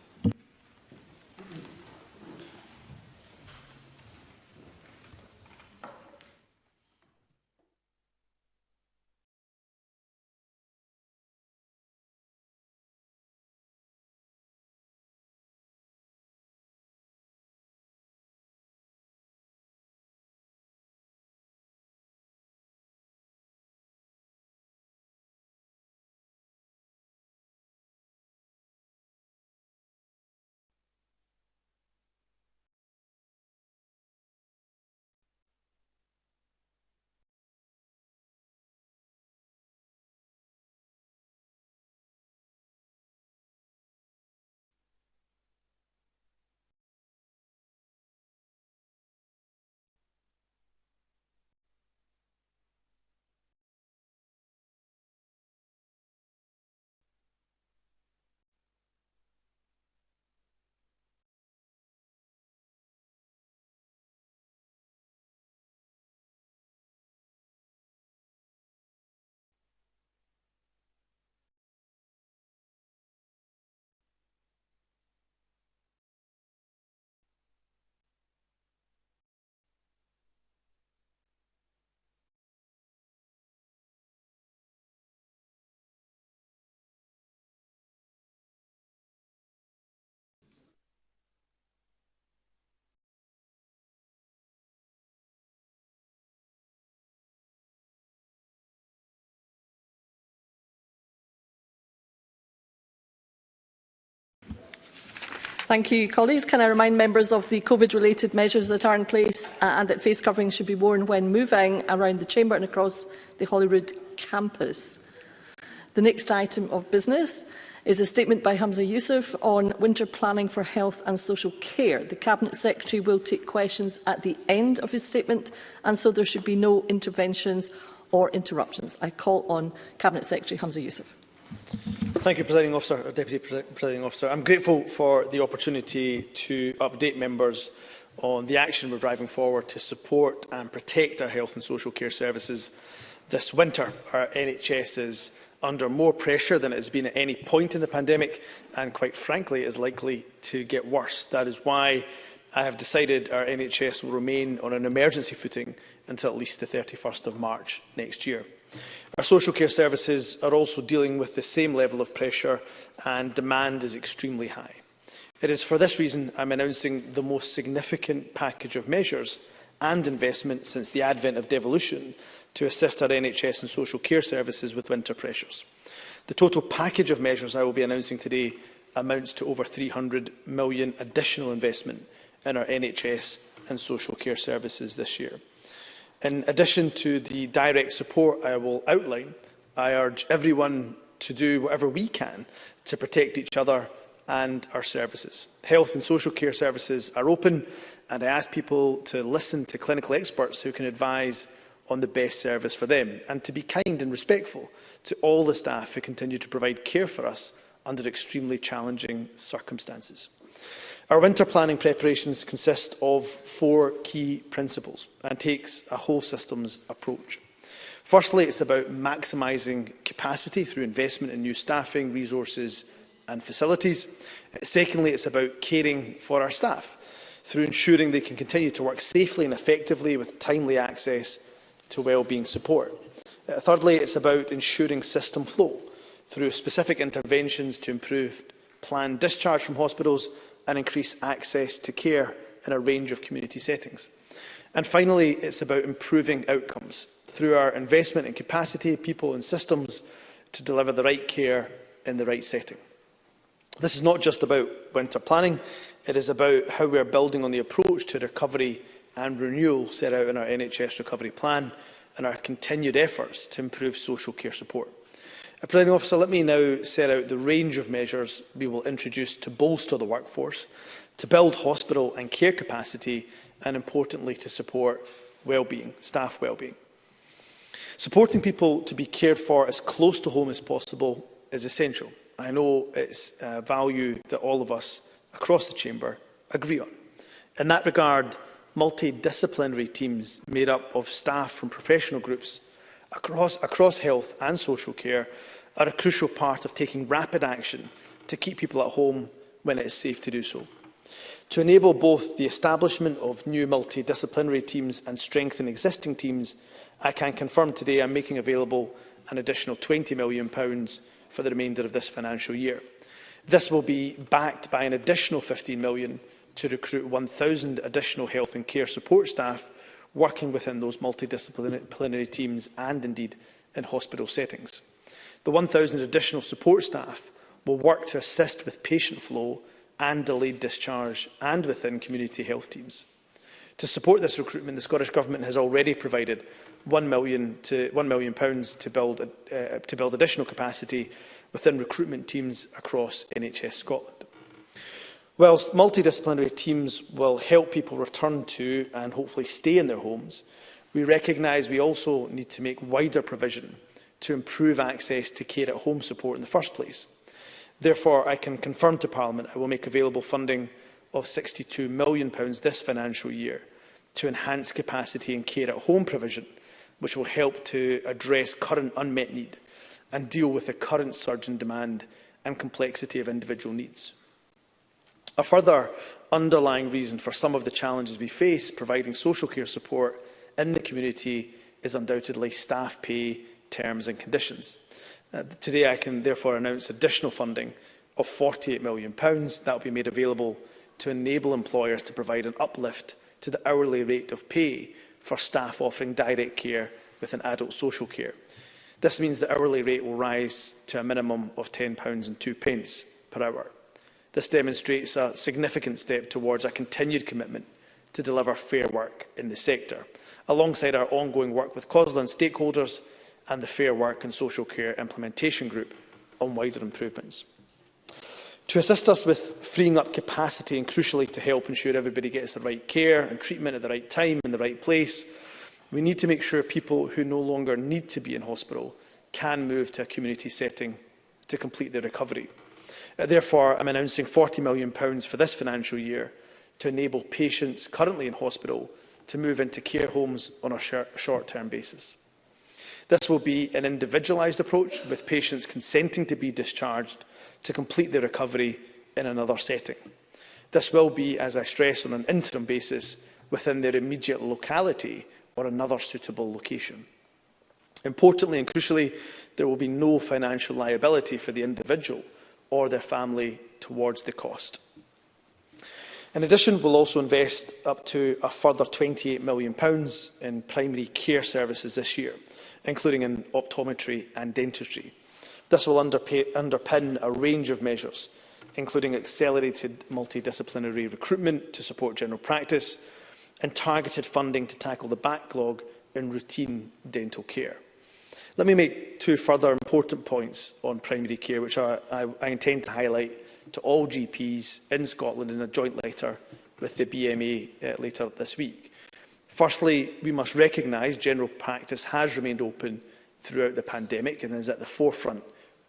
Thank you, colleagues. Can I remind members of the COVID-related measures that are in place and that face coverings should be worn when moving around the Chamber and across the Holyrood campus? The next item of business is a statement by Hamza Youssef on winter planning for health and social care. The Cabinet Secretary will take questions at the end of his statement, and so there should be no interventions or interruptions. I call on Cabinet Secretary Hamza Youssef. Thank you, Presiding Officer, or Deputy Presiding Officer. I'm grateful for the opportunity to update members on the action we're driving forward to support and protect our health and social care services this winter. Our NHS is under more pressure than it has been at any point in the pandemic, and quite frankly is likely to get worse. That is why I have decided our NHS will remain on an emergency footing until at least the 31st of March next year. Our social care services are also dealing with the same level of pressure, and demand is extremely high. It is for this reason I'm announcing the most significant package of measures and investment since the advent of devolution to assist our NHS and social care services with winter pressures. The total package of measures I will be announcing today amounts to over £300 million additional investment in our NHS and social care services this year. In addition to the direct support I will outline, I urge everyone to do whatever we can to protect each other and our services. Health and social care services are open, and I ask people to listen to clinical experts who can advise on the best service for them, and to be kind and respectful to all the staff who continue to provide care for us under extremely challenging circumstances. Our winter planning preparations consist of 4 key principles and takes a whole systems approach. Firstly, it's about maximising capacity through investment in new staffing, resources and facilities. Secondly, it's about caring for our staff through ensuring they can continue to work safely and effectively with timely access to wellbeing support. Thirdly, it's about ensuring system flow through specific interventions to improve planned discharge from hospitals and increase access to care in a range of community settings. And finally, it's about improving outcomes through our investment in capacity, people and systems to deliver the right care in the right setting. This is not just about winter planning, it is about how we are building on the approach to recovery and renewal set out in our NHS recovery plan and our continued efforts to improve social care support. Presiding Officer, let me now set out the range of measures we will introduce to bolster the workforce, to build hospital and care capacity, and importantly to support well-being, staff well-being. Supporting people to be cared for as close to home as possible is essential. I know it's a value that all of us across the Chamber agree on. In that regard, multidisciplinary teams made up of staff from professional groups across health and social care are a crucial part of taking rapid action to keep people at home when it is safe to do so. To enable both the establishment of new multidisciplinary teams and strengthen existing teams, I can confirm today I'm making available an additional £20 million for the remainder of this financial year. This will be backed by an additional £15 million to recruit 1,000 additional health and care support staff working within those multidisciplinary teams and indeed in hospital settings. The 1,000 additional support staff will work to assist with patient flow and delayed discharge and within community health teams. To support this recruitment, the Scottish Government has already provided £1 million to build additional capacity within recruitment teams across NHS Scotland. Whilst multidisciplinary teams will help people return to and hopefully stay in their homes, we recognise we also need to make wider provision to improve access to care at home support in the first place. Therefore, I can confirm to Parliament I will make available funding of £62 million this financial year to enhance capacity in care at home provision, which will help to address current unmet need and deal with the current surge in demand and complexity of individual needs. A further underlying reason for some of the challenges we face providing social care support in the community is undoubtedly staff pay terms and conditions. Today I can therefore announce additional funding of £48 million that will be made available to enable employers to provide an uplift to the hourly rate of pay for staff offering direct care within adult social care. This means the hourly rate will rise to a minimum of £10.02 per hour. This demonstrates a significant step towards a continued commitment to deliver fair work in the sector, alongside our ongoing work with COSLA and stakeholders and the Fair Work and Social Care Implementation Group on wider improvements. To assist us with freeing up capacity and, crucially, to help ensure everybody gets the right care and treatment at the right time in the right place, we need to make sure people who no longer need to be in hospital can move to a community setting to complete their recovery. Therefore, I'm announcing £40 million for this financial year to enable patients currently in hospital to move into care homes on a short-term basis. This will be an individualised approach, with patients consenting to be discharged to complete their recovery in another setting. This will be, as I stress, on an interim basis within their immediate locality or another suitable location. Importantly and crucially, there will be no financial liability for the individual or their family towards the cost. In addition, we'll also invest up to a further £28 million in primary care services this year, including in optometry and dentistry. This will underpin a range of measures, including accelerated multidisciplinary recruitment to support general practice and targeted funding to tackle the backlog in routine dental care. Let me make two further important points on primary care, which I intend to highlight to all GPs in Scotland in a joint letter with the BMA later this week. Firstly, we must recognise general practice has remained open throughout the pandemic and is at the forefront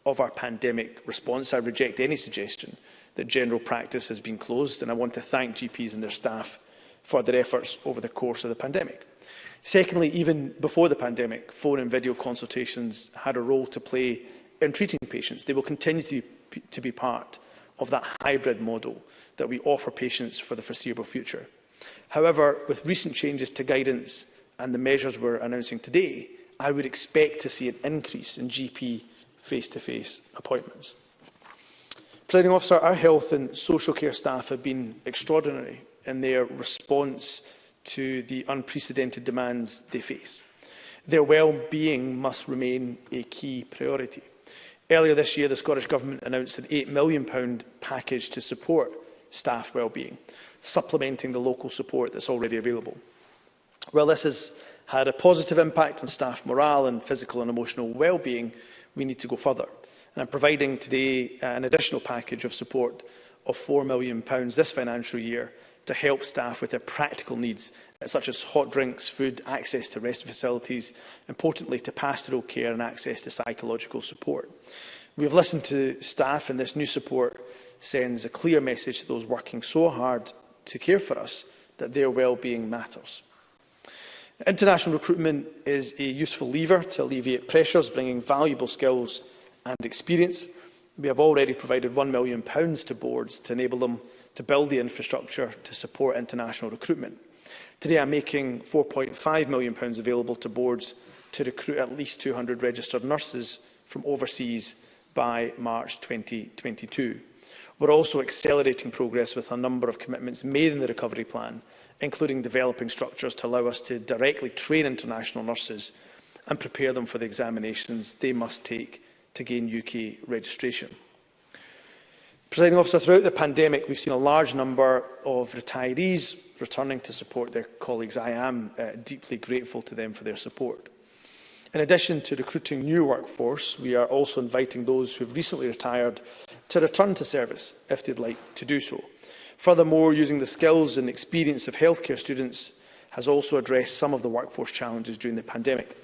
of our pandemic response. I reject any suggestion that general practice has been closed, and I want to thank GPs and their staff for their efforts over the course of the pandemic. Secondly, even before the pandemic, phone and video consultations had a role to play in treating patients. They will continue to be part of that hybrid model that we offer patients for the foreseeable future. However, with recent changes to guidance and the measures we're announcing today, I would expect to see an increase in GP face-to-face appointments. Presiding Officer, our health and social care staff have been extraordinary in their response to the unprecedented demands they face. Their well-being must remain a key priority. Earlier this year, the Scottish Government announced an £8 million package to support staff wellbeing, supplementing the local support that's already available. While this has had a positive impact on staff morale and physical and emotional wellbeing, we need to go further. And I'm providing today an additional package of support of £4 million this financial year to help staff with their practical needs, such as hot drinks, food, access to rest facilities, importantly to pastoral care and access to psychological support. We have listened to staff, and this new support sends a clear message to those working so hard to care for us that their well-being matters. International recruitment is a useful lever to alleviate pressures, bringing valuable skills and experience. We have already provided £1 million to boards to enable them to build the infrastructure to support international recruitment. Today, I'm making £4.5 million available to boards to recruit at least 200 registered nurses from overseas by March 2022. We're also accelerating progress with a number of commitments made in the recovery plan, including developing structures to allow us to directly train international nurses and prepare them for the examinations they must take to gain UK registration. Presiding Officer, throughout the pandemic, we've seen a large number of retirees returning to support their colleagues. I am deeply grateful to them for their support. In addition to recruiting new workforce, we are also inviting those who have recently retired to return to service if they'd like to do so. Furthermore, using the skills and experience of healthcare students has also addressed some of the workforce challenges during the pandemic.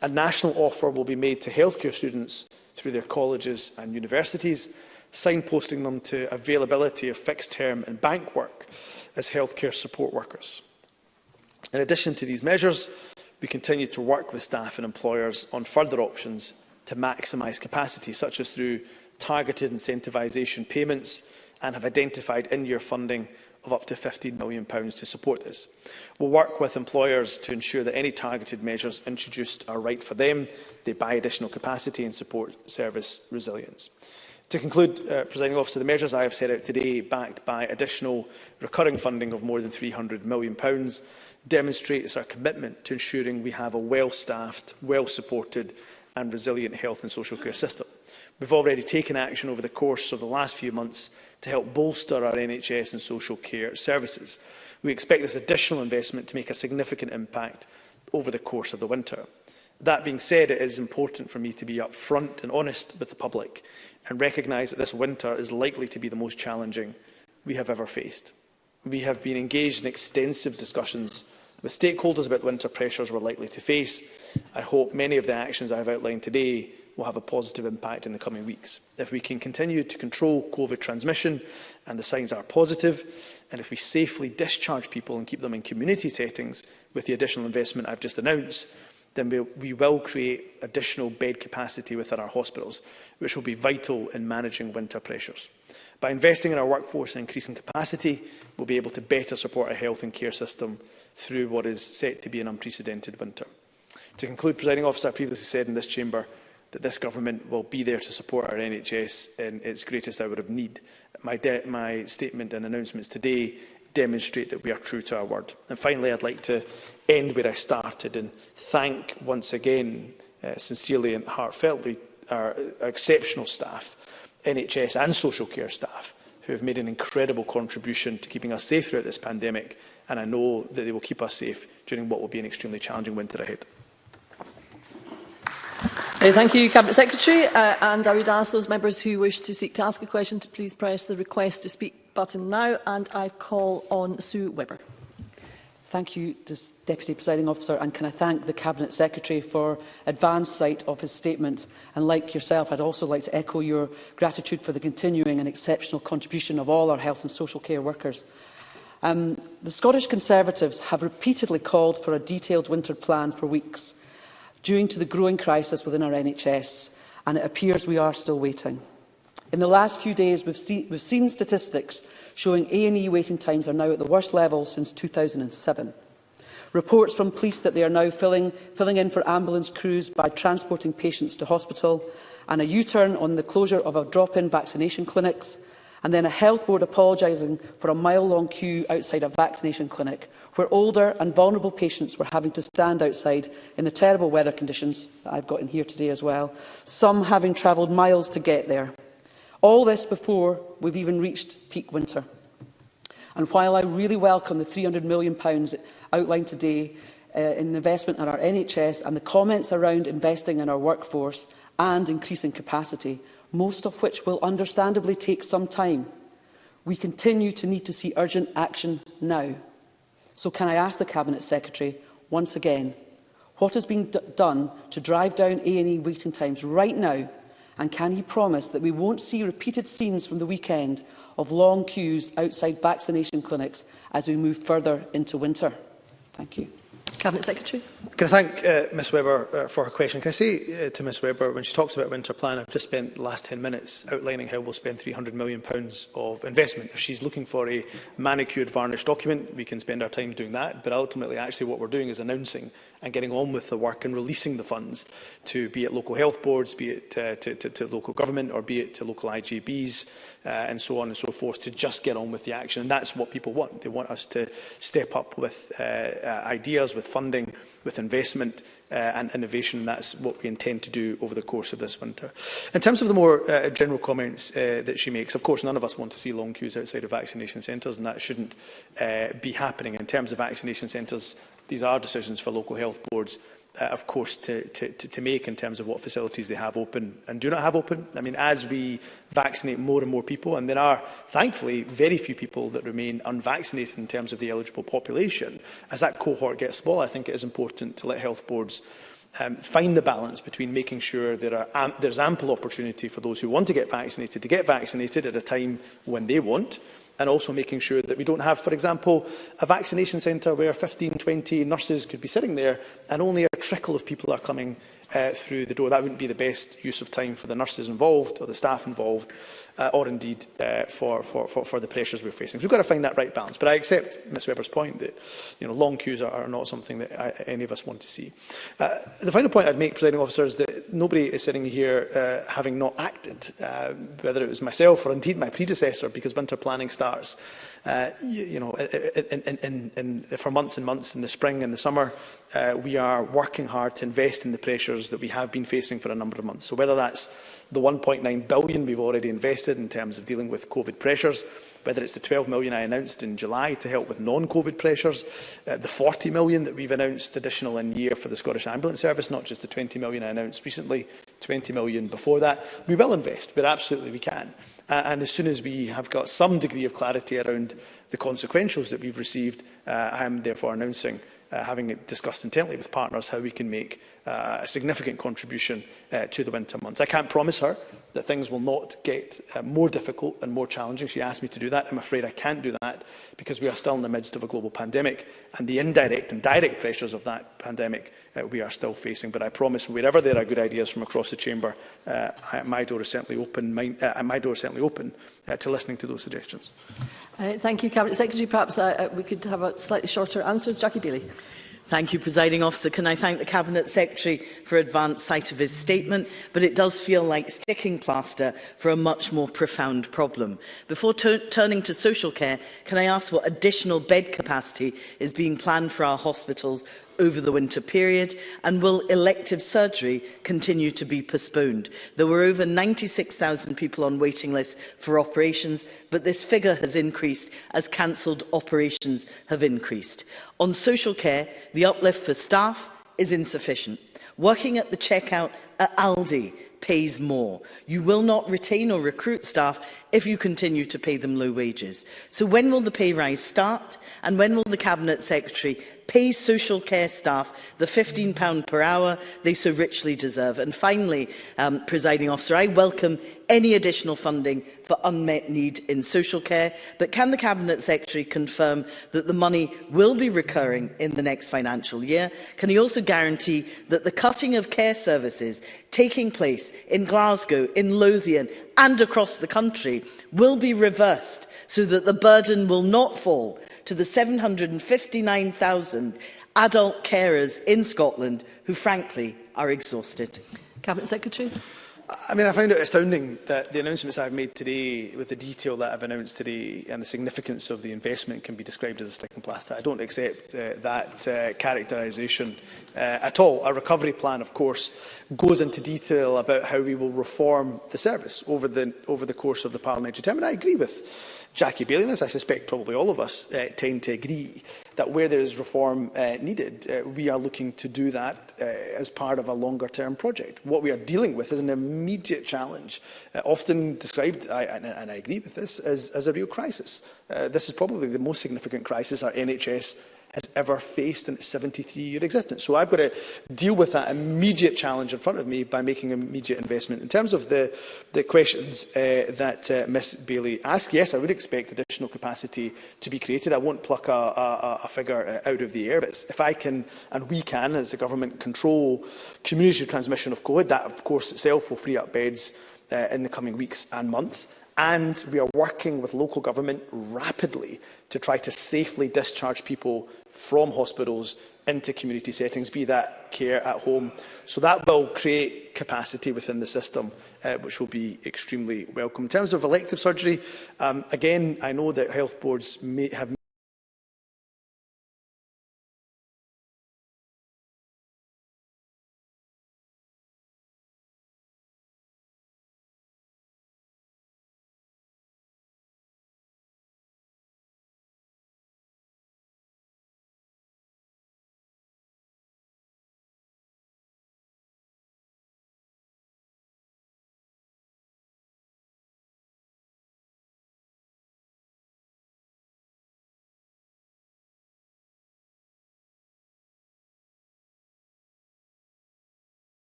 A national offer will be made to healthcare students through their colleges and universities, signposting them to availability of fixed-term and bank work as healthcare support workers. In addition to these measures, we continue to work with staff and employers on further options to maximise capacity, such as through targeted incentivisation payments, and have identified in-year funding of up to £15 million to support this. We'll work with employers to ensure that any targeted measures introduced are right for them, they buy additional capacity and support service resilience. To conclude, Presiding Officer, the measures I have set out today, backed by additional recurring funding of more than £300 million, demonstrates our commitment to ensuring we have a well-staffed, well-supported and resilient health and social care system. We've already taken action over the course of the last few months to help bolster our NHS and social care services. We expect this additional investment to make a significant impact over the course of the winter. That being said, it is important for me to be upfront and honest with the public and recognise that this winter is likely to be the most challenging we have ever faced. We have been engaged in extensive discussions with stakeholders about the winter pressures we're likely to face. I hope many of the actions I have outlined today will have a positive impact in the coming weeks. If we can continue to control COVID transmission, and the signs are positive, and if we safely discharge people and keep them in community settings with the additional investment I've just announced, then we will create additional bed capacity within our hospitals, which will be vital in managing winter pressures. By investing in our workforce and increasing capacity, we'll be able to better support our health and care system through what is set to be an unprecedented winter. To conclude, Presiding Officer, I previously said in this chamber that this government will be there to support our NHS in its greatest hour of need. My statement and announcements today demonstrate that we are true to our word. And finally, I'd like to end where I started and thank once again, sincerely and heartfeltly, our exceptional staff, NHS and social care staff, who have made an incredible contribution to keeping us safe throughout this pandemic, and I know that they will keep us safe during what will be an extremely challenging winter ahead. Thank you, Cabinet Secretary. And I would ask those members who wish to seek to ask a question to please press the request to speak button now. And I call on Sue Webber. Thank you, Deputy Presiding Officer, and can I thank the Cabinet Secretary for advance sight of his statement. And like yourself, I'd also like to echo your gratitude for the continuing and exceptional contribution of all our health and social care workers. The Scottish Conservatives have repeatedly called for a detailed winter plan for weeks, due to the growing crisis within our NHS, and it appears we are still waiting. In the last few days, we've seen statistics showing A&E waiting times are now at the worst level since 2007. Reports from police that they are now filling in for ambulance crews by transporting patients to hospital, and a U-turn on the closure of our drop-in vaccination clinics, And then a health board apologising for a mile-long queue outside a vaccination clinic, where older and vulnerable patients were having to stand outside in the terrible weather conditions that I've got in here today as well, some having travelled miles to get there. All this before we've even reached peak winter. And while I really welcome the £300 million outlined today in investment in our NHS and the comments around investing in our workforce and increasing capacity, most of which will understandably take some time, we continue to need to see urgent action now. So can I ask the Cabinet Secretary once again, what is being done to drive down A&E waiting times right now? And can he promise that we won't see repeated scenes from the weekend of long queues outside vaccination clinics as we move further into winter? Thank you. Cabinet Secretary. Can I thank Ms Webber for her question? Can I say to Ms Webber, when she talks about winter plan, I've just spent the last 10 minutes outlining how we'll spend £300 million of investment. If she's looking for a manicured, varnished document, we can spend our time doing that. But ultimately, actually, what we're doing is announcing and getting on with the work and releasing the funds to, be it local health boards, be it to local government, or be it to local IGBs, and so on and so forth, to just get on with the action. And that's what people want. They want us to step up with ideas, with funding, with investment and innovation, and that's what we intend to do over the course of this winter. In terms of the more general comments that she makes, of course, none of us want to see long queues outside of vaccination centres, and that shouldn't be happening. In terms of vaccination centres, these are decisions for local health boards, of course, to make in terms of what facilities they have open and do not have open. I mean, as we vaccinate more and more people, and there are, thankfully, very few people that remain unvaccinated in terms of the eligible population, as that cohort gets smaller, I think it is important to let health boards find the balance between making sure there's ample opportunity for those who want to get vaccinated at a time when they want, and also making sure that we don't have, for example, a vaccination centre where 15, 20 nurses could be sitting there and only a trickle of people are coming through the door. That wouldn't be the best use of time for the nurses involved or the staff involved, or indeed for the pressures we're facing. So we've got to find that right balance. But I accept Ms Webber's point that long queues are not something that any of us want to see. The final point I'd make, Presiding Officer, is that nobody is sitting here having not acted, whether it was myself or indeed my predecessor, because winter planning starts for months and months in the spring and the summer. We are working hard to invest in the pressures that we have been facing for a number of months. So whether that's the £1.9 billion we've already invested in terms of dealing with COVID pressures, whether it's the £12 million I announced in July to help with non-COVID pressures, the £40 million that we've announced additional in year for the Scottish Ambulance Service, not just the £20 million I announced recently, £20 million before that. We will invest, but absolutely we can. And as soon as we have got some degree of clarity around the consequentials that we've received, I am therefore announcing, having discussed intently with partners, how we can make a significant contribution to the winter months. I can't promise her that things will not get more difficult and more challenging. She asked me to do that. I'm afraid I can't do that because we are still in the midst of a global pandemic, and the indirect and direct pressures of that pandemic we are still facing. But I promise, wherever there are good ideas from across the chamber, my door is certainly open. My door is certainly open to listening to those suggestions. Thank you, Cabinet Secretary. Perhaps we could have a slightly shorter answer. Jackie Bailey. Thank you, Presiding Officer. Can I thank the Cabinet Secretary for advance sight of his statement, but it does feel like sticking plaster for a much more profound problem. Before turning to social care, can I ask what additional bed capacity is being planned for our hospitals over the winter period, and will elective surgery continue to be postponed? There were over 96,000 people on waiting lists for operations, but this figure has increased as cancelled operations have increased. On social care, the uplift for staff is insufficient. Working at the checkout at Aldi pays more. You will not retain or recruit staff if you continue to pay them low wages. So when will the pay rise start? And when will the Cabinet Secretary pay social care staff the £15 per hour they so richly deserve? And finally, Presiding Officer, I welcome any additional funding for unmet need in social care, but can the Cabinet Secretary confirm that the money will be recurring in the next financial year? Can he also guarantee that the cutting of care services taking place in Glasgow, in Lothian and across the country will be reversed so that the burden will not fall to the 759,000 adult carers in Scotland who, frankly, are exhausted? Cabinet Secretary. I mean, I find it astounding that the announcements I've made today, with the detail that I've announced today and the significance of the investment, can be described as a sticking plaster. I don't accept that characterisation at all. Our recovery plan, of course, goes into detail about how we will reform the service over the course of the parliamentary term. And I agree with Jackie Bailey, and as I suspect probably all of us tend to agree, that where there is reform needed, we are looking to do that as part of a longer-term project. What we are dealing with is an immediate challenge, often described, and I agree with this, as a real crisis. This is probably the most significant crisis our NHS has ever faced in its 73-year existence. So I've got to deal with that immediate challenge in front of me by making immediate investment. In terms of the questions that Ms Bailey asked, yes, I would expect additional capacity to be created. I won't pluck a figure out of the air, but if I can, and we can, as a government, control community transmission of COVID, that, of course, itself will free up beds in the coming weeks and months. And we are working with local government rapidly to try to safely discharge people from hospitals into community settings, be that care at home. So that will create capacity within the system, which will be extremely welcome. In terms of elective surgery, again, I know that health boards have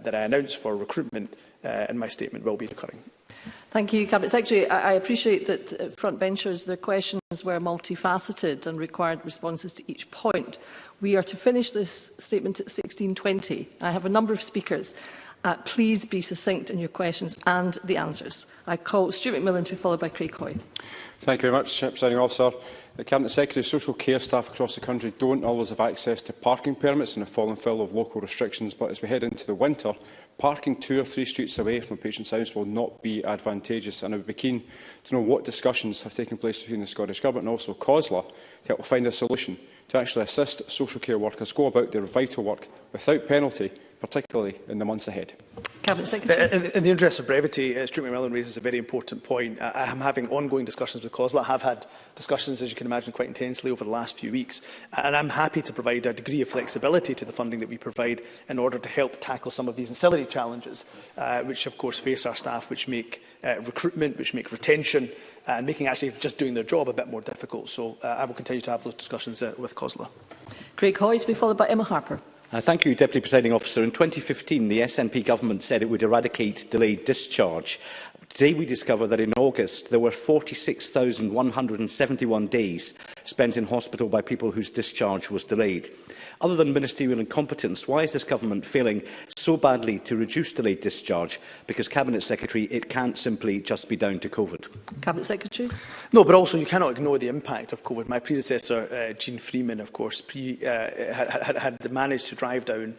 that I announced for recruitment in my statement will be recurring. Thank you, Cabinet Secretary. I appreciate that frontbenchers, their questions were multifaceted and required responses to each point. We are to finish this statement at 16:20. I have a number of speakers. Please be succinct in your questions and the answers. I call Stuart McMillan to be followed by Craig Hoy. Thank you very much, Presiding Officer. The Cabinet Secretary, social care staff across the country don't always have access to parking permits and have fallen foul of local restrictions, but as we head into the winter, parking 2 or 3 streets away from a patient's house will not be advantageous, and I would be keen to know what discussions have taken place between the Scottish Government and also COSLA to help find a solution to actually assist social care workers go about their vital work without penalty, particularly in the months ahead. Cabinet Secretary. In the interest of brevity, Stuart McMillan raises a very important point. I am having ongoing discussions with COSLA. I have had discussions, as you can imagine, quite intensely over the last few weeks. And I'm happy to provide a degree of flexibility to the funding that we provide in order to help tackle some of these ancillary challenges, which of course face our staff, which make recruitment, which make retention, and making actually just doing their job a bit more difficult. So I will continue to have those discussions with COSLA. Craig Hoy to be followed by Emma Harper. Thank you, Deputy Presiding Officer. In 2015, the SNP government said it would eradicate delayed discharge. Today we discover that in August there were 46,171 days spent in hospital by people whose discharge was delayed. Other than ministerial incompetence, why is this government failing so badly to reduce delayed discharge? Because, Cabinet Secretary, it can't simply just be down to COVID. Cabinet Secretary. No, but also you cannot ignore the impact of COVID. My predecessor, Jean Freeman, of course, had managed to drive down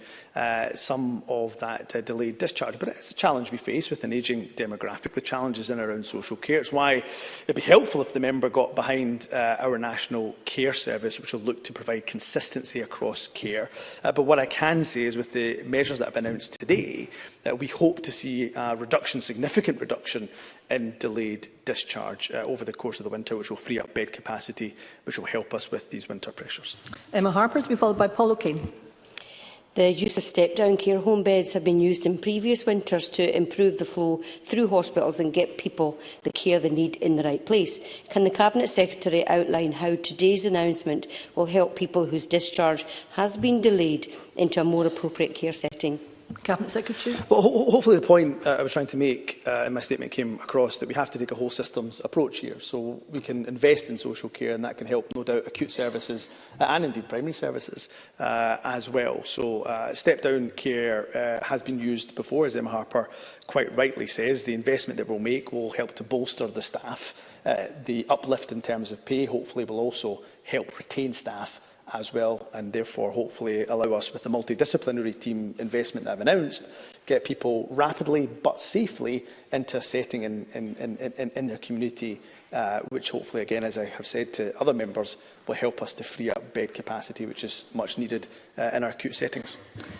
some of that delayed discharge. But it's a challenge we face with an ageing demographic, with challenges in and around social care. It's why it'd be helpful if the member got behind our National Care Service, which will look to provide consistency across care. But what I can say is, with the measures that have been announced today, we hope to see a reduction, significant reduction in delayed discharge over the course of the winter, which will free up bed capacity, which will help us with these winter pressures. Emma Harper to be followed by Paul O'Kane. The use of step-down care home beds have been used in previous winters to improve the flow through hospitals and get people the care they need in the right place. Can the Cabinet Secretary outline how today's announcement will help people whose discharge has been delayed into a more appropriate care setting? Cabinet Secretary. Well, hopefully the point I was trying to make in my statement came across, that we have to take a whole systems approach here. So we can invest in social care, and that can help, no doubt, acute services and indeed primary services as well. So step-down care has been used before, as Emma Harper quite rightly says. The investment that we'll make will help to bolster the staff. The uplift in terms of pay hopefully will also help retain staff as well, and therefore hopefully allow us, with the multidisciplinary team investment that I've announced, get people rapidly but safely into a setting in their community, which hopefully, again, as I have said to other members, will help us to free up bed capacity, which is much needed in our acute settings.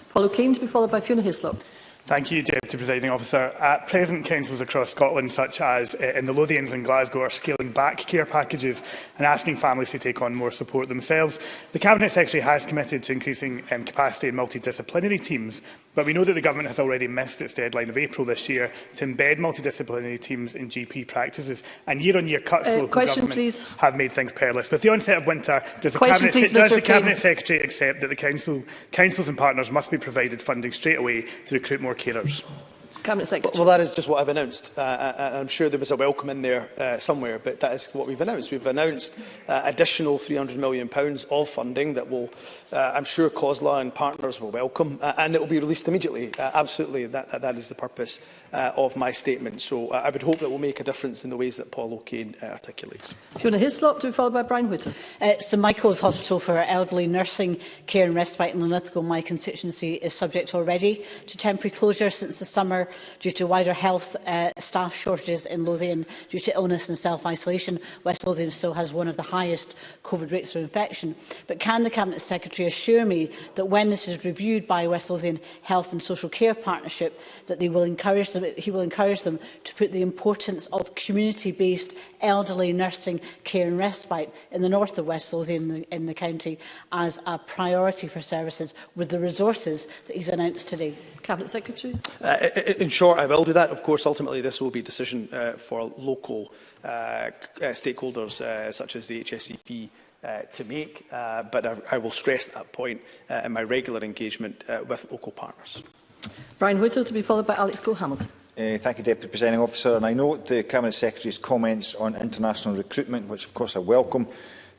Paul O'Kane, to be followed by Fiona Hislop. Thank you, Deputy Presiding Officer. At present, councils across Scotland, such as in the Lothians and Glasgow, are scaling back care packages and asking families to take on more support themselves. The Cabinet Secretary has committed to increasing capacity in multidisciplinary teams, but we know that the Government has already missed its deadline of April this year to embed multidisciplinary teams in GP practices, and year-on-year cuts to local government have made things perilous. With the onset of winter, does the Cabinet Secretary accept that the councils and partners must be provided funding straight away to recruit more carers? Cabinet Secretary. Well, that is just what I've announced. I'm sure there was a welcome in there somewhere, but that is what we've announced. We've announced additional £300 million of funding that will, I'm sure, COSLA and partners will welcome, and it will be released immediately. Absolutely, that is the purpose of my statement. So I would hope that will make a difference in the ways that Paul O'Kane articulates. Fiona Hislop, to be followed by Brian Whittle. St Michael's Hospital for Elderly Nursing Care and Respite in Linlithgow, my constituency, is subject already to temporary closure since the summer due to wider health staff shortages in Lothian due to illness and self-isolation. West Lothian still has one of the highest COVID rates of infection. But can the Cabinet Secretary assure me that when this is reviewed by West Lothian Health and Social Care Partnership, that he will encourage them to put the importance of community-based elderly nursing care and respite in the north of West Lothian in the county as a priority for services with the resources that he's announced today? Cabinet Secretary. In short, I will do that. Of course, ultimately this will be a decision for local stakeholders such as the HSEP to make, but I will stress that point in my regular engagement with local partners. Brian Whittle, to be followed by Alex Cole-Hamilton. Thank you, Deputy Presiding Officer. And I note the Cabinet Secretary's comments on international recruitment, which of course I welcome.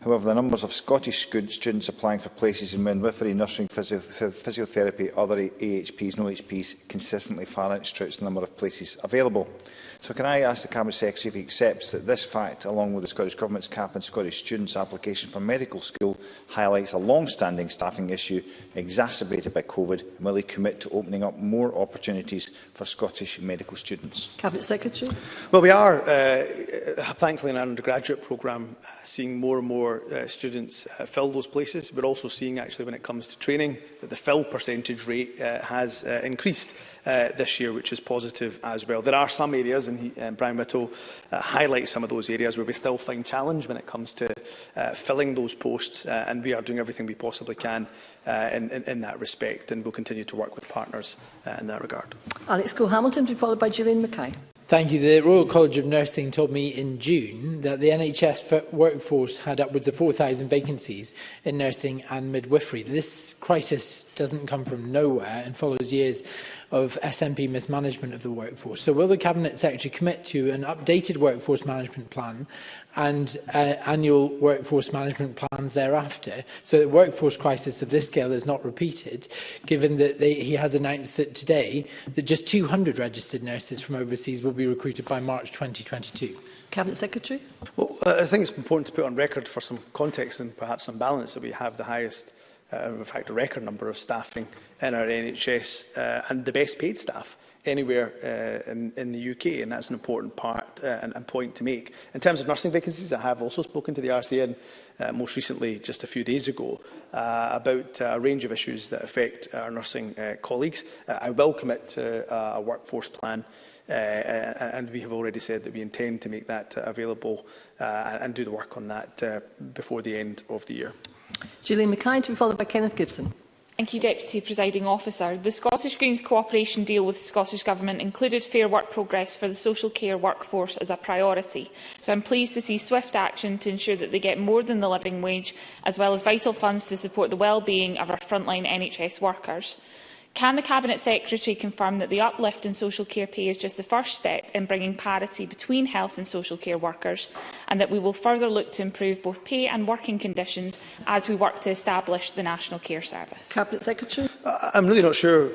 However, the numbers of Scottish students applying for places in midwifery, nursing, physiotherapy, other AHPs, no HPs, consistently far outstrips the number of places available. So can I ask the Cabinet Secretary if he accepts that this fact, along with the Scottish Government's cap on Scottish students' application for medical school, highlights a long-standing staffing issue exacerbated by COVID, and will he commit to opening up more opportunities for Scottish medical students? Cabinet Secretary. Well, we are, thankfully, in our undergraduate programme, seeing more and more students fill those places. We're also seeing, actually, when it comes to training, that the fill percentage rate has increased this year, which is positive as well. There are some areas, and Brian Whittle highlights some of those areas where we still find challenge when it comes to filling those posts, and we are doing everything we possibly can in that respect, and we'll continue to work with partners in that regard. Alex Cole-Hamilton, to be followed by Gillian Mackay. Thank you. The Royal College of Nursing told me in June that the NHS workforce had upwards of 4,000 vacancies in nursing and midwifery. This crisis doesn't come from nowhere and follows years of SNP mismanagement of the workforce. So will the Cabinet Secretary commit to an updated workforce management plan and annual workforce management plans thereafter, so that workforce crisis of this scale is not repeated, given that he has announced that today that just 200 registered nurses from overseas will be recruited by March 2022? Cabinet Secretary. Well, I think it's important to put on record for some context and perhaps some balance that we have the highest, in fact, a record number of staffing in our NHS and the best paid staff anywhere in the UK, and that's an important part and point to make. In terms of nursing vacancies, I have also spoken to the RCN most recently, just a few days ago, about a range of issues that affect our nursing colleagues. I will commit to a workforce plan, and we have already said that we intend to make that available and do the work on that before the end of the year. Gillian Mackay, to be followed by Kenneth Gibson. Thank you, Deputy Presiding Officer. The Scottish Greens cooperation deal with the Scottish Government included fair work progress for the social care workforce as a priority. So I'm pleased to see swift action to ensure that they get more than the living wage, as well as vital funds to support the well-being of our frontline NHS workers. Can the Cabinet Secretary confirm that the uplift in social care pay is just the first step in bringing parity between health and social care workers, and that we will further look to improve both pay and working conditions as we work to establish the National Care Service? Cabinet Secretary. I'm really not sure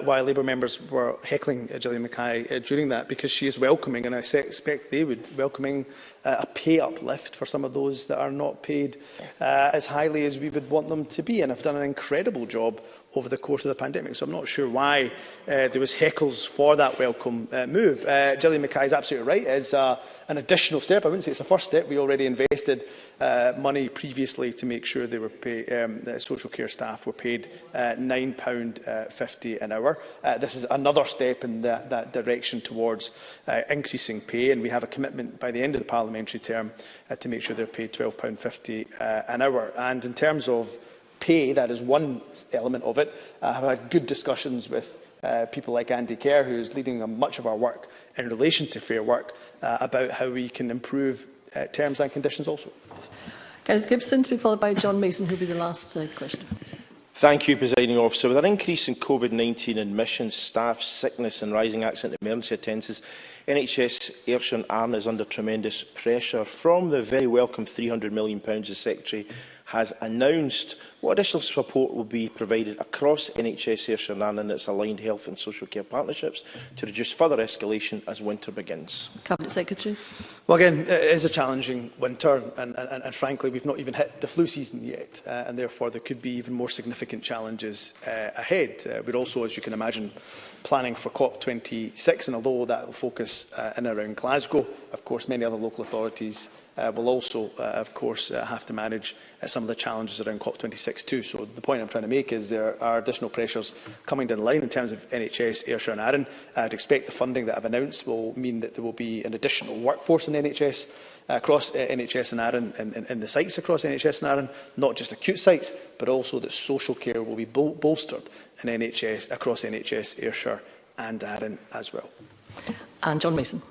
why Labour members were heckling Gillian Mackay during that, because she is welcoming, and I expect they would, welcoming a pay uplift for some of those that are not paid as highly as we would want them to be, and have done an incredible job over the course of the pandemic. So I'm not sure why there was heckles for that welcome move. Gillian Mackay is absolutely right. It's an additional step. I wouldn't say it's a first step. We already invested money previously to make sure they were social care staff were paid £9.50 an hour. This is another step in that direction towards increasing pay, and we have a commitment by the end of the parliamentary term to make sure they're paid £12.50 an hour. And in terms of pay, that is one element of it. I have had good discussions with people like Andy Kerr, who is leading much of our work in relation to Fair Work, about how we can improve terms and conditions also. Kenneth Gibson, to be followed by John Mason, who will be the last question. Thank you, Presiding Officer. With an increase in COVID-19 admissions, staff sickness and rising accident emergency attendances, NHS Ayrshire and Arran is under tremendous pressure. From the very welcome £300 million the Secretary has announced, what additional support will be provided across NHS Ayrshire and Arran and its aligned health and social care partnerships to reduce further escalation as winter begins? Cabinet Secretary. Well, again, it is a challenging winter, and frankly, we've not even hit the flu season yet, and therefore there could be even more significant challenges ahead. We're also, as you can imagine, planning for COP26, and although that will focus in and around Glasgow, of course, many other local authorities will also, of course, have to manage some of the challenges around COP26 too. So the point I'm trying to make is there are additional pressures coming down the line in terms of NHS, Ayrshire and Arran. I'd expect the funding that I've announced will mean that there will be an additional workforce in NHS, across NHS and Arran, and the sites across NHS and Arran, not just acute sites, but also that social care will be bolstered in NHS, across NHS, Ayrshire and Arran as well. And John Mason.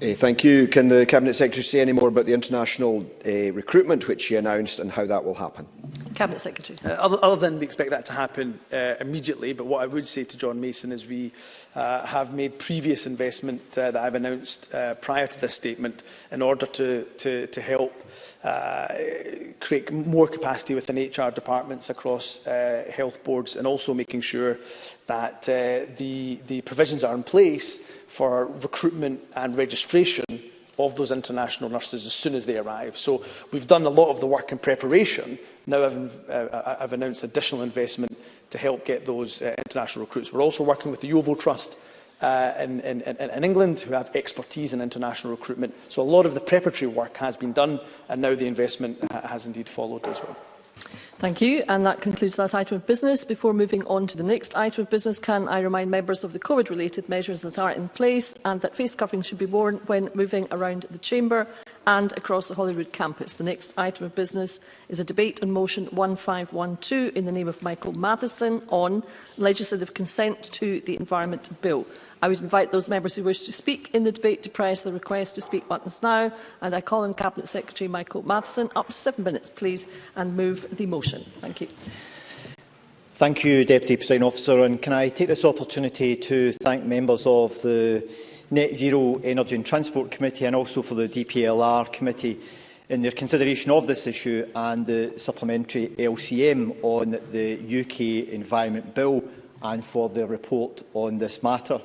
Thank you. Can the Cabinet Secretary say any more about the international recruitment which she announced and how that will happen? Cabinet Secretary. Other than we expect that to happen immediately, but what I would say to John Mason is we have made previous investment that I've announced prior to this statement in order to help create more capacity within HR departments across health boards, and also making sure that the provisions are in place for recruitment and registration of those international nurses as soon as they arrive. So we've done a lot of the work in preparation. Now I've announced additional investment to help get those international recruits. We're also working with the Yeovil Trust in England, who have expertise in international recruitment. So a lot of the preparatory work has been done, and now the investment has indeed followed as well. Thank you. And that concludes that item of business. Before moving on to the next item of business, can I remind members of the COVID-related measures that are in place, and that face covering should be worn when moving around the chamber and across the Holyrood campus. The next item of business is a debate on motion 1512 in the name of Michael Matheson on legislative consent to the Environment Bill. I would invite those members who wish to speak in the debate to press the request to speak buttons now, and I call on Cabinet Secretary Michael Matheson. Up to 7 minutes, please, and move the motion. Thank you. Thank you, Deputy Presiding Officer. And can I take this opportunity to thank members of the Net Zero Energy and Transport Committee, and also for the DPLR Committee, in their consideration of this issue and the supplementary LCM on the UK Environment Bill, and for their report on this matter.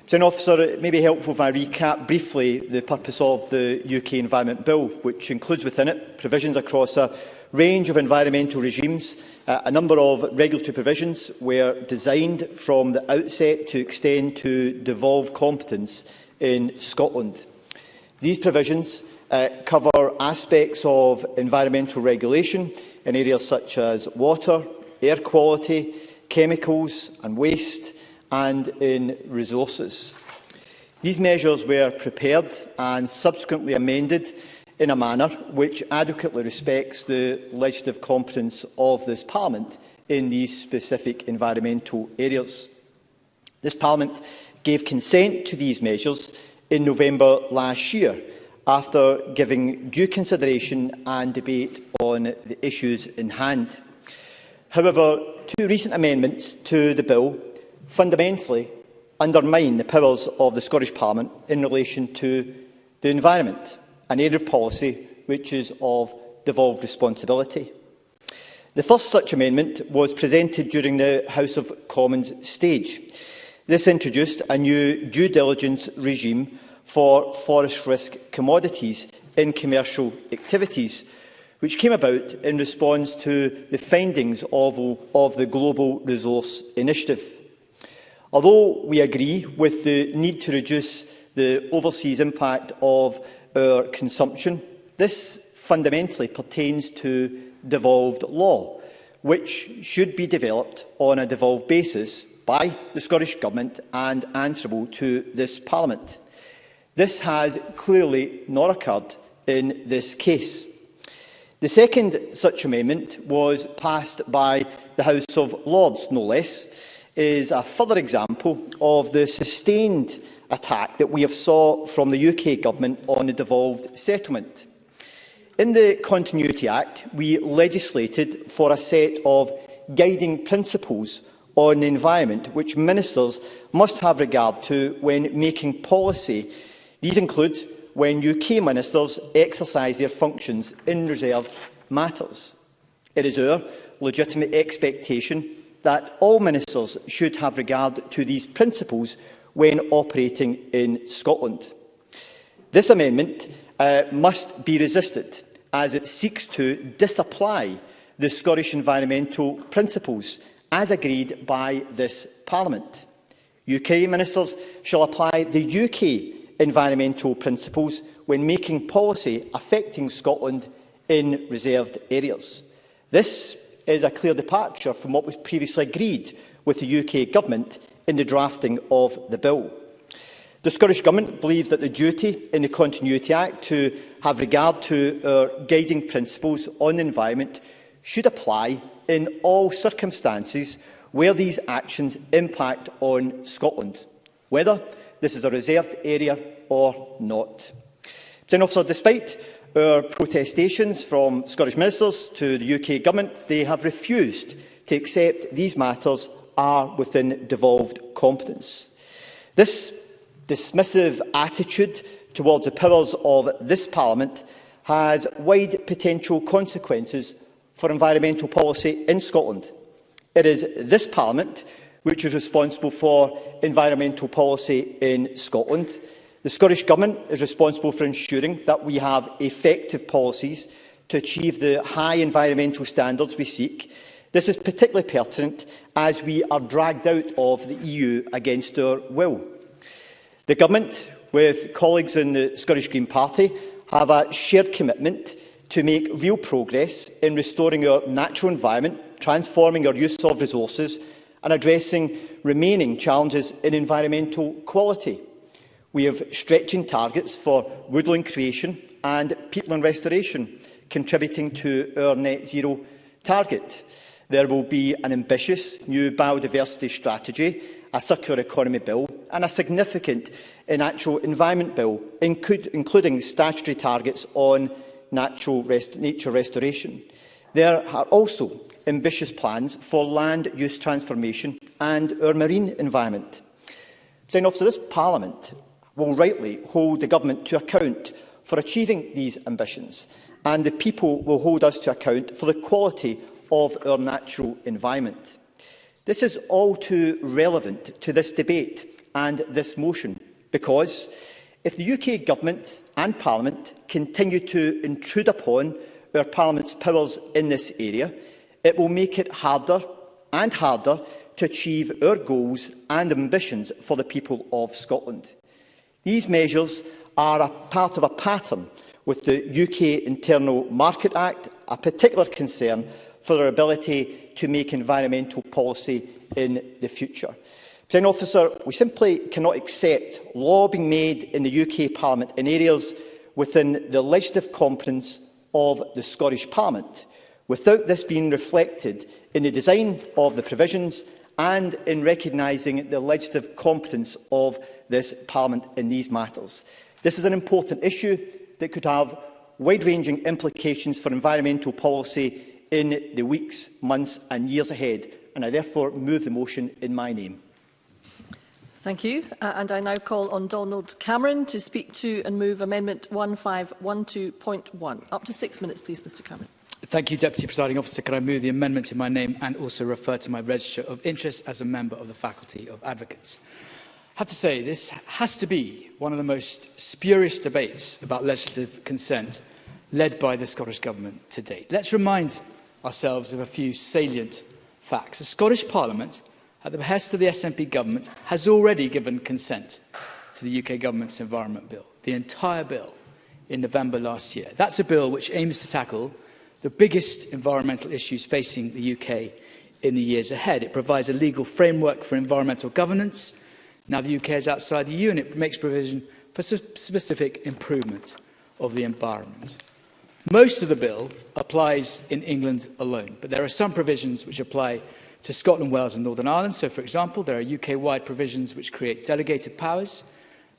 Presiding Officer, it may be helpful if I recap briefly the purpose of the UK Environment Bill, which includes within it provisions across a range of environmental regimes. A number of regulatory provisions were designed from the outset to extend to devolved competence in Scotland. These provisions cover aspects of environmental regulation in areas such as water, air quality, chemicals and waste, and in resources. These measures were prepared and subsequently amended in a manner which adequately respects the legislative competence of this Parliament in these specific environmental areas. This Parliament gave consent to these measures in November last year, after giving due consideration and debate on the issues in hand. However, two recent amendments to the bill fundamentally undermine the powers of the Scottish Parliament in relation to the environment, an area of policy which is of devolved responsibility. The first such amendment was presented during the House of Commons stage. This introduced a new due diligence regime for forest risk commodities in commercial activities, which came about in response to the findings of the Global Resource Initiative. Although we agree with the need to reduce the overseas impact of our consumption, this fundamentally pertains to devolved law, which should be developed on a devolved basis by the Scottish Government and answerable to this Parliament. This has clearly not occurred in this case. The second such amendment was passed by the House of Lords, no less, is a further example of the sustained attack that we have saw from the UK Government on the devolved settlement. In the Continuity Act, we legislated for a set of guiding principles on the environment which ministers must have regard to when making policy. These include when UK ministers exercise their functions in reserved matters. It is our legitimate expectation that all ministers should have regard to these principles when operating in Scotland. This amendment must be resisted, as it seeks to disapply the Scottish environmental principles as agreed by this Parliament. UK ministers shall apply the UK environmental principles when making policy affecting Scotland in reserved areas. This is a clear departure from what was previously agreed with the UK Government in the drafting of the bill. The Scottish Government believes that the duty in the Continuity Act to have regard to our guiding principles on the environment should apply in all circumstances where these actions impact on Scotland, whether this is a reserved area or not. Presiding Officer, despite our protestations from Scottish ministers to the UK Government, they have refused to accept these matters are within devolved competence. This dismissive attitude towards the powers of this Parliament has wide potential consequences for environmental policy in Scotland. It is this Parliament which is responsible for environmental policy in Scotland. The Scottish Government is responsible for ensuring that we have effective policies to achieve the high environmental standards we seek. This is particularly pertinent as we are dragged out of the EU against our will. The Government, with colleagues in the Scottish Green Party, have a shared commitment to make real progress in restoring our natural environment, transforming our use of resources and addressing remaining challenges in environmental quality. We have stretching targets for woodland creation and peatland restoration, contributing to our net zero target. There will be an ambitious new biodiversity strategy, a circular economy bill and a significant natural environment bill, including statutory targets on nature restoration. There are also ambitious plans for land use transformation and our marine environment. Presiding Officer, this Parliament will rightly hold the Government to account for achieving these ambitions, and the people will hold us to account for the quality of our natural environment. This is all too relevant to this debate and this motion, because if the UK Government and Parliament continue to intrude upon our Parliament's powers in this area, it will make it harder and harder to achieve our goals and ambitions for the people of Scotland. These measures are a part of a pattern with the UK Internal Market Act, a particular concern for our ability to make environmental policy in the future. Presiding Officer, we simply cannot accept law being made in the UK Parliament in areas within the legislative competence of the Scottish Parliament, without this being reflected in the design of the provisions and in recognising the legislative competence of this Parliament in these matters. This is an important issue that could have wide-ranging implications for environmental policy in the weeks, months and years ahead, and I therefore move the motion in my name. Thank you. And I now call on Donald Cameron to speak to and move Amendment 1512.1. Up to 6 minutes, please, Mr Cameron. Thank you, Deputy Presiding Officer. Can I move the amendment in my name and also refer to my register of interest as a member of the Faculty of Advocates? I have to say, this has to be one of the most spurious debates about legislative consent led by the Scottish Government to date. Let's remind ourselves of a few salient facts. The Scottish Parliament, at the behest of the SNP Government, has already given consent to the UK Government's Environment Bill, the entire bill, in November last year. That's a bill which aims to tackle the biggest environmental issues facing the UK in the years ahead. It provides a legal framework for environmental governance. Now the UK is outside the EU, and it makes provision for specific improvement of the environment. Most of the bill applies in England alone, but there are some provisions which apply to Scotland, Wales and Northern Ireland. So, for example, there are UK-wide provisions which create delegated powers.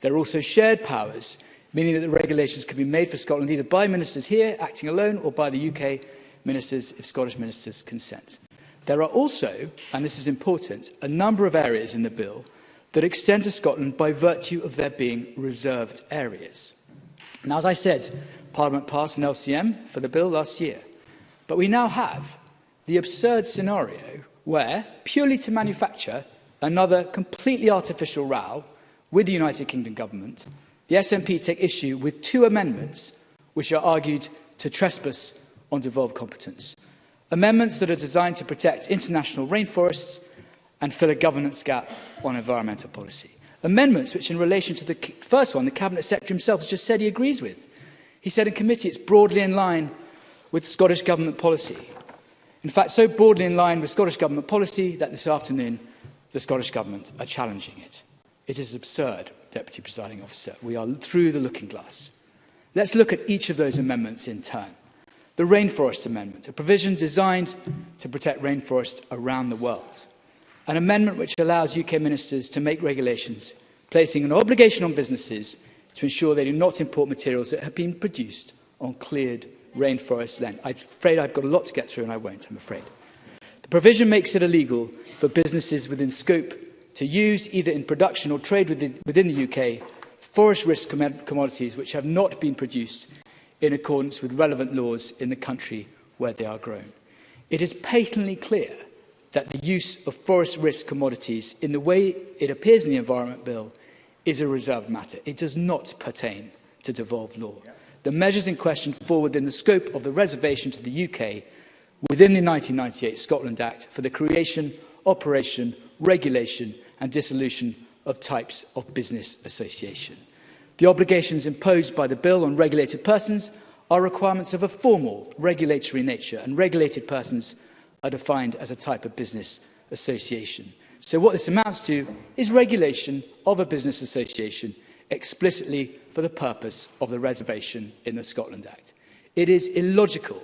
There are also shared powers, meaning that the regulations can be made for Scotland either by ministers here, acting alone, or by the UK ministers if Scottish ministers consent. There are also, and this is important, a number of areas in the bill that extend to Scotland by virtue of their being reserved areas. Now, as I said, Parliament passed an LCM for the bill last year. But we now have the absurd scenario where, purely to manufacture another completely artificial row with the United Kingdom Government, the SNP take issue with two amendments which are argued to trespass on devolved competence. Amendments that are designed to protect international rainforests and fill a governance gap on environmental policy. Amendments which, in relation to the first one, the Cabinet Secretary himself has just said he agrees with. He said in committee it's broadly in line with Scottish Government policy. In fact, so broadly in line with Scottish Government policy that this afternoon the Scottish Government are challenging it. It is absurd, Deputy Presiding Officer. We are through the looking glass. Let's look at each of those amendments in turn. The Rainforest Amendment, a provision designed to protect rainforests around the world. An amendment which allows UK ministers to make regulations, placing an obligation on businesses to ensure they do not import materials that have been produced on cleared rainforest land. I'm afraid I've got a lot to get through and I won't, I'm afraid. The provision makes it illegal for businesses within scope to use, either in production or trade within the UK, forest risk commodities which have not been produced in accordance with relevant laws in the country where they are grown. It is patently clear that the use of forest risk commodities in the way it appears in the Environment Bill is a reserved matter. It does not pertain to devolved law. The measures in question fall within the scope of the reservation to the UK within the 1998 Scotland Act for the creation, operation, regulation and dissolution of types of business association. The obligations imposed by the bill on regulated persons are requirements of a formal regulatory nature, and regulated persons are defined as a type of business association. So what this amounts to is regulation of a business association explicitly for the purpose of the reservation in the Scotland Act. It is illogical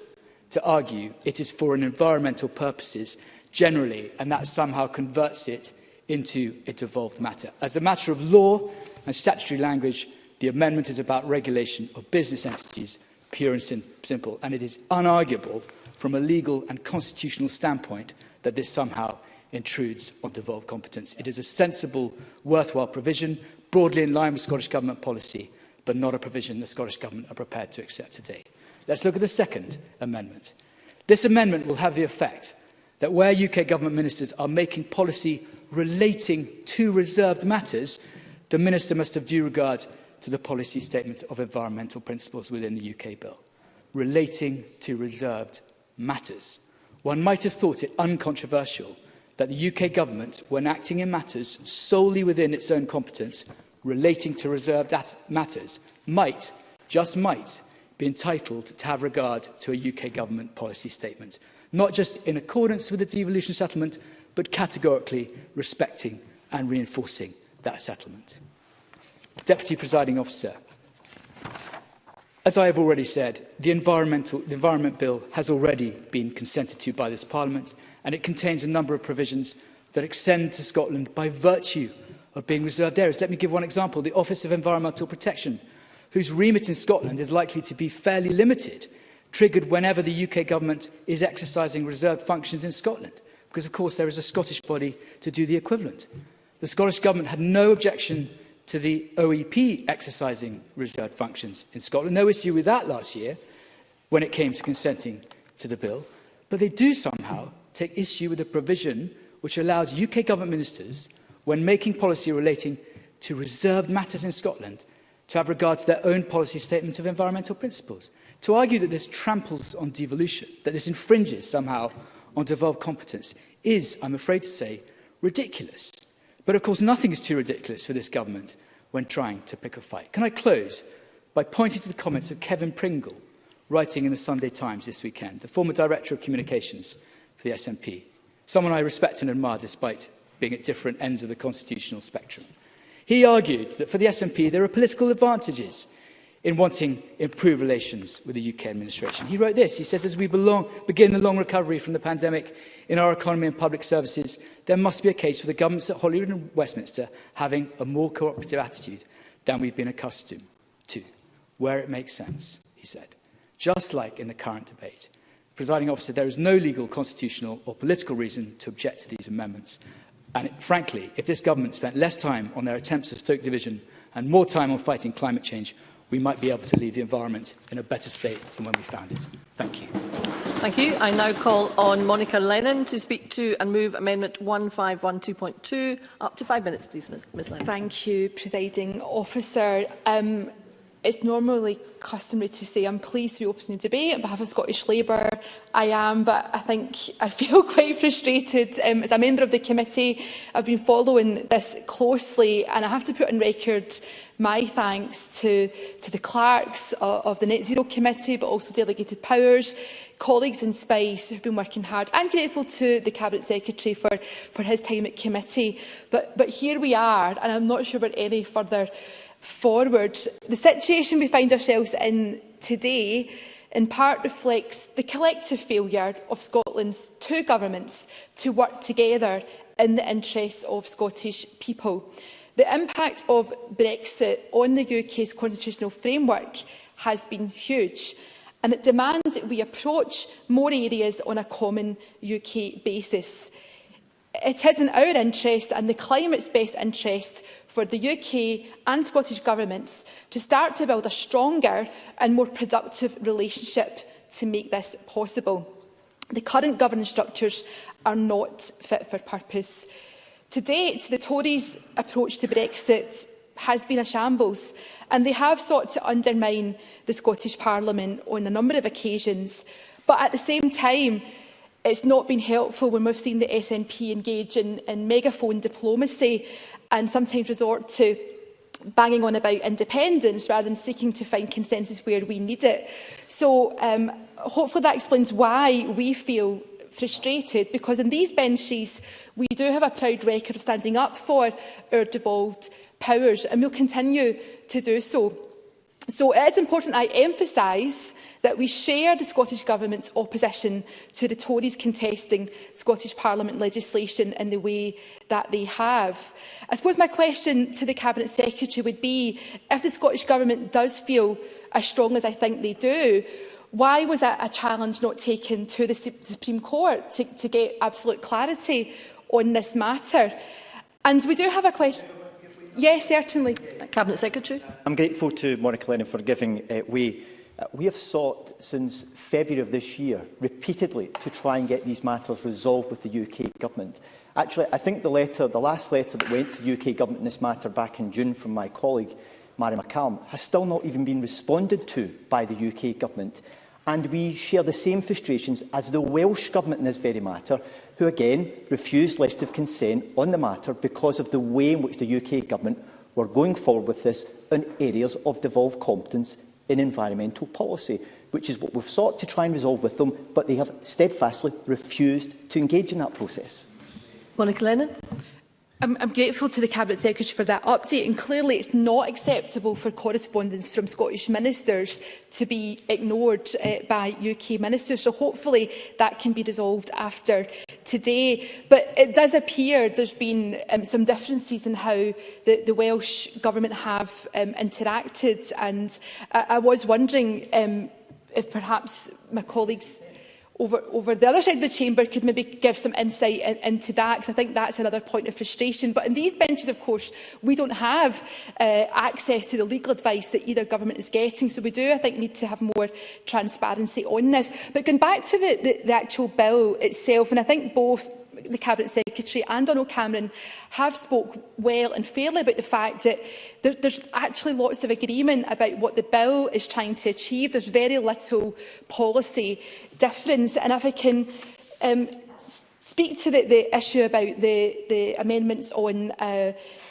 to argue it is for environmental purposes generally, and that somehow converts it into a devolved matter. As a matter of law and statutory language, the amendment is about regulation of business entities, pure and simple, and it is unarguable from a legal and constitutional standpoint that this somehow intrudes on devolved competence. It is a sensible, worthwhile provision, broadly in line with Scottish Government policy, but not a provision the Scottish Government are prepared to accept today. Let's look at the second amendment. This amendment will have the effect that where UK Government ministers are making policy relating to reserved matters, the minister must have due regard to the policy statement of environmental principles within the UK bill. Relating to reserved matters. One might have thought it uncontroversial that the UK Government, when acting in matters solely within its own competence relating to reserved matters, might, just might, be entitled to have regard to a UK Government policy statement, not just in accordance with the devolution settlement, but categorically respecting and reinforcing that settlement. Deputy Presiding Officer, as I have already said, the Environment Bill has already been consented to by this Parliament, and it contains a number of provisions that extend to Scotland by virtue of being reserved areas. Let me give one example. The Office of Environmental Protection, whose remit in Scotland is likely to be fairly limited triggered whenever the UK government is exercising reserved functions in Scotland, because of course there is a Scottish body to do the equivalent. The Scottish Government had no objection to the OEP exercising reserved functions in Scotland, no issue with that last year when it came to consenting to the bill, but they do somehow take issue with the provision which allows UK government ministers, when making policy relating to reserved matters in Scotland, to have regard to their own policy statement of environmental principles. To argue that this tramples on devolution, that this infringes somehow on devolved competence, is, I'm afraid to say, ridiculous. But of course, nothing is too ridiculous for this government when trying to pick a fight. Can I close by pointing to the comments of Kevin Pringle, writing in the Sunday Times this weekend, the former Director of Communications for the SNP, someone I respect and admire despite being at different ends of the constitutional spectrum. He argued that for the SNP there are political advantages in wanting improved relations with the UK administration. He wrote this, he says, as we begin the long recovery from the pandemic in our economy and public services, there must be a case for the governments at Holyrood and Westminster having a more cooperative attitude than we've been accustomed to, where it makes sense, he said. Just like in the current debate. Presiding officer, there is no legal, constitutional or political reason to object to these amendments. And frankly, if this government spent less time on their attempts to stoke division and more time on fighting climate change, we might be able to leave the environment in a better state than when we found it. Thank you. Thank you. I now call on Monica Lennon to speak to and move Amendment 1512.2. Up to 5 minutes, please, Ms Lennon. Thank you, Presiding Officer. It's normally customary to say I'm pleased to be opening the debate on behalf of Scottish Labour. I am, but I think I feel quite frustrated. As a member of the committee, I've been following this closely, and I have to put on record my thanks to the clerks of the Net Zero Committee, but also delegated powers, colleagues in Spice who've been working hard, and grateful to the Cabinet Secretary for his time at committee. But here we are, and I'm not sure we're any further forward. The situation we find ourselves in today in part reflects the collective failure of Scotland's two governments to work together in the interests of Scottish people. The impact of Brexit on the UK's constitutional framework has been huge, and it demands that we approach more areas on a common UK basis. It is in our interest and the climate's best interest for the UK and Scottish governments to start to build a stronger and more productive relationship to make this possible. The current governance structures are not fit for purpose. To date, the Tories' approach to Brexit has been a shambles, and they have sought to undermine the Scottish Parliament on a number of occasions. But at the same time, it's not been helpful when we've seen the SNP engage in megaphone diplomacy and sometimes resort to banging on about independence rather than seeking to find consensus where we need it. So hopefully that explains why we feel frustrated, because in these benches we do have a proud record of standing up for our devolved powers, and we'll continue to do so. So it is important I emphasise that we share the Scottish Government's opposition to the Tories contesting Scottish Parliament legislation in the way that they have. I suppose my question to the Cabinet Secretary would be, if the Scottish Government does feel as strong as I think they do, why was that a challenge not taken to the Supreme Court to get absolute clarity on this matter? And we do have a question. Yes, certainly. Cabinet Secretary. I'm grateful to Monica Lennon for giving way. We have sought since February of this year repeatedly to try and get these matters resolved with the UK Government. Actually, I think the last letter that went to the UK Government in this matter back in June from my colleague, Mary McCallum, has still not even been responded to by the UK Government. And we share the same frustrations as the Welsh Government in this very matter, who again refused legislative consent on the matter because of the way in which the UK Government were going forward with this in areas of devolved competence in environmental policy, which is what we've sought to try and resolve with them, but they have steadfastly refused to engage in that process. Monica Lennon. I'm grateful to the Cabinet Secretary for that update, and clearly it's not acceptable for correspondence from Scottish ministers to be ignored by UK ministers, so hopefully that can be resolved after today. But it does appear there's been some differences in how the Welsh Government have interacted, and I was wondering if perhaps my colleagues over the other side of the chamber could maybe give some insight into that, because I think that's another point of frustration. But in these benches, of course, we don't have access to the legal advice that either government is getting. So we do, I think, need to have more transparency on this. But going back to the actual bill itself, and I think both the Cabinet Secretary and Donald Cameron have spoke well and fairly about the fact that there's actually lots of agreement about what the bill is trying to achieve. There's very little policy difference. And if I can speak to the issue about the amendments on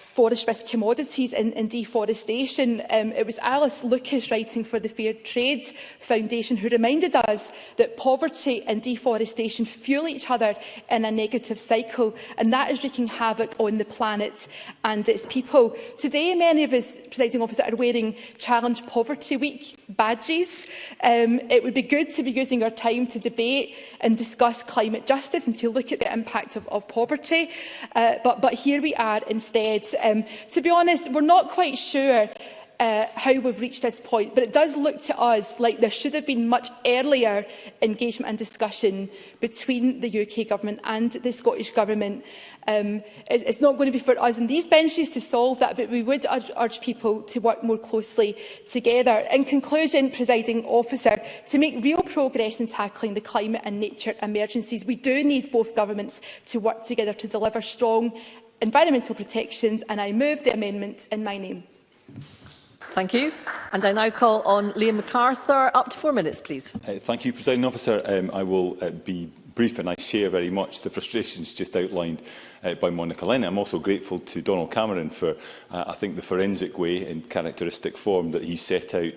forest risk commodities and deforestation, it was Alice Lucas, writing for the Fair Trade Foundation, who reminded us that poverty and deforestation fuel each other in a negative cycle, and that is wreaking havoc on the planet and its people. Today, many of us, Presiding Officer, are wearing Challenge Poverty Week badges. It would be good to be using our time to debate and discuss climate justice and to look at the impact of poverty. But here we are instead. To be honest, we're not quite sure how we've reached this point, but it does look to us like there should have been much earlier engagement and discussion between the UK Government and the Scottish Government. It's not going to be for us in these benches to solve that, but we would urge people to work more closely together. In conclusion, Presiding Officer, to make real progress in tackling the climate and nature emergencies, we do need both governments to work together to deliver strong environmental protections, and I move the amendment in my name. Thank you. And I now call on Liam MacArthur. Up to 4 minutes, please. Thank you, Presiding Officer. I will be brief, and I share very much the frustrations just outlined by Monica Lennon. I'm also grateful to Donald Cameron for, I think, the forensic way and characteristic form that he set out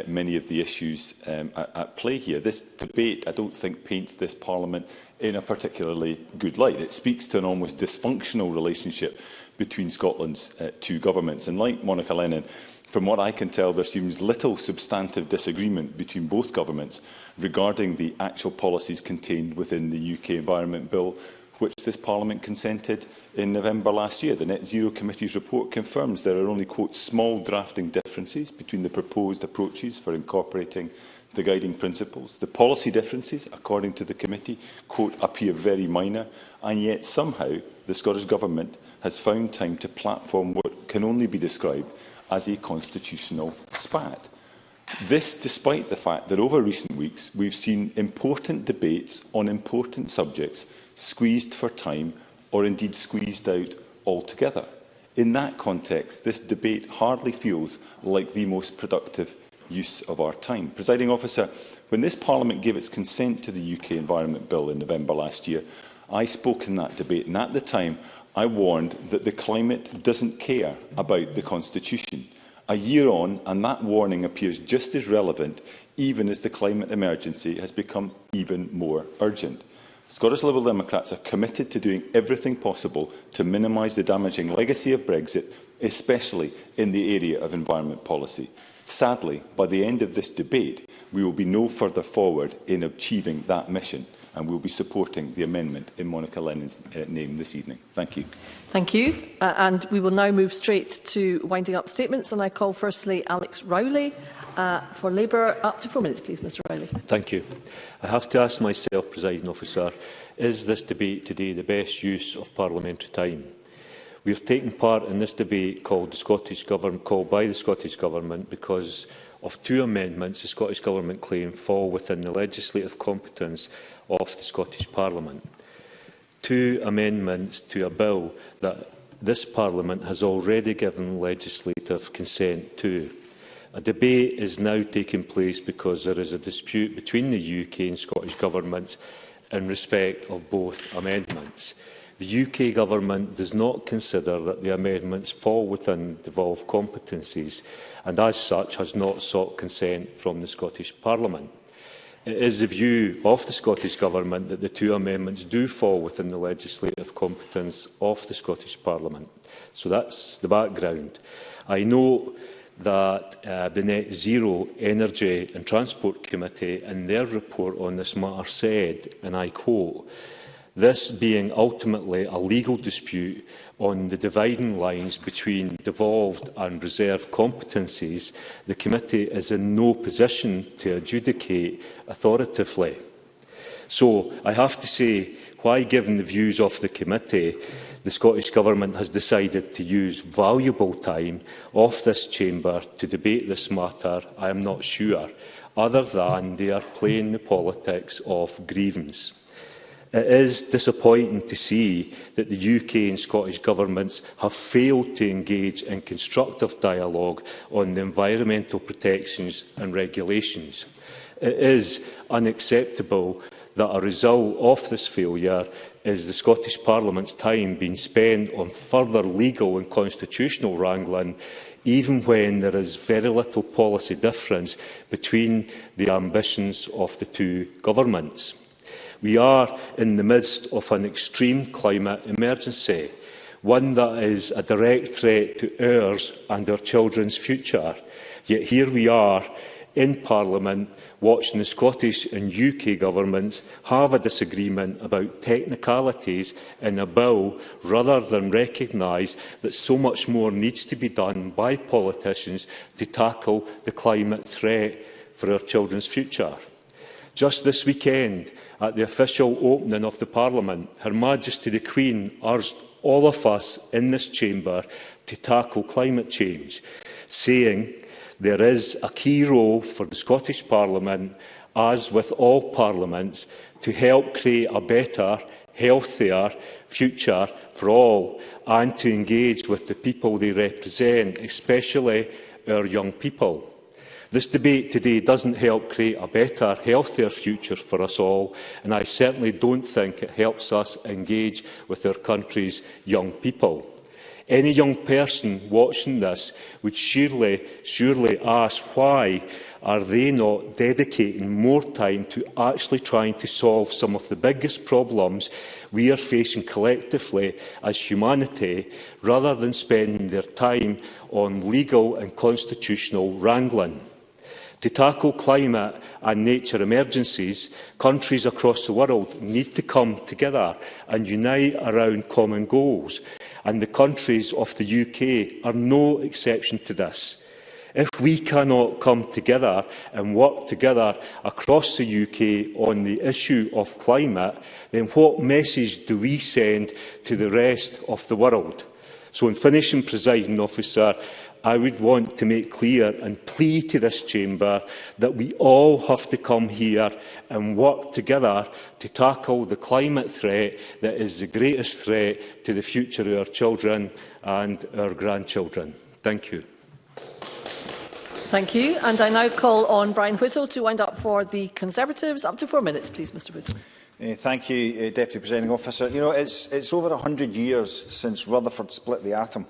many of the issues at play here. This debate, I don't think, paints this Parliament in a particularly good light. It speaks to an almost dysfunctional relationship between Scotland's two governments. And like Monica Lennon, from what I can tell, there seems little substantive disagreement between both governments regarding the actual policies contained within the UK Environment Bill, which this Parliament consented in November last year. The Net Zero Committee's report confirms there are only, quote, small drafting differences between the proposed approaches for incorporating the guiding principles. The policy differences, according to the committee, quote, appear very minor, and yet somehow the Scottish Government has found time to platform what can only be described as a constitutional spat. This despite the fact that over recent weeks we've seen important debates on important subjects squeezed for time or indeed squeezed out altogether. In that context, this debate hardly feels like the most productive use of our time. Presiding Officer, when this Parliament gave its consent to the UK Environment Bill in November last year, I spoke in that debate, and at the time I warned that the climate doesn't care about the Constitution. A year on, and that warning appears just as relevant, even as the climate emergency has become even more urgent. Scottish Liberal Democrats are committed to doing everything possible to minimise the damaging legacy of Brexit, especially in the area of environment policy. Sadly, by the end of this debate, we will be no further forward in achieving that mission, and we will be supporting the amendment in Monica Lennon's name this evening. Thank you. Thank you. And we will now move straight to winding up statements, and I call firstly Alex Rowley for Labour. Up to 4 minutes, please, Mr Rowley. Thank you. I have to ask myself, Presiding Officer, is this debate today the best use of parliamentary time? We are taking part in this debate called by the Scottish Government because of two amendments the Scottish Government claim fall within the legislative competence of the Scottish Parliament. Two amendments to a bill that this Parliament has already given legislative consent to. A debate is now taking place because there is a dispute between the UK and Scottish Governments in respect of both amendments. The UK Government does not consider that the amendments fall within devolved competencies and, as such, has not sought consent from the Scottish Parliament. It is the view of the Scottish Government that the two amendments do fall within the legislative competence of the Scottish Parliament. So that's the background. I know that the Net Zero Energy and Transport Committee in their report on this matter said, and I quote, This being ultimately a legal dispute on the dividing lines between devolved and reserved competencies, the committee is in no position to adjudicate authoritatively. So I have to say, why, given the views of the committee, the Scottish Government has decided to use valuable time of this chamber to debate this matter, I am not sure, other than they are playing the politics of grievance. It is disappointing to see that the UK and Scottish Governments have failed to engage in constructive dialogue on the environmental protections and regulations. It is unacceptable that a result of this failure is the Scottish Parliament's time being spent on further legal and constitutional wrangling, even when there is very little policy difference between the ambitions of the two governments. We are in the midst of an extreme climate emergency, one that is a direct threat to ours and our children's future. Yet here we are in Parliament watching the Scottish and UK governments have a disagreement about technicalities in a bill rather than recognise that so much more needs to be done by politicians to tackle the climate threat for our children's future. Just this weekend, at the official opening of the Parliament, Her Majesty the Queen urged all of us in this chamber to tackle climate change, saying there is a key role for the Scottish Parliament, as with all parliaments, to help create a better, healthier future for all and to engage with the people they represent, especially our young people. This debate today doesn't help create a better, healthier future for us all, and I certainly don't think it helps us engage with our country's young people. Any young person watching this would surely ask, why are they not dedicating more time to actually trying to solve some of the biggest problems we are facing collectively as humanity, rather than spending their time on legal and constitutional wrangling? To tackle climate and nature emergencies, countries across the world need to come together and unite around common goals, and the countries of the UK are no exception to this. If we cannot come together and work together across the UK on the issue of climate, then what message do we send to the rest of the world? So in finishing, Presiding Officer, I would want to make clear and plead to this chamber that we all have to come here and work together to tackle the climate threat that is the greatest threat to the future of our children and our grandchildren. Thank you. Thank you. And I now call on Brian Whittle to wind up for the Conservatives. Up to 4 minutes, please, Mr Whittle. Thank you, Deputy Presiding Officer. You know, it's over 100 years since Rutherford split the atom.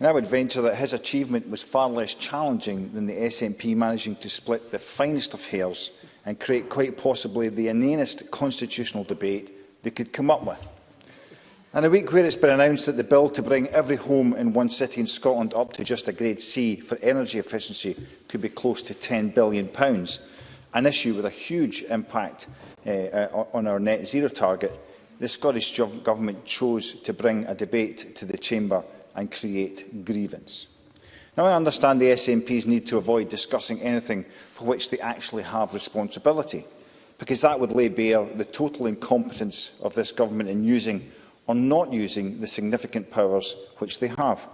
And I would venture that his achievement was far less challenging than the SNP managing to split the finest of hairs and create quite possibly the inanest constitutional debate they could come up with. And a week where it's been announced that the bill to bring every home in one city in Scotland up to just a grade C for energy efficiency could be close to £10 billion, an issue with a huge impact on our net zero target, the Scottish Government chose to bring a debate to the Chamber and create grievance. Now, I understand the SNP's need to avoid discussing anything for which they actually have responsibility, because that would lay bare the total incompetence of this government in using or not using the significant powers which they have.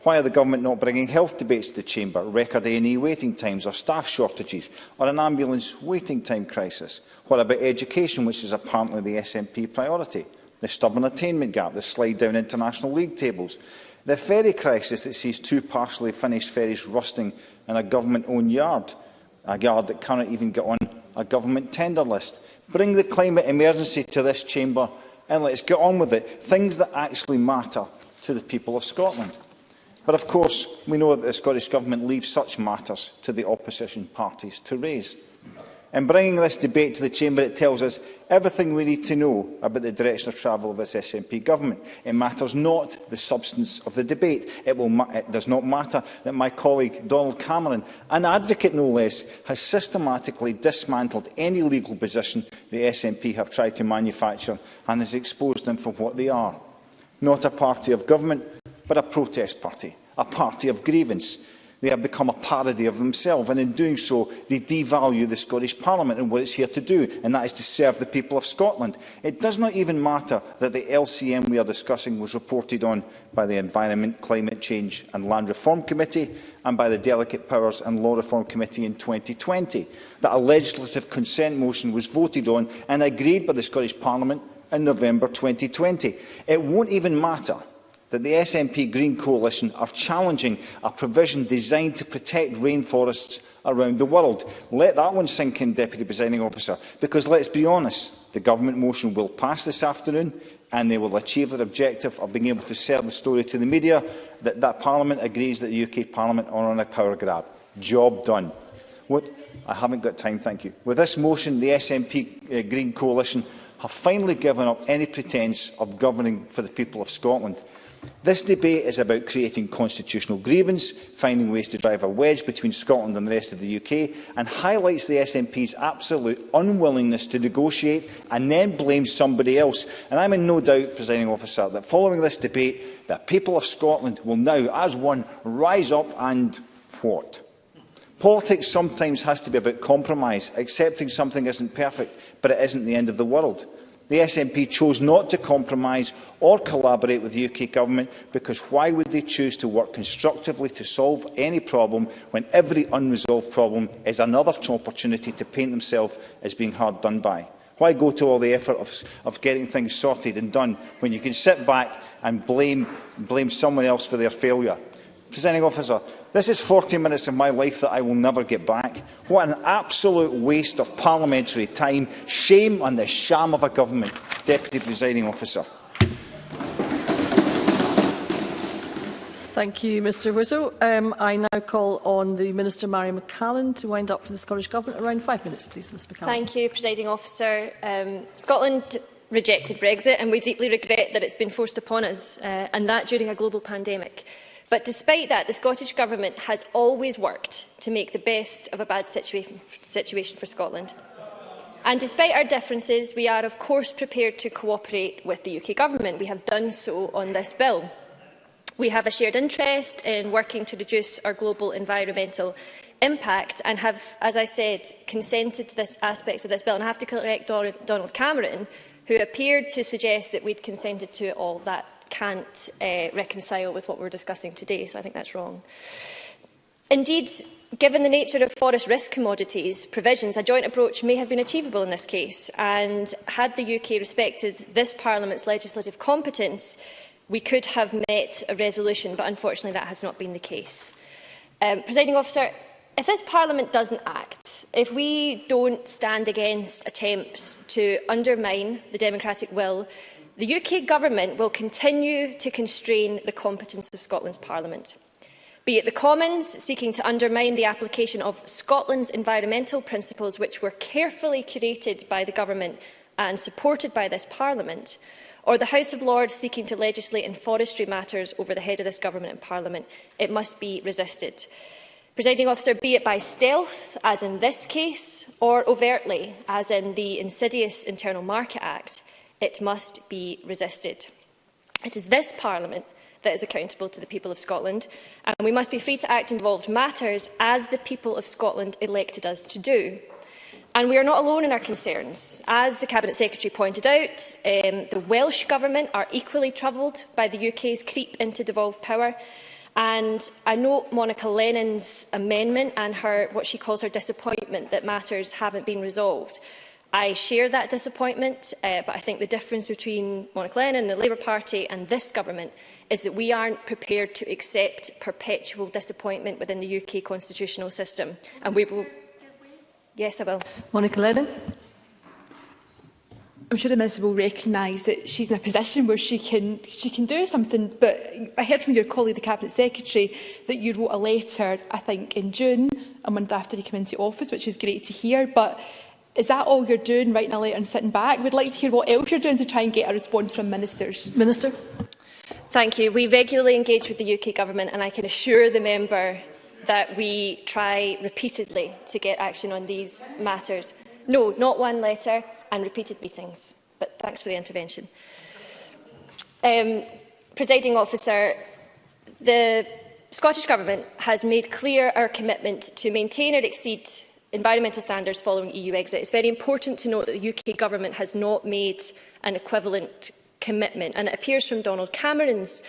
Why are the government not bringing health debates to the Chamber, record A&E waiting times or staff shortages or an ambulance waiting time crisis? What about education, which is apparently the SNP priority? The stubborn attainment gap, the slide down international league tables, the ferry crisis that sees 2 partially finished ferries rusting in a government-owned yard, a yard that cannot even get on a government tender list. Bring the climate emergency to this chamber and let's get on with it, things that actually matter to the people of Scotland. But of course, we know that the Scottish Government leaves such matters to the opposition parties to raise. In bringing this debate to the Chamber, it tells us everything we need to know about the direction of travel of this SNP government. It matters not the substance of the debate. It does not matter that my colleague Donald Cameron, an advocate no less, has systematically dismantled any legal position the SNP have tried to manufacture and has exposed them for what they are. Not a party of government, but a protest party, a party of grievance. They have become a parody of themselves, and in doing so, they devalue the Scottish Parliament and what it's here to do, and that is to serve the people of Scotland. It does not even matter that the LCM we are discussing was reported on by the Environment, Climate Change and Land Reform Committee and by the Delicate Powers and Law Reform Committee in 2020, that a legislative consent motion was voted on and agreed by the Scottish Parliament in November 2020. It won't even matter that the SNP Green Coalition are challenging a provision designed to protect rainforests around the world. Let that one sink in, Deputy Presiding Officer, because let's be honest, the government motion will pass this afternoon and they will achieve their objective of being able to sell the story to the media that Parliament agrees that the UK Parliament are on a power grab. Job done. I haven't got time, thank you. With this motion, the SNP Green Coalition have finally given up any pretence of governing for the people of Scotland. This debate is about creating constitutional grievance, finding ways to drive a wedge between Scotland and the rest of the UK, and highlights the SNP's absolute unwillingness to negotiate and then blame somebody else. And I'm in no doubt, Presiding Officer, that following this debate, the people of Scotland will now, as one, rise up and what? Politics sometimes has to be about compromise. Accepting something isn't perfect, but it isn't the end of the world. The SNP chose not to compromise or collaborate with the UK Government because why would they choose to work constructively to solve any problem when every unresolved problem is another opportunity to paint themselves as being hard done by? Why go to all the effort of getting things sorted and done when you can sit back and blame someone else for their failure? Presiding Officer, this is 40 minutes of my life that I will never get back. What an absolute waste of parliamentary time. Shame on the sham of a government. Deputy Presiding Officer. Thank you, Mr Whittle. I now call on the Minister, Mary McCallan, to wind up for the Scottish Government. Around 5 minutes, please, Ms McCallan. Thank you, Presiding Officer. Scotland rejected Brexit, and we deeply regret that it's been forced upon us, and that during a global pandemic. But despite that, the Scottish Government has always worked to make the best of a bad situation for Scotland. And despite our differences, we are of course prepared to cooperate with the UK Government. We have done so on this bill. We have a shared interest in working to reduce our global environmental impact and have, as I said, consented to this aspect of this bill. And I have to correct Donald Cameron, who appeared to suggest that we'd consented to it all. That can't reconcile with what we're discussing today, so I think that's wrong. Indeed, given the nature of forest risk commodities provisions, a joint approach may have been achievable in this case, and had the UK respected this Parliament's legislative competence, we could have met a resolution, but unfortunately that has not been the case. Presiding Officer, if this Parliament doesn't act, if we don't stand against attempts to undermine the democratic will, the UK Government will continue to constrain the competence of Scotland's Parliament. Be it the Commons seeking to undermine the application of Scotland's environmental principles, which were carefully curated by the Government and supported by this Parliament, or the House of Lords seeking to legislate in forestry matters over the head of this Government and Parliament, it must be resisted. Presiding Officer, be it by stealth, as in this case, or overtly, as in the insidious Internal Market Act, it must be resisted. It is this Parliament that is accountable to the people of Scotland, and we must be free to act in devolved matters as the people of Scotland elected us to do. And we are not alone in our concerns. As the Cabinet Secretary pointed out, the Welsh Government are equally troubled by the UK's creep into devolved power. And I note Monica Lennon's amendment and what she calls her disappointment that matters haven't been resolved. I share that disappointment, but I think the difference between Monica Lennon, the Labour Party and this Government is that we aren't prepared to accept perpetual disappointment within the UK constitutional system. And we will... Yes, I will. Monica Lennon. I'm sure the Minister will recognise that she's in a position where she can do something. But I heard from your colleague, the Cabinet Secretary, that you wrote a letter, I think, in June, a month after you came into office, which is great to hear. But Is that all you're doing, writing a letter and sitting back? We'd like to hear what else you're doing to try and get a response from ministers. Minister. Thank you. We regularly engage with the UK Government, and I can assure the member that we try repeatedly to get action on these matters. No, not one letter and repeated meetings. But thanks for the intervention. Presiding Officer, the Scottish Government has made clear our commitment to maintain or exceed environmental standards following EU exit. It's very important to note that the UK Government has not made an equivalent commitment, and it appears from Donald Cameron's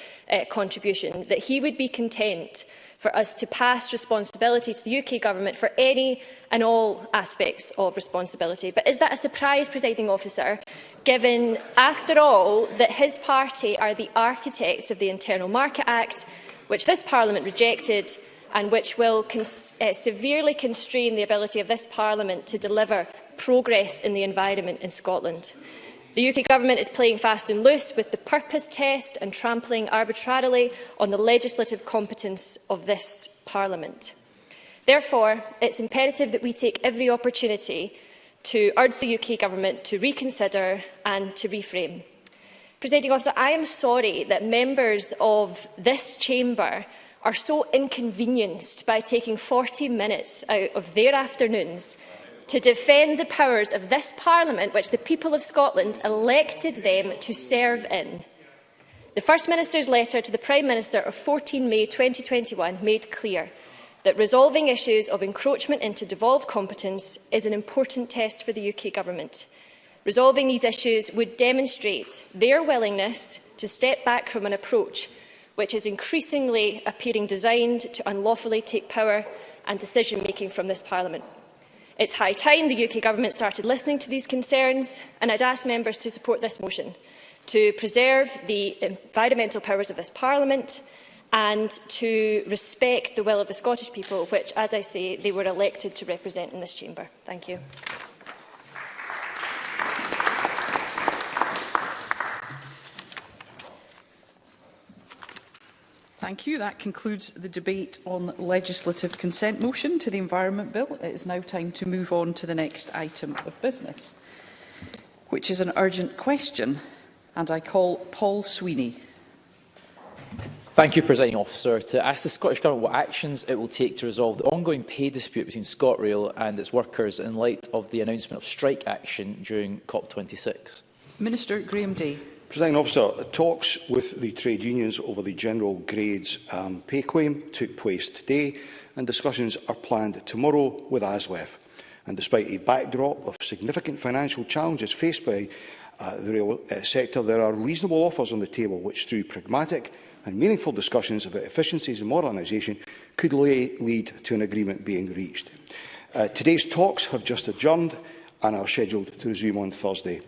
contribution that he would be content for us to pass responsibility to the UK Government for any and all aspects of responsibility. But is that a surprise, Presiding Officer, given, after all, that his party are the architects of the Internal Market Act, which this Parliament rejected, and which will severely constrain the ability of this Parliament to deliver progress in the environment in Scotland? The UK Government is playing fast and loose with the purpose test and trampling arbitrarily on the legislative competence of this Parliament. Therefore, it's imperative that we take every opportunity to urge the UK Government to reconsider and to reframe. Presiding Officer, I am sorry that members of this chamber are so inconvenienced by taking 40 minutes out of their afternoons to defend the powers of this Parliament, which the people of Scotland elected them to serve in. The First Minister's letter to the Prime Minister of 14 May 2021 made clear that resolving issues of encroachment into devolved competence is an important test for the UK Government. Resolving these issues would demonstrate their willingness to step back from an approach which is increasingly appearing designed to unlawfully take power and decision-making from this Parliament. It's high time the UK Government started listening to these concerns, and I'd ask members to support this motion to preserve the environmental powers of this Parliament and to respect the will of the Scottish people, which, as I say, they were elected to represent in this chamber. Thank you. Thank you. That concludes the debate on legislative consent motion to the Environment Bill. It is now time to move on to the next item of business, which is an urgent question, and I call Paul Sweeney. Thank you, Presiding Officer. To ask the Scottish Government what actions it will take to resolve the ongoing pay dispute between ScotRail and its workers in light of the announcement of strike action during COP26. Minister Graham Day. Presiding Officer, talks with the trade unions over the general grades pay claim took place today, and discussions are planned tomorrow with ASLEF. And despite a backdrop of significant financial challenges faced by the rail sector, there are reasonable offers on the table which, through pragmatic and meaningful discussions about efficiencies and modernisation, could lead to an agreement being reached. Today's talks have just adjourned and are scheduled to resume on Thursday.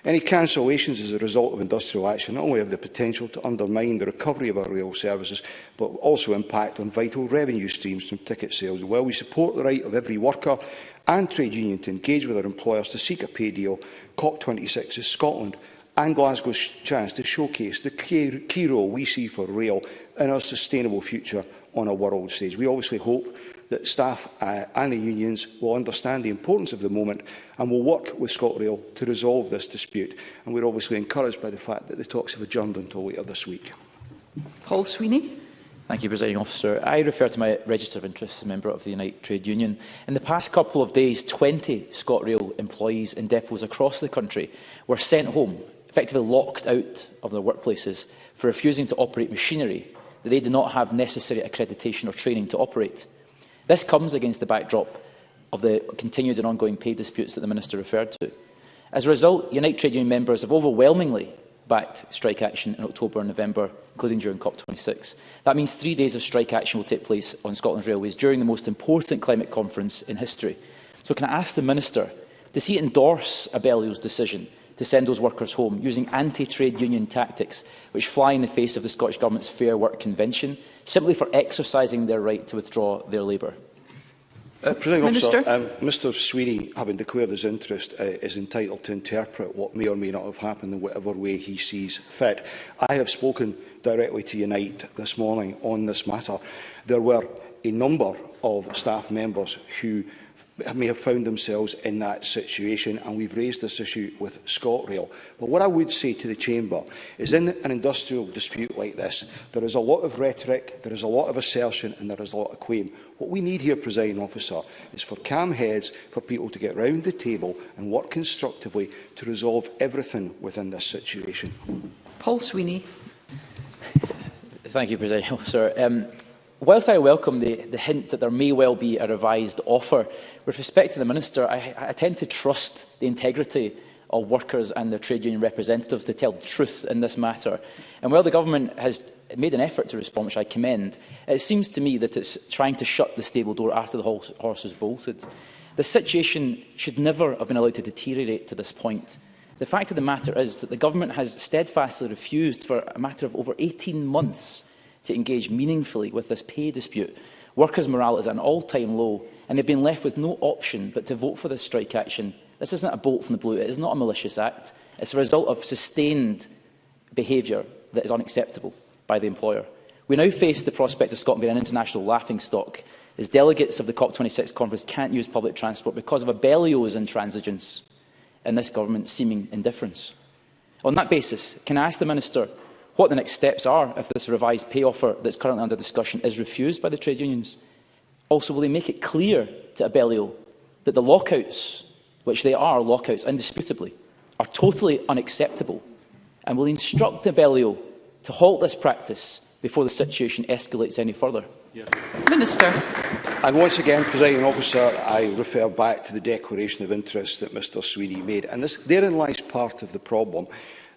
Any cancellations as a result of industrial action not only have the potential to undermine the recovery of our rail services, but will also impact on vital revenue streams from ticket sales. And while we support the right of every worker and trade union to engage with their employers to seek a pay deal, COP26 is Scotland and Glasgow's chance to showcase the key role we see for rail in our sustainable future on a world stage. We obviously hope that staff and the unions will understand the importance of the moment and will work with ScotRail to resolve this dispute. And we're obviously encouraged by the fact that the talks have adjourned until later this week. Paul Sweeney. Thank you, Presiding Officer. I refer to my register of interest as a member of the Unite Trade Union. In the past couple of days, 20 ScotRail employees in depots across the country were sent home, effectively locked out of their workplaces for refusing to operate machinery that they do not have necessary accreditation or training to operate. This comes against the backdrop of the continued and ongoing pay disputes that the Minister referred to. As a result, Unite Trade Union members have overwhelmingly backed strike action in October and November, including during COP26. That means 3 days of strike action will take place on Scotland's railways during the most important climate conference in history. So can I ask the Minister, does he endorse Abellio's decision to send those workers home using anti-trade union tactics which fly in the face of the Scottish Government's Fair Work Convention, simply for exercising their right to withdraw their labour? Presiding Officer, Mr Sweeney, having declared his interest, is entitled to interpret what may or may not have happened in whatever way he sees fit. I have spoken directly to Unite this morning on this matter. There were a number of staff members who may have found themselves in that situation, and we've raised this issue with ScotRail. But what I would say to the Chamber is, in an industrial dispute like this, there is a lot of rhetoric, there is a lot of assertion, and there is a lot of claim. What we need here, Presiding Officer, is for calm heads, for people to get round the table and work constructively to resolve everything within this situation. Paul Sweeney. Thank you, Presiding Officer. Whilst I welcome the hint that there may well be a revised offer, with respect to the Minister, I tend to trust the integrity of workers and their trade union representatives to tell the truth in this matter. And while the Government has made an effort to respond, which I commend, it seems to me that it's trying to shut the stable door after the horse is bolted. The situation should never have been allowed to deteriorate to this point. The fact of the matter is that the Government has steadfastly refused for a matter of over 18 months to engage meaningfully with this pay dispute. Workers' morale is at an all-time low, and they've been left with no option but to vote for this strike action. This isn't a bolt from the blue. It is not a malicious act. It's a result of sustained behaviour that is unacceptable by the employer. We now face the prospect of Scotland being an international laughingstock, as delegates of the COP26 conference can't use public transport because of a Berlioz's intransigence and this Government's seeming indifference. On that basis, can I ask the Minister what the next steps are if this revised pay offer that's currently under discussion is refused by the trade unions? Also, will they make it clear to Abellio that the lockouts, which they are lockouts indisputably, are totally unacceptable? And will they instruct Abellio to halt this practice before the situation escalates any further? Minister. And once again, Presiding Officer, I refer back to the declaration of interest that Mr Sweeney made. And therein lies part of the problem.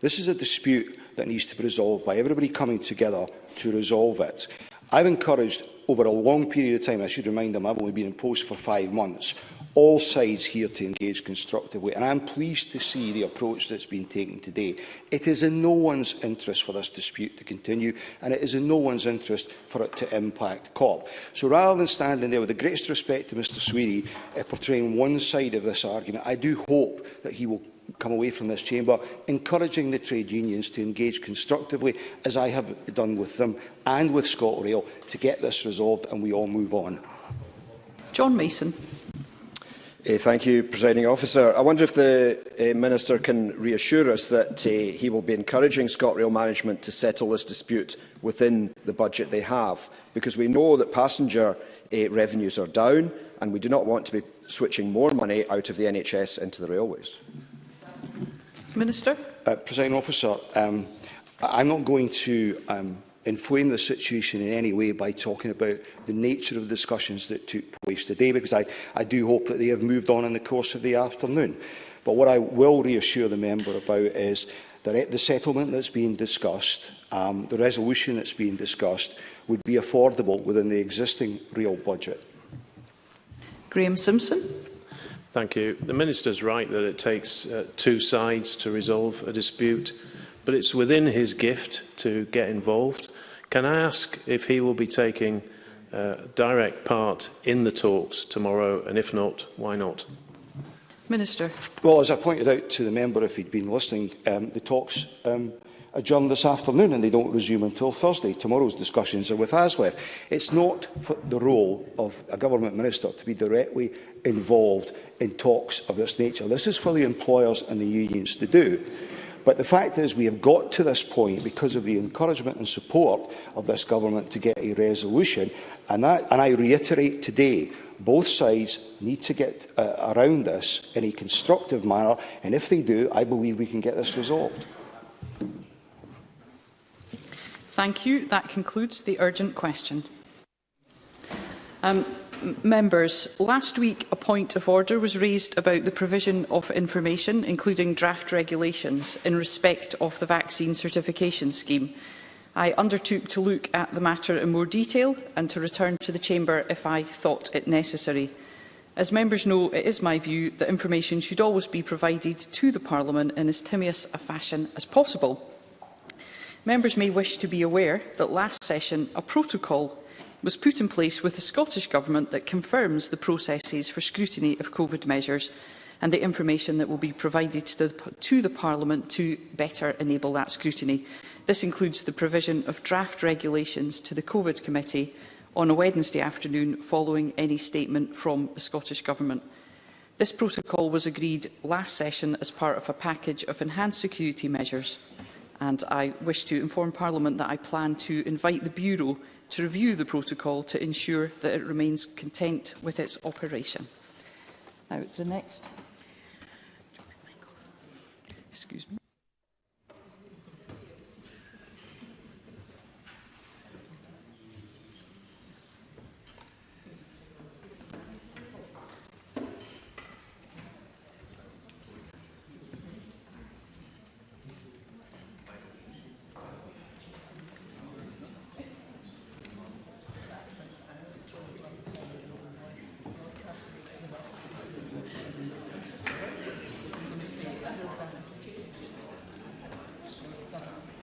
This is a dispute that needs to be resolved by everybody coming together to resolve it. I've encouraged over a long period of time, I should remind them I've only been in post for 5 months, all sides here to engage constructively, and I'm pleased to see the approach that's been taken today. It is in no one's interest for this dispute to continue, and it is in no one's interest for it to impact COP. So rather than standing there with the greatest respect to Mr Sweeney portraying one side of this argument, I do hope that he will come away from this chamber encouraging the trade unions to engage constructively, as I have done with them and with ScotRail, to get this resolved and we all move on. John Mason. Thank you, Presiding Officer. I wonder if the Minister can reassure us that he will be encouraging ScotRail management to settle this dispute within the budget they have, because we know that passenger revenues are down and we do not want to be switching more money out of the NHS into the railways. Minister. Presiding Officer, I'm not going to inflame the situation in any way by talking about the nature of the discussions that took place today, because I do hope that they have moved on in the course of the afternoon. But what I will reassure the member about is that the settlement that's being discussed, the resolution that's being discussed, would be affordable within the existing real budget. Graham Simpson. Thank you. The Minister is right that it takes two sides to resolve a dispute, but it's within his gift to get involved. Can I ask if he will be taking direct part in the talks tomorrow, and if not, why not? Minister. Well, as I pointed out to the member, if he'd been listening, the talks adjourned this afternoon and they don't resume until Thursday. Tomorrow's discussions are with ASLEF. It's not the role of a government minister to be directly involved in talks of this nature. This is for the employers and the unions to do. But the fact is, we have got to this point because of the encouragement and support of this government to get a resolution. And I reiterate today, both sides need to get around this in a constructive manner. And if they do, I believe we can get this resolved. Thank you. That concludes the urgent question. Members, last week a point of order was raised about the provision of information, including draft regulations, in respect of the vaccine certification scheme. I undertook to look at the matter in more detail and to return to the Chamber if I thought it necessary. As members know, it is my view that information should always be provided to the Parliament in as timious a fashion as possible. Members may wish to be aware that last session a protocol was put in place with the Scottish Government that confirms the processes for scrutiny of COVID measures and the information that will be provided to the Parliament to better enable that scrutiny. This includes the provision of draft regulations to the COVID Committee on a Wednesday afternoon following any statement from the Scottish Government. This protocol was agreed last session as part of a package of enhanced security measures, and I wish to inform Parliament that I plan to invite the Bureau to review the protocol to ensure that it remains content with its operation. Now, the next. Excuse me.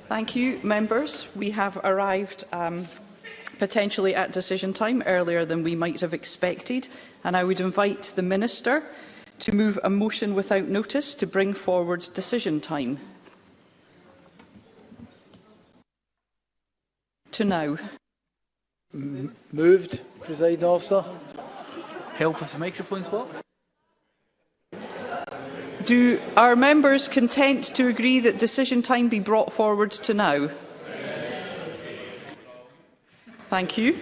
Thank you, members. We have arrived potentially at decision time earlier than we might have expected, and I would invite the Minister to move a motion without notice to bring forward decision time. To now. Moved, Presiding Officer. Help if the microphone's worked. Do our members content to agree that decision time be brought forward to now? Thank you.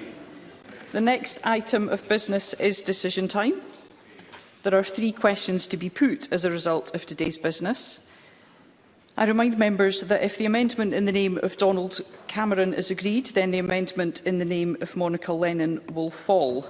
The next item of business is decision time. There are 3 questions to be put as a result of today's business. I remind members that if the amendment in the name of Donald Cameron is agreed, then the amendment in the name of Monica Lennon will fall.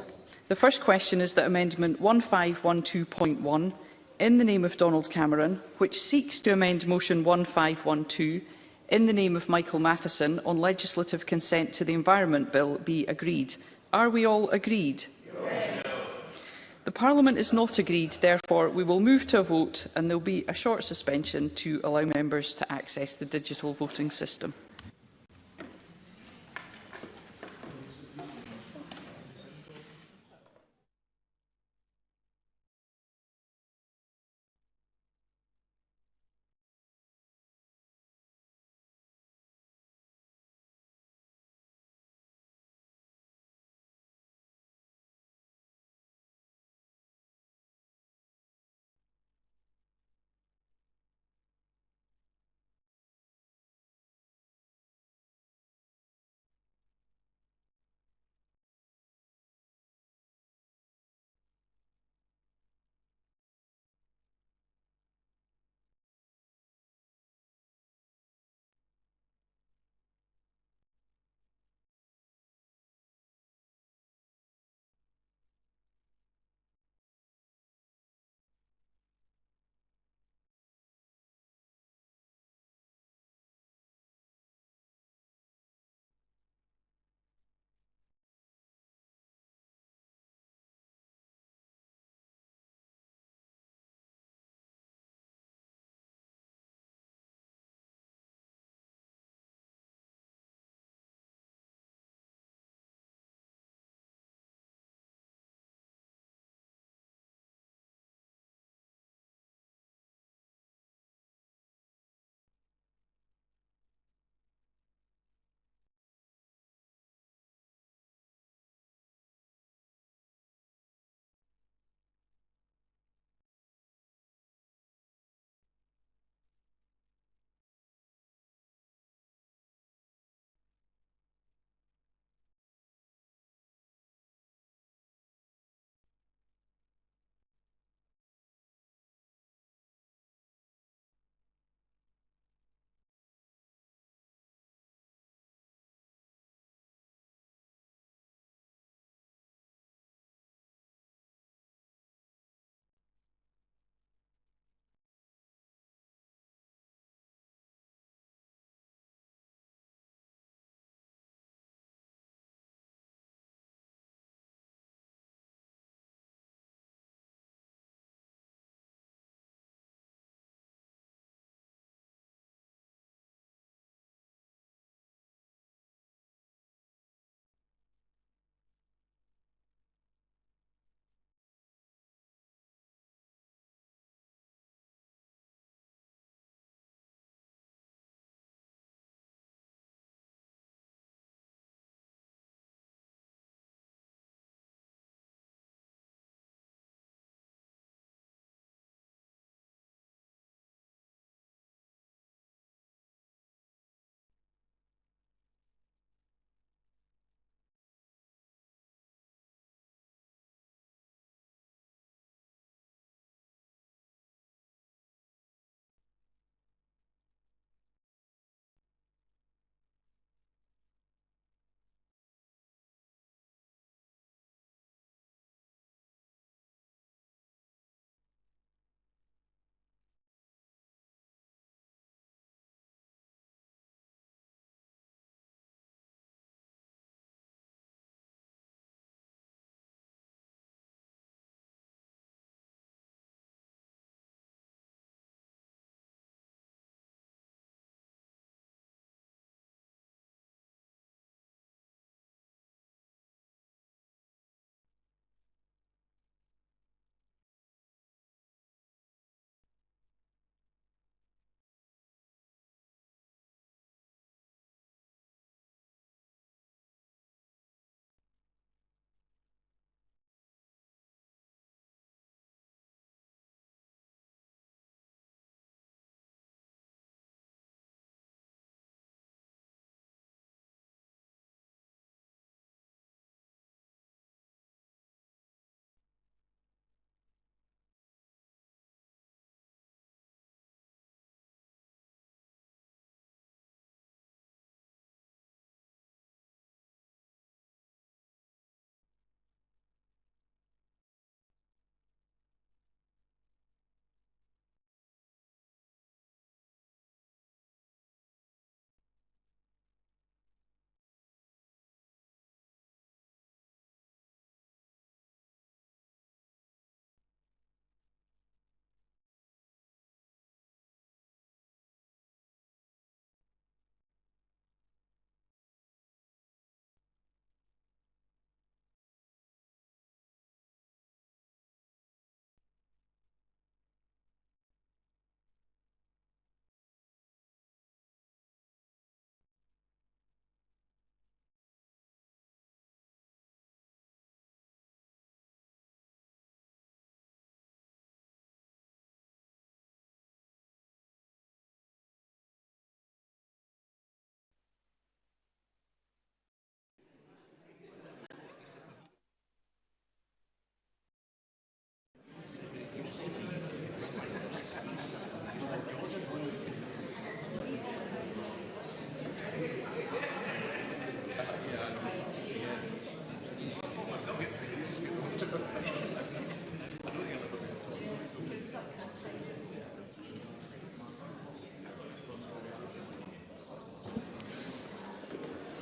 The first question is that Amendment 1512.1 in the name of Donald Cameron, which seeks to amend Motion 1512 in the name of Michael Matheson on legislative consent to the Environment Bill, be agreed. Are we all agreed? Yes. The Parliament is not agreed, therefore we will move to a vote and there will be a short suspension to allow members to access the digital voting system.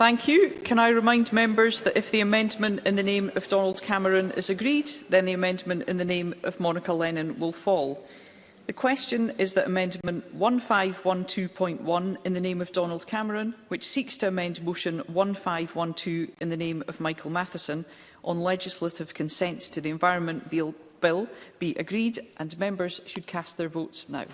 Thank you. Can I remind members that if the amendment in the name of Donald Cameron is agreed, then the amendment in the name of Monica Lennon will fall. The question is that Amendment 1512.1 in the name of Donald Cameron, which seeks to amend Motion 1512 in the name of Michael Matheson on legislative consent to the Environment Bill, be agreed, and members should cast their votes now.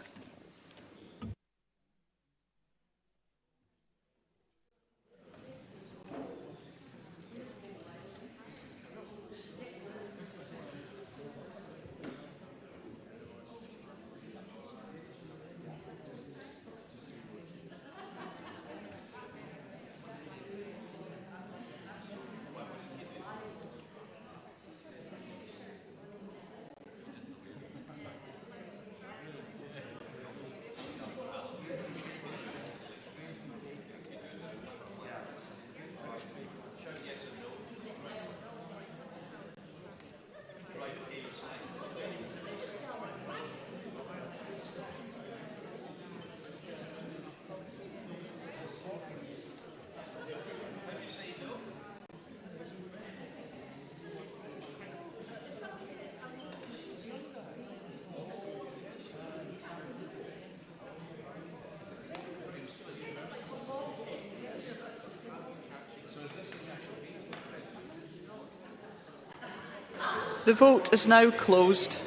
The vote is now closed.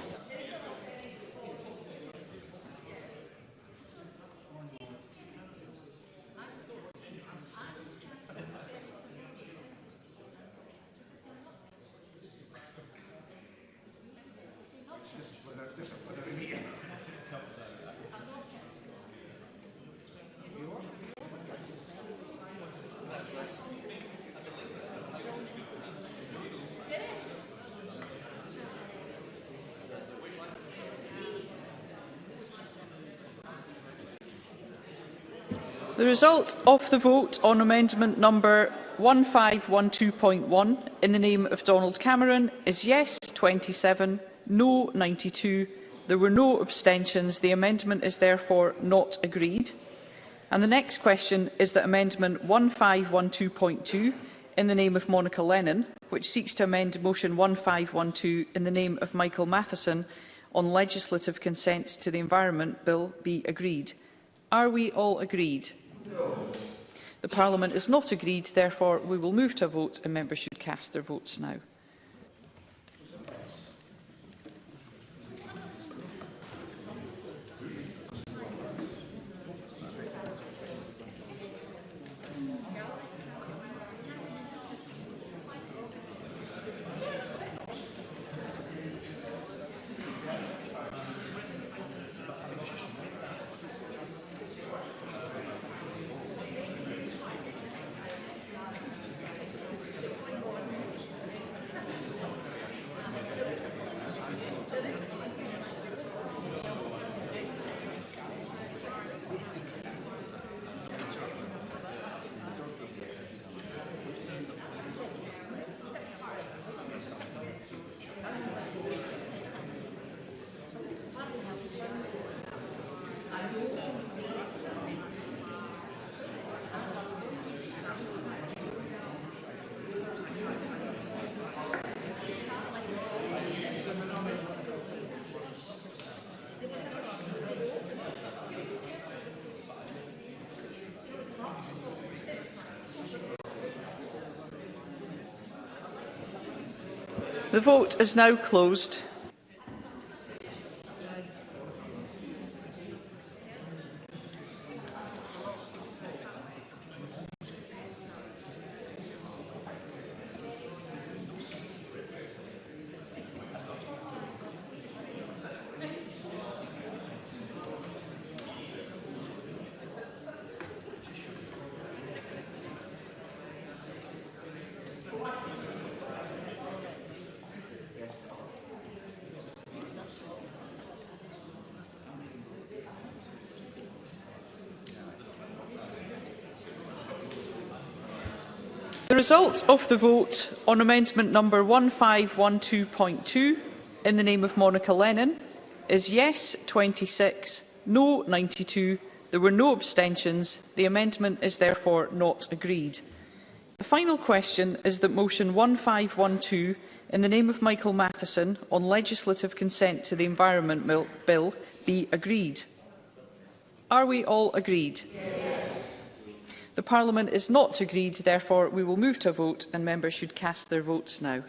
The result of the vote on amendment number 1512.1 in the name of Donald Cameron is yes 27, no 92. There were no abstentions. The amendment is therefore not agreed. And the next question is that amendment 1512.2 in the name of Monica Lennon, which seeks to amend motion 1512 in the name of Michael Matheson on legislative consent to the Environment Bill, be agreed. Are we all agreed? No. The Parliament is not agreed, therefore we will move to a vote and members should cast their votes now. The vote is now closed. The result of the vote on amendment number 1512.2 in the name of Monica Lennon is yes 26, no 92. There were no abstentions. The amendment is therefore not agreed. The final question is that motion 1512, in the name of Michael Matheson, on legislative consent to the Environment Bill, be agreed. Are we all agreed? Yes. The Parliament is not agreed, therefore we will move to a vote and members should cast their votes now.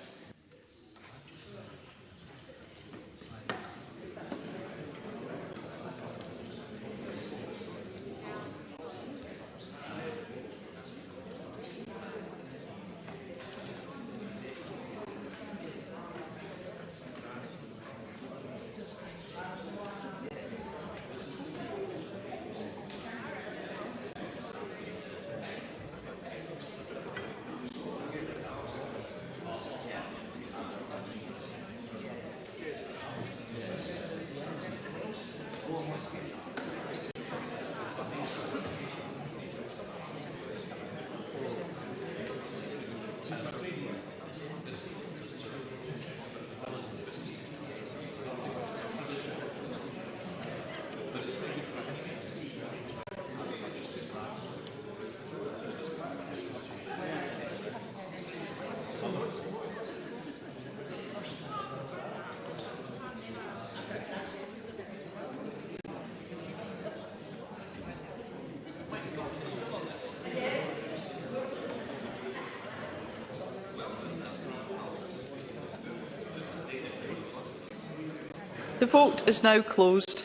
The vote is now closed.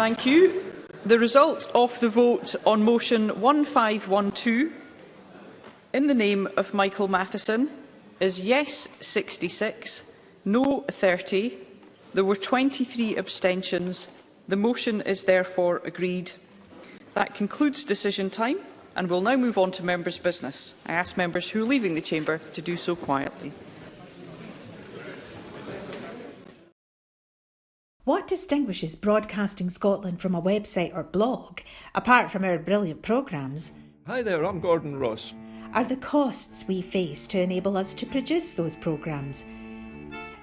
Thank you. The result of the vote on motion 1512 in the name of Michael Matheson is yes 66, no 30. There were 23 abstentions. The motion is therefore agreed. That concludes decision time and we'll now move on to members' business. I ask members who are leaving the chamber to do so quietly. What distinguishes Broadcasting Scotland from a website or blog, apart from our brilliant programmes? Hi there, I'm Gordon Ross. Are the costs we face to enable us to produce those programmes.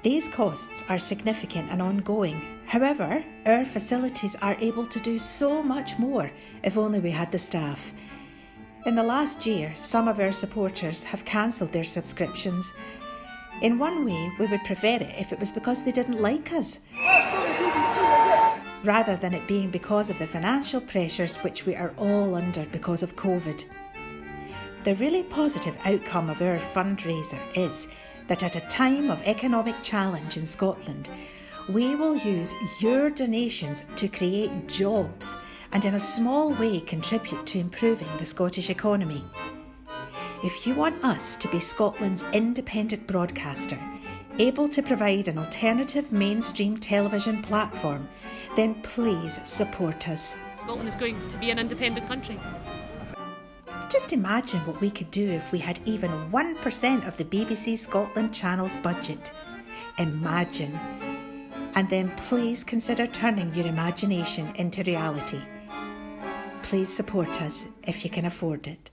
These costs are significant and ongoing. However, our facilities are able to do so much more if only we had the staff. In the last year, some of our supporters have cancelled their subscriptions. In one way, we would prefer it if it was because they didn't like us, rather than it being because of the financial pressures which we are all under because of COVID. The really positive outcome of our fundraiser is that at a time of economic challenge in Scotland, we will use your donations to create jobs and in a small way contribute to improving the Scottish economy. If you want us to be Scotland's independent broadcaster, able to provide an alternative mainstream television platform, then please support us. Scotland is going to be an independent country. Just imagine what we could do if we had even 1% of the BBC Scotland channel's budget. Imagine. And then please consider turning your imagination into reality. Please support us if you can afford it.